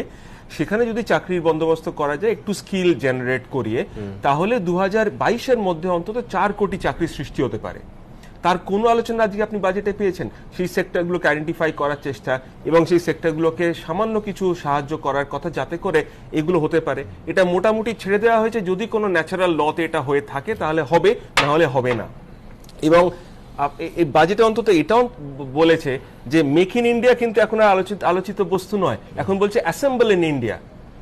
সেখানে যদি চাকরির বন্দোবস্ত করা যায় একটু স্কিল জেনারেট করিয়ে, তাহলে 2022-এর মধ্যে অন্তত 4 কোটি চাকরির সৃষ্টি হতে পারে। তার কোনো আলোচনা আজকে আপনি বাজেটে পেয়েছেন? সেই সেক্টরগুলোকে আইডেন্টিফাই করার চেষ্টা এবং সেই সেক্টরগুলোকে সামান্য কিছু সাহায্য করার কথা যাতে করে এগুলো হতে পারে, এটা মোটামুটি ছেড়ে দেওয়া হয়েছে। যদি কোনো ন্যাচারাল লতে এটা হয়ে থাকে তাহলে হবে, না হলে হবে না। এবং এই বাজেটে অন্তত এটাও বলেছে যে মেক ইন ইন্ডিয়া কিন্তু এখন আর আলোচিত বস্তু নয়, এখন বলছে অ্যাসেম্বল ইন ইন্ডিয়া।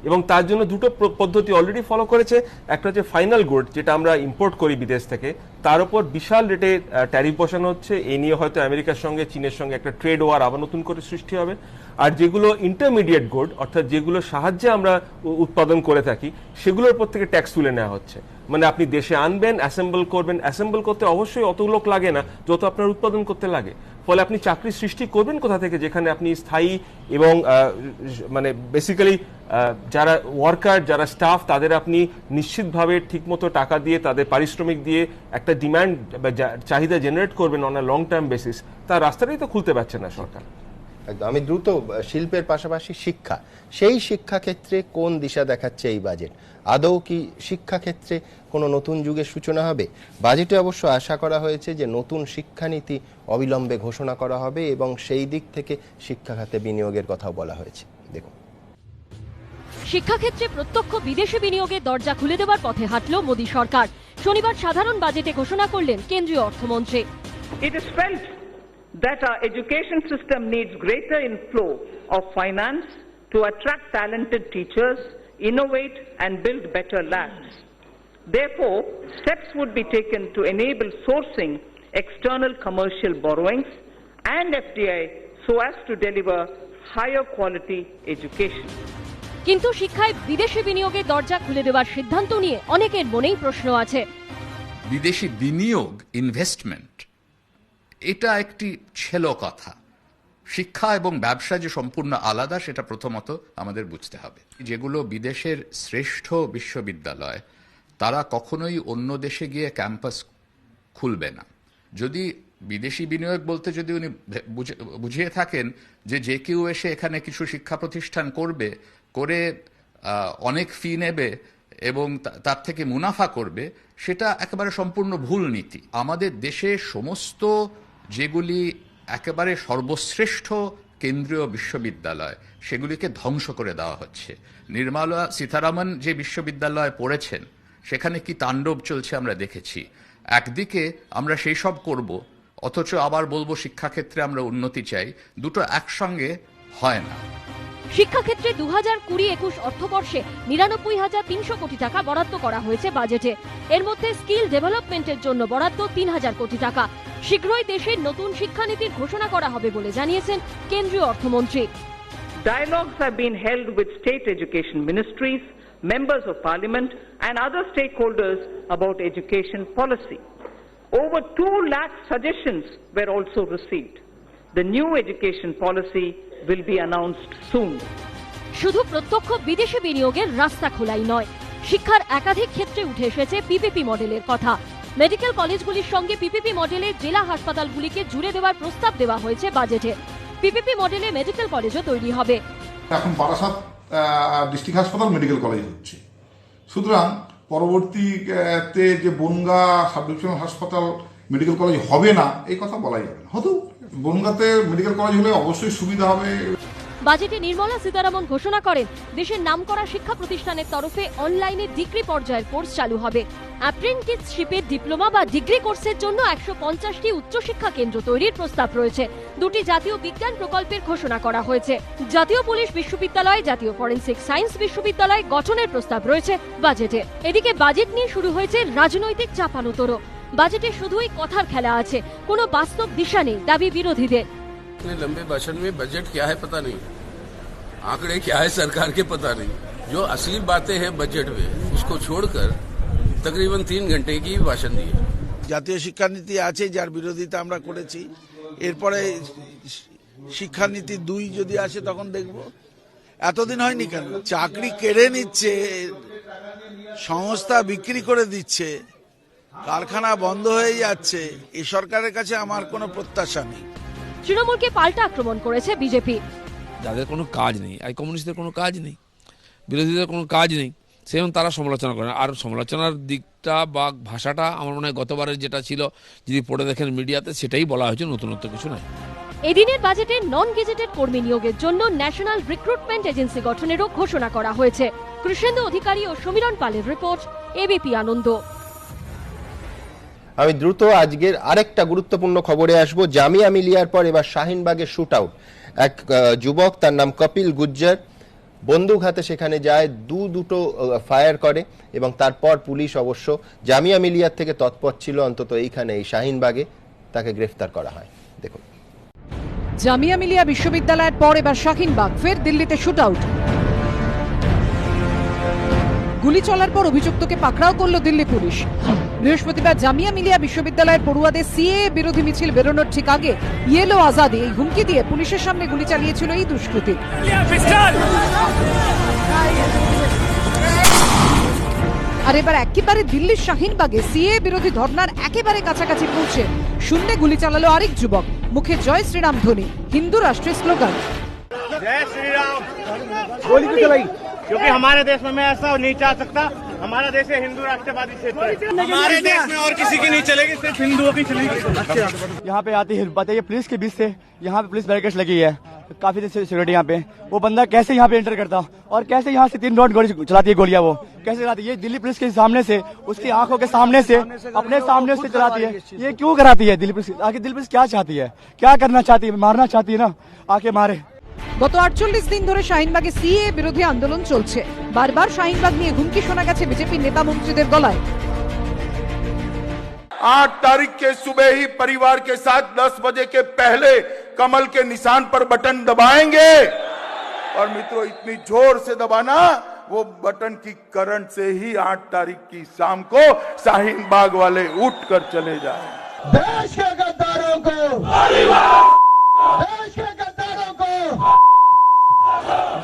এবং তার জন্য দুটো পদ্ধতি অলরেডি ফলো করেছে। একটা হচ্ছে ফাইনাল গুড, যেটা আমরা ইম্পোর্ট করি বিদেশ থেকে, তার উপর বিশাল রেটে ট্যারিফ বসানো হচ্ছে। এই নিয়ে হয়তো আমেরিকার সঙ্গে চীনের সঙ্গে একটা ট্রেড ওয়ার আবার নতুন করে সৃষ্টি হবে। আর যেগুলো ইন্টারমিডিয়েট গুড, অর্থাৎ যেগুলো সাহায্যে আমরা উৎপাদন করে থাকি, সেগুলোর উপর থেকে ট্যাক্স তুলে নেওয়া হচ্ছে। মানে আপনি দেশে আনবেন, অ্যাসেম্বল করবেন, অ্যাসেম্বল করতে অবশ্যই অত লোক লাগে না যত আপনার উৎপাদন করতে লাগে। ফলে আপনি চাকরি সৃষ্টি করবেন কোথা থেকে, যেখানে আপনি স্থায়ী এবং মানে বেসিক্যালি যারা ওয়ার্কার, যারা স্টাফ, তাদের আপনি নিশ্চিতভাবে ঠিকমতো টাকা দিয়ে, তাদের পারিশ্রমিক দিয়ে একটা ডিমান্ড বা চাহিদা জেনারেট করবেন on a long term basis, তার রাস্তাটাই তো খুলতে পারছে না সরকার। একদম। আমি দ্রুত শিল্পের পাশাপাশি শিক্ষা, সেই শিক্ষাক্ষেত্রে কোন দিশা দেখাচ্ছে এই বাজেট? আদৌ কি শিক্ষাক্ষেত্রে কোনো নতুন যুগের সূচনা হবে? বাজেটে অবশ্য আশা করা হয়েছে যে নতুন শিক্ষানীতি অবিলম্বে ঘোষণা করা হবে এবং সেই দিক থেকে শিক্ষা খাতে বিনিয়োগের কথাও বলা হয়েছে। দেখুন, শিক্ষাক্ষেত্রে প্রত্যক্ষ বিদেশি বিনিয়োগের দরজা খুলে দেওয়ার পথে হাঁটল মোদী সরকার। শনিবার সাধারণ বাজেটে ঘোষণা করলেন কেন্দ্রীয় অর্থমন্ত্রী। It is felt that our education system needs greater inflow of finance to attract talented teachers, innovate and build better labs. Therefore, steps would be taken to enable sourcing external commercial borrowings and FDI so as to deliver higher quality education. কিন্তু শিক্ষায় বিদেশি বিনিয়োগের দরজা খুলে দেওয়ার সিদ্ধান্ত নিয়ে অনেকের মনেই প্রশ্ন আছে। বিদেশি বিনিয়োগ, ইনভেস্টমেন্ট, এটা একটি ছেলো কথা। শিক্ষা এবং ব্যবসা যে সম্পূর্ণ আলাদা সেটা প্রথমত আমাদের বুঝতে হবে। যেগুলো বিদেশের শ্রেষ্ঠ বিশ্ববিদ্যালয়, তারা কখনোই অন্য দেশে গিয়ে ক্যাম্পাস খুলবে না। যদি বিদেশি বিনিয়োগ বলতে যদি উনি বুঝিয়ে থাকেন যে কেউ এসে এখানে কিছু শিক্ষা প্রতিষ্ঠান করবে, করে অনেক ফি নেবে এবং তার থেকে মুনাফা করবে, সেটা একেবারে সম্পূর্ণ ভুল নীতি। আমাদের দেশে সমস্ত যেগুলি একেবারে সর্বশ্রেষ্ঠ কেন্দ্রীয় বিশ্ববিদ্যালয়, সেগুলিকে ধ্বংস করে দেওয়া হচ্ছে। নির্মলা সীতারামন যে বিশ্ববিদ্যালয়ে পড়েছেন, সেখানে কি তাণ্ডব চলছে আমরা দেখেছি। একদিকে আমরা সেই সব করব, অথচ আবার বলবো শিক্ষাক্ষেত্রে আমরা উন্নতি চাই। দুটো একসঙ্গে হয় না। শিক্ষাক্ষেত্রে 2020-21 অর্থবর্ষে 99,300 কোটি টাকা বরাদ্দ করা হয়েছে বাজেটে। এর মধ্যে স্কিল ডেভেলপমেন্টের জন্য বরাদ্দ 3,000 কোটি টাকা। শীঘ্রই দেশের নতুন শিক্ষানীতির ঘোষণা করা হবে বলে জানিয়েছেন কেন্দ্রীয় অর্থমন্ত্রী। Dialogues have been held with state education ministries, members of parliament and other stakeholders about education policy. Over 2 lakh suggestions were also received. The new education policy will be announced soon. শুধু প্রত্যক্ষ বিদেশি বিনিয়োগের রাস্তা খোলাই নয়, শিক্ষার একাধিক ক্ষেত্রে উঠে এসেছে পিপিপি মডেলের কথা। মেডিকেল কলেজগুলির সঙ্গে পিপিপি মডেলে জেলা হাসপাতালগুলিকে জুড়ে দেওয়ার প্রস্তাব দেওয়া হয়েছে বাজেটে। পিপিপি মডেলে মেডিকেল কলেজও তৈরি হবে। এখন বারাসাত ডিস্ট্রিক্ট হাসপাতাল মেডিকেল কলেজ হচ্ছে, সুতরাং পরবর্তীতে যে বনগাঁ সাব ডিভিশনাল হাসপাতাল মেডিকেল কলেজ হবে না এই কথা বলাই যাবে না। হয়তো বনগাঁতে মেডিকেল কলেজ হলে অবশ্যই সুবিধা হবে। বাজেটে নির্মলা সীতারামন ঘোষণা করেন দেশের নামকরা শিক্ষা প্রতিষ্ঠানের তরফে অনলাইনে ডিগ্রি পর্যায়ের কোর্স চালু হবে। অ্যাপ্রেন্টিসশিপের ডিপ্লোমা বা ডিগ্রি কোর্সের জন্য 150টি উচ্চশিক্ষা কেন্দ্র তৈরির প্রস্তাব রয়েছে। 2টি জাতীয় বিজ্ঞান প্রকল্পের ঘোষণা করা হয়েছে। জাতীয় পুলিশ বিশ্ববিদ্যালয়, জাতীয় ফরেনসিক সায়েন্স বিশ্ববিদ্যালয় গঠনের প্রস্তাব রয়েছে বাজেটে। এদিকে বাজেট নিয়ে শুরু হয়েছে রাজনৈতিক চাপানোতরো। বাজেটে শুধুই কথার খেলা আছে, কোনো বাস্তব দিশা নেই দাবি বিরোধীদের। इतने लंबे भाषण में बजट क्या है पता नहीं, आंकड़े क्या है सरकार के पता नहीं। जो असली बातें हैं बजट में उसको छोड़कर तकरीबन 3 घंटे की भाषण दिए। জাতীয় শিক্ষানীতি আছে যার বিরোধিতা আমরা করেছি, এরপরে শিক্ষানীতি 2 যদি আসে তখন দেখব। এতদিন হয়নি কেন? চাকরি কেড়ে নিচ্ছে, সংস্থা বিক্রি করে দিচ্ছে, কারখানা বন্ধ হয়ে যাচ্ছে। এই সরকারের কাছে আমার কোনো প্রত্যাশা নেই। তৃণমূলকে পাল্টা আক্রমণ করেছে বিজেপি। যাদের কোনো কাজ নেই, আর কমিউনিস্টদের কোনো কাজ নেই, বিরোধীদের কোনো কাজ নেই, সেরকম তারা সমালোচনা করে। আর সমালোচনার দিকটা বা ভাষাটা আমার মনে হয় গতবারের যেটা ছিল, যদি পড়ে দেখেন মিডিয়াতে, সেটাই বলা হয়েছে, নতুনত্ব কিছু নাই। এদিনের বাজেটে নন গেজেটেড কর্মী নিয়োগের জন্য ন্যাশনাল রিক্রুটমেন্ট এজেন্সি গঠনেরও ঘোষণা করা হয়েছে। কৃষ্ণেন্দু অধিকারী ও সমীরণ পালের রিপোর্ট, এবিপি আনন্দ। আমি দ্রুত আজকের আরেকটা গুরুত্বপূর্ণ খবরে আসব। জামিয়া মিলিয়ার পর এবার শাহিনবাগের শুট আউট। এক যুবক, তার নাম কপিল গুজ্জার, বন্দুক হাতে সেখানে যায়, দুটো ফায়ার করে এবং তারপর পুলিশ অবশ্য জামিয়া মিলিয়ার থেকে তৎপর ছিল, অন্তত এইখানে এই শাহিনবাগে তাকে গ্রেফতার করা হয়। দেখুন, জামিয়া মিলিয়া বিশ্ববিদ্যালয়ের পর এবার শাহিনবাগ, ফের দিল্লিতে শুট আউট। গুলি চলার পর অভিযুক্তকে পাকড়াও করল দিল্লি পুলিশ। বৃহস্পতিবার জামিয়া মিলিয়া বিশ্ববিদ্যালয়ের পড়ুয়াদের সিএএ বিরোধী মিছিল বেরোনোর ঠিক আগে ইয়েলো আজাদি এই হুমকি দিয়ে পুলিশের সামনে গুলি চালিয়েছিল এই দুষ্কৃতী। আর এবার একেবারে দিল্লির শাহিনবাগে সিএএ বিরোধী ধর্নার একেবারে কাছাকাছি পৌঁছে শূন্যে গুলি চালালো আরেক যুবক, মুখে জয় শ্রীরাম ধ্বনি, হিন্দু রাষ্ট্রের স্লোগান। जय श्री राम। गोली क्यों चलाई? क्योंकि हमारे देश में मैं ऐसा नहीं चाह सकता। हमारा देश है हिंदू राष्ट्रवादी क्षेत्र है। हमारे देश में और किसी की नहीं चलेगी, सिर्फ हिंदुओं की चलेगी। यहाँ पे आती है बताइए, पुलिस के बीच से यहाँ पे पुलिस बैरिकेड्स लगी है, काफी सिक्योरिटी यहाँ पे। वो बंदा कैसे यहाँ पे एंटर करता और कैसे यहाँ से 3 राउंड गोली चलाती है, गोलियां वो कैसे चलाती है? ये दिल्ली पुलिस के सामने से, उसकी आंखों के सामने से, अपने सामने से चलाती है। ये क्यों कराती है दिल्ली पुलिस? आगे दिल्ली पुलिस क्या चाहती है, क्या करना चाहती है? मारना चाहती है ना, आके मारे। গত 48 দিন ধরে শাহিনবাগে সিএএ বিরোধী আন্দোলন চলছে। বারবার শাহিনবাগ নিয়ে হুমকি শোনা গেছে বিজেপি নেতা মন্ত্রীদের গলায়। 8 तारीख के सुबह ही परिवार के साथ 10 बजे के पहले कमल के निशान पर बटन दबाएंगे। और मित्रों, इतनी जोर से दबाना, वो बटन की करंट से ही 8 तारीख की शाम को शाहीनबाग वाले उठ कर चले जाए। देश के गद्दारों को, देश के गद्दारों को,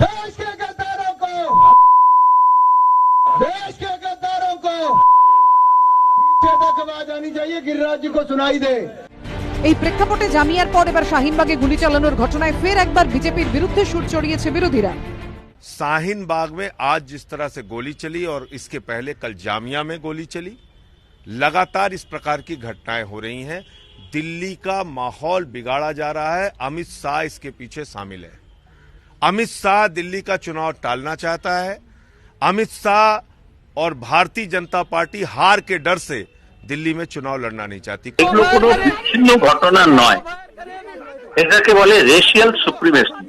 देश के गद्दारों को, देश के गद्दारों को पीछे तक आवाज आनी चाहिए, गिरिराज जी को सुनाई दे। এই প্রেক্ষাপটে জামিয়ার পর এবার শাহিনবাগে গুলি চালানোর ঘটনায় ফের একবার বিজেপির বিরুদ্ধে সুর চড়িয়েছে বিরোধীরা। शाहीनबाग में आज जिस तरह से गोली चली और इसके पहले कल जामिया में गोली चली, लगातार इस प्रकार की घटनाएं हो रही हैं। दिल्ली का माहौल बिगाड़ा जा रहा है। अमित शाह इसके पीछे शामिल है। अमित शाह दिल्ली का चुनाव टालना चाहता है। अमित शाह और भारतीय जनता पार्टी हार के डर से दिल्ली में चुनाव लड़ना नहीं चाहती। এগুলো কোনো বিচ্ছিন্ন ঘটনা নয়, এটাকে বলে রেশিয়াল সুপ্রিমেসি।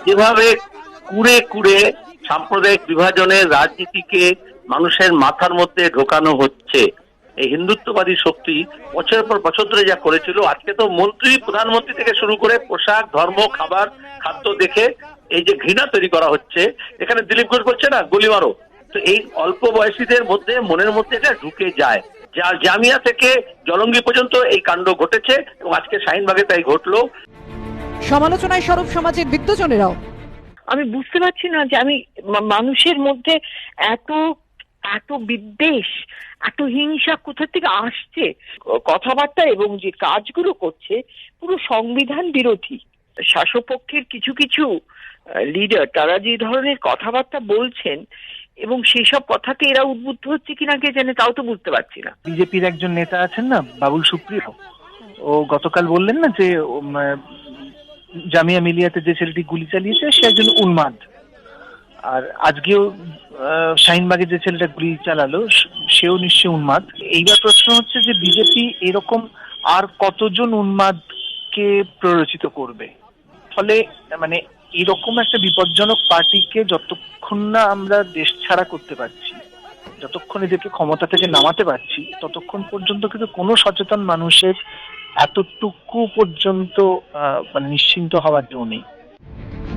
যেভাবে কুড়ে কুড়ে সাম্প্রদায়িক বিভাজনের রাজনীতিকে মানুষের মাথার মধ্যে ঢোকানো হচ্ছে, এই হিন্দুত্ববাদী শক্তি বছরের পর বছর ধরে যা করেছিল, আজকে তো মন্ত্রী, প্রধানমন্ত্রী থেকে শুরু করে পোশাক, ধর্ম, খাবার, খাদ্য দেখে এই যে ঘৃণা তৈরি করা হচ্ছে। এখানে দিলীপ ঘোষ বলছে না গুলি মারো, তো এই অল্প বয়সীদের মধ্যে মনের মধ্যে এটা ঢুকে যায়। জামিয়া থেকে জলঙ্গি পর্যন্ত এই কাণ্ড ঘটেছে এবং আজকে শাহিনবাগে তাই ঘটলো। সমালোচনায় সরব সমাজের বিদ্বজনেরাও। আমি বুঝতে পারছি না যে আমি মানুষের মধ্যে এত এত বিদ্বেষ, এত হিংসা কোথা থেকে আসছে। কথাবার্তা এবং যে কাজগুলো করছে পুরো সংবিধান বিরোধী। শাসকপক্ষের কিছু কিছু লিডার, তারা যে ধরনের কথাবার্তা বলছেন এবং সেসব কথাতে এরা উদ্বুদ্ধ হচ্ছে কিনা কে জানে, তাও তো বুঝতে পারছি না। বিজেপির একজন নেতা আছেন না, বাবুল সুপ্রিয়, ও গতকাল বললেন না যে জামিয়া মিলিয়াতে যে ছেলেটি গুলি চালিয়েছে সে একজন উন্মাদ, আর আজকেও শাহিনবাগে যে ছেলেটা গুলি চালালো সেও নিশ্চয়ই উন্মাদ। এইবার প্রশ্ন হচ্ছে যে বিজেপি এরকম আর কতজন উন্মাদকে প্ররোচিত করবে? ফলে মানে এরকম একটা বিপজ্জনক পার্টিকে যতক্ষণ না আমরা দেশ ছাড়া করতে পারছি, যতক্ষণ এদেরকে ক্ষমতা থেকে নামাতে পারছি, ততক্ষণ পর্যন্ত কিন্তু কোনো সচেতন মানুষের এতটুকু পর্যন্ত মানে নিশ্চিন্ত হওয়ার জন্য নেই।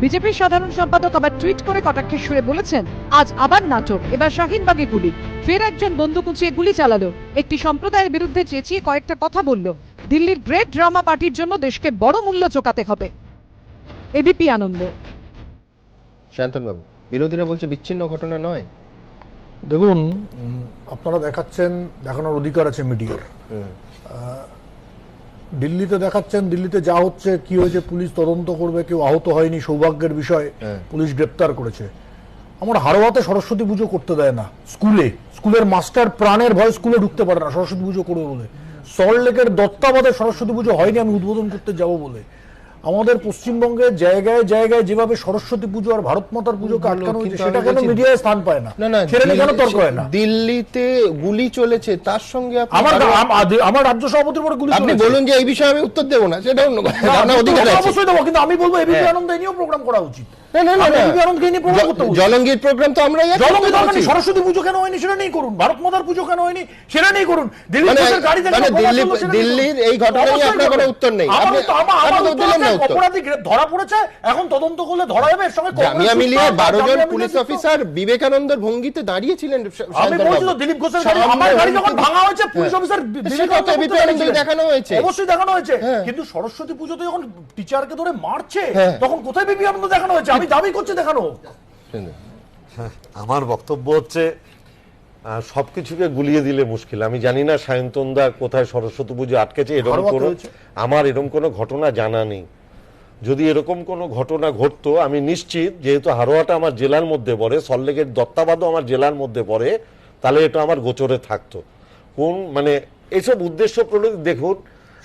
বিজেপির সাধারণ সম্পাদক আবার টুইট করে কটাক্ষের সুরে বলেছেন, আজ আবার নাটক, এবার শাহিনবাগে গুলি, ফের একজন বন্দুক উঁচিয়ে গুলি চালালো, একটি সম্প্রদায়ের বিরুদ্ধে চেঁচিয়ে কয়েকটা কথা বলল। দিল্লির গ্রেট ড্রামা পার্টির জন্য দেশকে বড় মূল্য চোকাতে হবে। এবিপি আনন্দ। শান্তনবাবু, বিরোধীরা বলছে বিচ্ছিন্ন ঘটনা নয়। দেখুন, আপনারা দেখানোর অধিকার আছে মিডিয়ার। দিল্লিতে দেখাচ্ছেন, দিল্লিতে যা হচ্ছে, কি হয়েছে পুলিশ তদন্ত করবে, কেউ আহত হয়নি, সৌভাগ্যের বিষয়, পুলিশ গ্রেপ্তার করেছে। আমার হারোয়াতে সরস্বতী পুজো করতে দেয় না, স্কুলের মাস্টার প্রাণের ভয় স্কুলে ঢুকতে পারে না সরস্বতী পুজো করবে বলে। সল্টলেকের দত্তাবাদে সরস্বতী পুজো হয়নি আমি উদ্বোধন করতে যাব বলে। আমাদের পশ্চিমবঙ্গে জায়গায় জায়গায় যেভাবে সরস্বতী পুজো আর ভারত মাতার পুজোকে আটকানো হয়েছে, সেটা কেন মিডিয়ায় স্থান পায় না? সেটা কেন তর্ক হয় না? দিল্লিতে গুলি চলেছে, তার সঙ্গে আমার রাজ্য সভাপতির উপরে গুলি, আপনি বলুন যে এই বিষয়ে আমি উত্তর দেবো না, সেটা অন্য কথা, আপনার অধিকার আছে। অবশ্যই দেবো, কিন্তু আমি বলবো এবিপি আনন্দ এই নিয়েও প্রোগ্রাম করা উচিত। জলঙ্গির প্রোগ্রাম তো আমরা সরস্বতী পুজো কেন হয়নি সেটা নেই করুন, ভারত মাতার পুজো কেন হয়নি সেটা নেই করুন। দিল্লির এই ঘটনায় আপনার কোনো উত্তর নেই। অপরাধী ধরা পড়েছে, এখন তদন্ত করলে ধরা যাবে। এর সঙ্গে জামিয়া মিলিয়ার 12 জন পুলিশ অফিসার বিবেকানন্দের ভঙ্গিতে দাঁড়িয়েছিলেন। আমি বলছি তো দিলীপ ঘোষের গাড়ি, আমার গাড়ি যখন ভাঙা হয়েছে, পুলিশ অফিসার দেখানো হয়েছে, অবশ্যই দেখানো হয়েছে। কিন্তু সরস্বতী পুজোতে যখন টিচারকে ধরে মারছে, তখন কোথায় বিপি আনন্দ দেখানো হয়েছে? আমি দাবি করছি দেখানো। আমার বক্তব্য হচ্ছে সবকিছুকে গুলিয়ে দিলে মুশকিল। আমি জানি না সায়ন্তনদা কোথায় সরস্বতী পুজো আটকেছে, আমার এরকম কোনো ঘটনা জানা নেই। যদি এরকম কোনো ঘটনা ঘটতো, আমি নিশ্চিত, যেহেতু হারোয়াটা আমার জেলার মধ্যে পড়ে, সল্টলেকের দত্তাবাদও আমার জেলার মধ্যে পড়ে, তাহলে এটা আমার গোচরে থাকতো। কোন মানে এইসব উদ্দেশ্য প্রণোদিত, দেখুন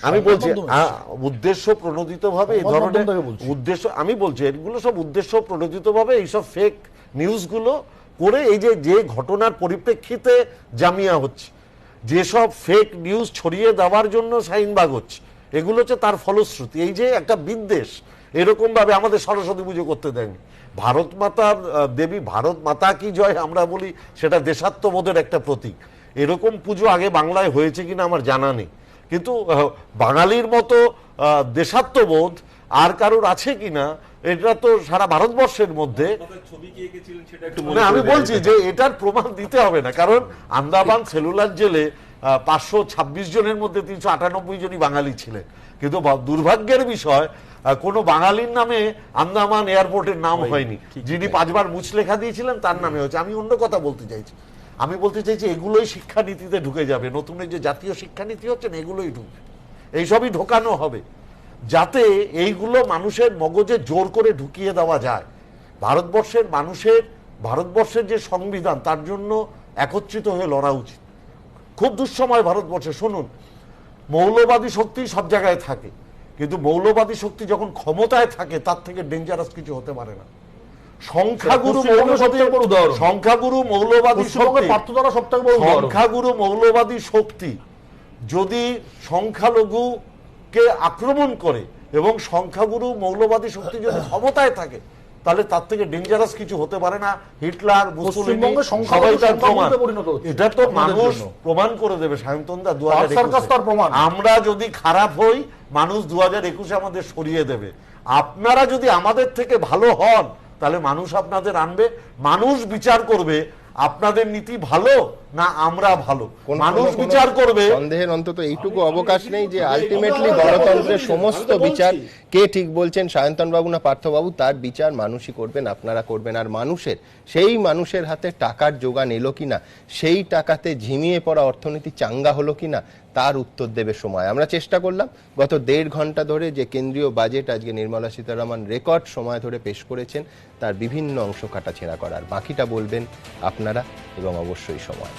আমি বলছি উদ্দেশ্য প্রণোদিত ভাবে এই ধরনের উদ্দেশ্য, আমি বলছি এগুলো সব উদ্দেশ্য প্রণোদিত ভাবে এইসব ফেক নিউজগুলো করে, এই যে ঘটনার পরিপ্রেক্ষিতে জামিয়া হচ্ছে, যেসব ফেক নিউজ ছড়িয়ে দেওয়ার জন্য শাহিনবাগ হচ্ছে, এগুলো হচ্ছে তার ফলশ্রুতি। এই যে একটা বিদ্বেষ, এরকম ভাবে আমাদের সরস্বতী পুজো করতে দেয়নি। ভারত মাতার দেবী, ভারত মাতা কি জয় আমরা বলি, সেটা দেশাত্মবোধের একটা প্রতীক। এরকম পুজো আগে বাংলায় হয়েছে কিনা আমার জানা নেই, কিন্তু বাঙালির মতো দেশাত্মবোধ আর কারোর আছে কিনা, এটা তো সারা ভারতবর্ষের মধ্যে। আমি বলছি যে এটার প্রমাণ দিতে হবে না, কারণ আন্দামান সেলুলার জেলে 526 জনের মধ্যে 398 জনই বাঙালি ছিলেন, কিন্তু দুর্ভাগ্যের বিষয় কোনো বাঙালির নামে আন্দামান এয়ারপোর্টের নাম হয়নি। যিনি 5 বার মুচলেখা দিয়েছিলেন তার নামে হয়েছে। আমি অন্য কথা বলতে চাইছি, আমি বলতে চাইছি এগুলোই শিক্ষানীতিতে ঢুকে যাবে। নতুন এই যে জাতীয় শিক্ষানীতি হচ্ছে না, এগুলোই ঢুকবে, এইসবই ঢোকানো হবে, যাতে এইগুলো মানুষের মগজে জোর করে ঢুকিয়ে দেওয়া যায়। ভারতবর্ষের যে সংবিধান, তার জন্য একত্রিত হয়ে লড়া উচিত। খুব দুঃসময় ভারতবর্ষে। শুনুন, মৌলবাদী শক্তি সব জায়গায় থাকে, কিন্তু মৌলবাদী শক্তি যখন ক্ষমতায় থাকে, তার থেকে ডেঞ্জারাস কিছু হতে পারে না। সংখ্যাগুরু মৌলবাদী শক্তি যদি সংখ্যালঘুকে আক্রমণ করে এবং সংখ্যাগুরু মৌলবাদী শক্তি যদি ক্ষমতায় থাকে, তাহলে তার থেকে ডেঞ্জারাস কিছু হতে পারে না। হিটলার, মুসলিম, সবাই তার প্রমাণ। এটা তো মানুষ প্রমাণ করে দেবে। সায়ন্তনদা 2021 আমরা যদি খারাপ হই, মানুষ 2021 আমাদের সরিয়ে দেবে। আপনারা যদি আমাদের থেকে ভালো হন, তাহলে মানুষ আপনাদের আনবে, মানুষ বিচার করবে আপনাদের নীতি ভালো না আমরা ভালো, মানুষ বিচার করবে। সন্দেহের অন্তত এইটুকু অবকাশ নেই যে আলটিমেটলি গণতন্ত্রের সমস্ত বিচার কে ঠিক বলছেন, সায়ন্তন বাবু না পার্থবাবু, তার বিচার মানুষই করবেন, আপনারা করবেন। আর সেই মানুষের হাতে টাকার যোগান এলো কিনা, সেই টাকাতে ঝিমিয়ে পড়া অর্থনীতি চাঙ্গা হলো কিনা, তার উত্তর দেবে সময়। আমরা চেষ্টা করলাম গত 1.5 ঘন্টা ধরে যে কেন্দ্রীয় বাজেট আজকে নির্মলা সীতারামন রেকর্ড সময় ধরে পেশ করেছেন, তার বিভিন্ন অংশ কাটাছেঁড়া করার। বাকিটা বলবেন আপনারা এবং অবশ্যই সময়।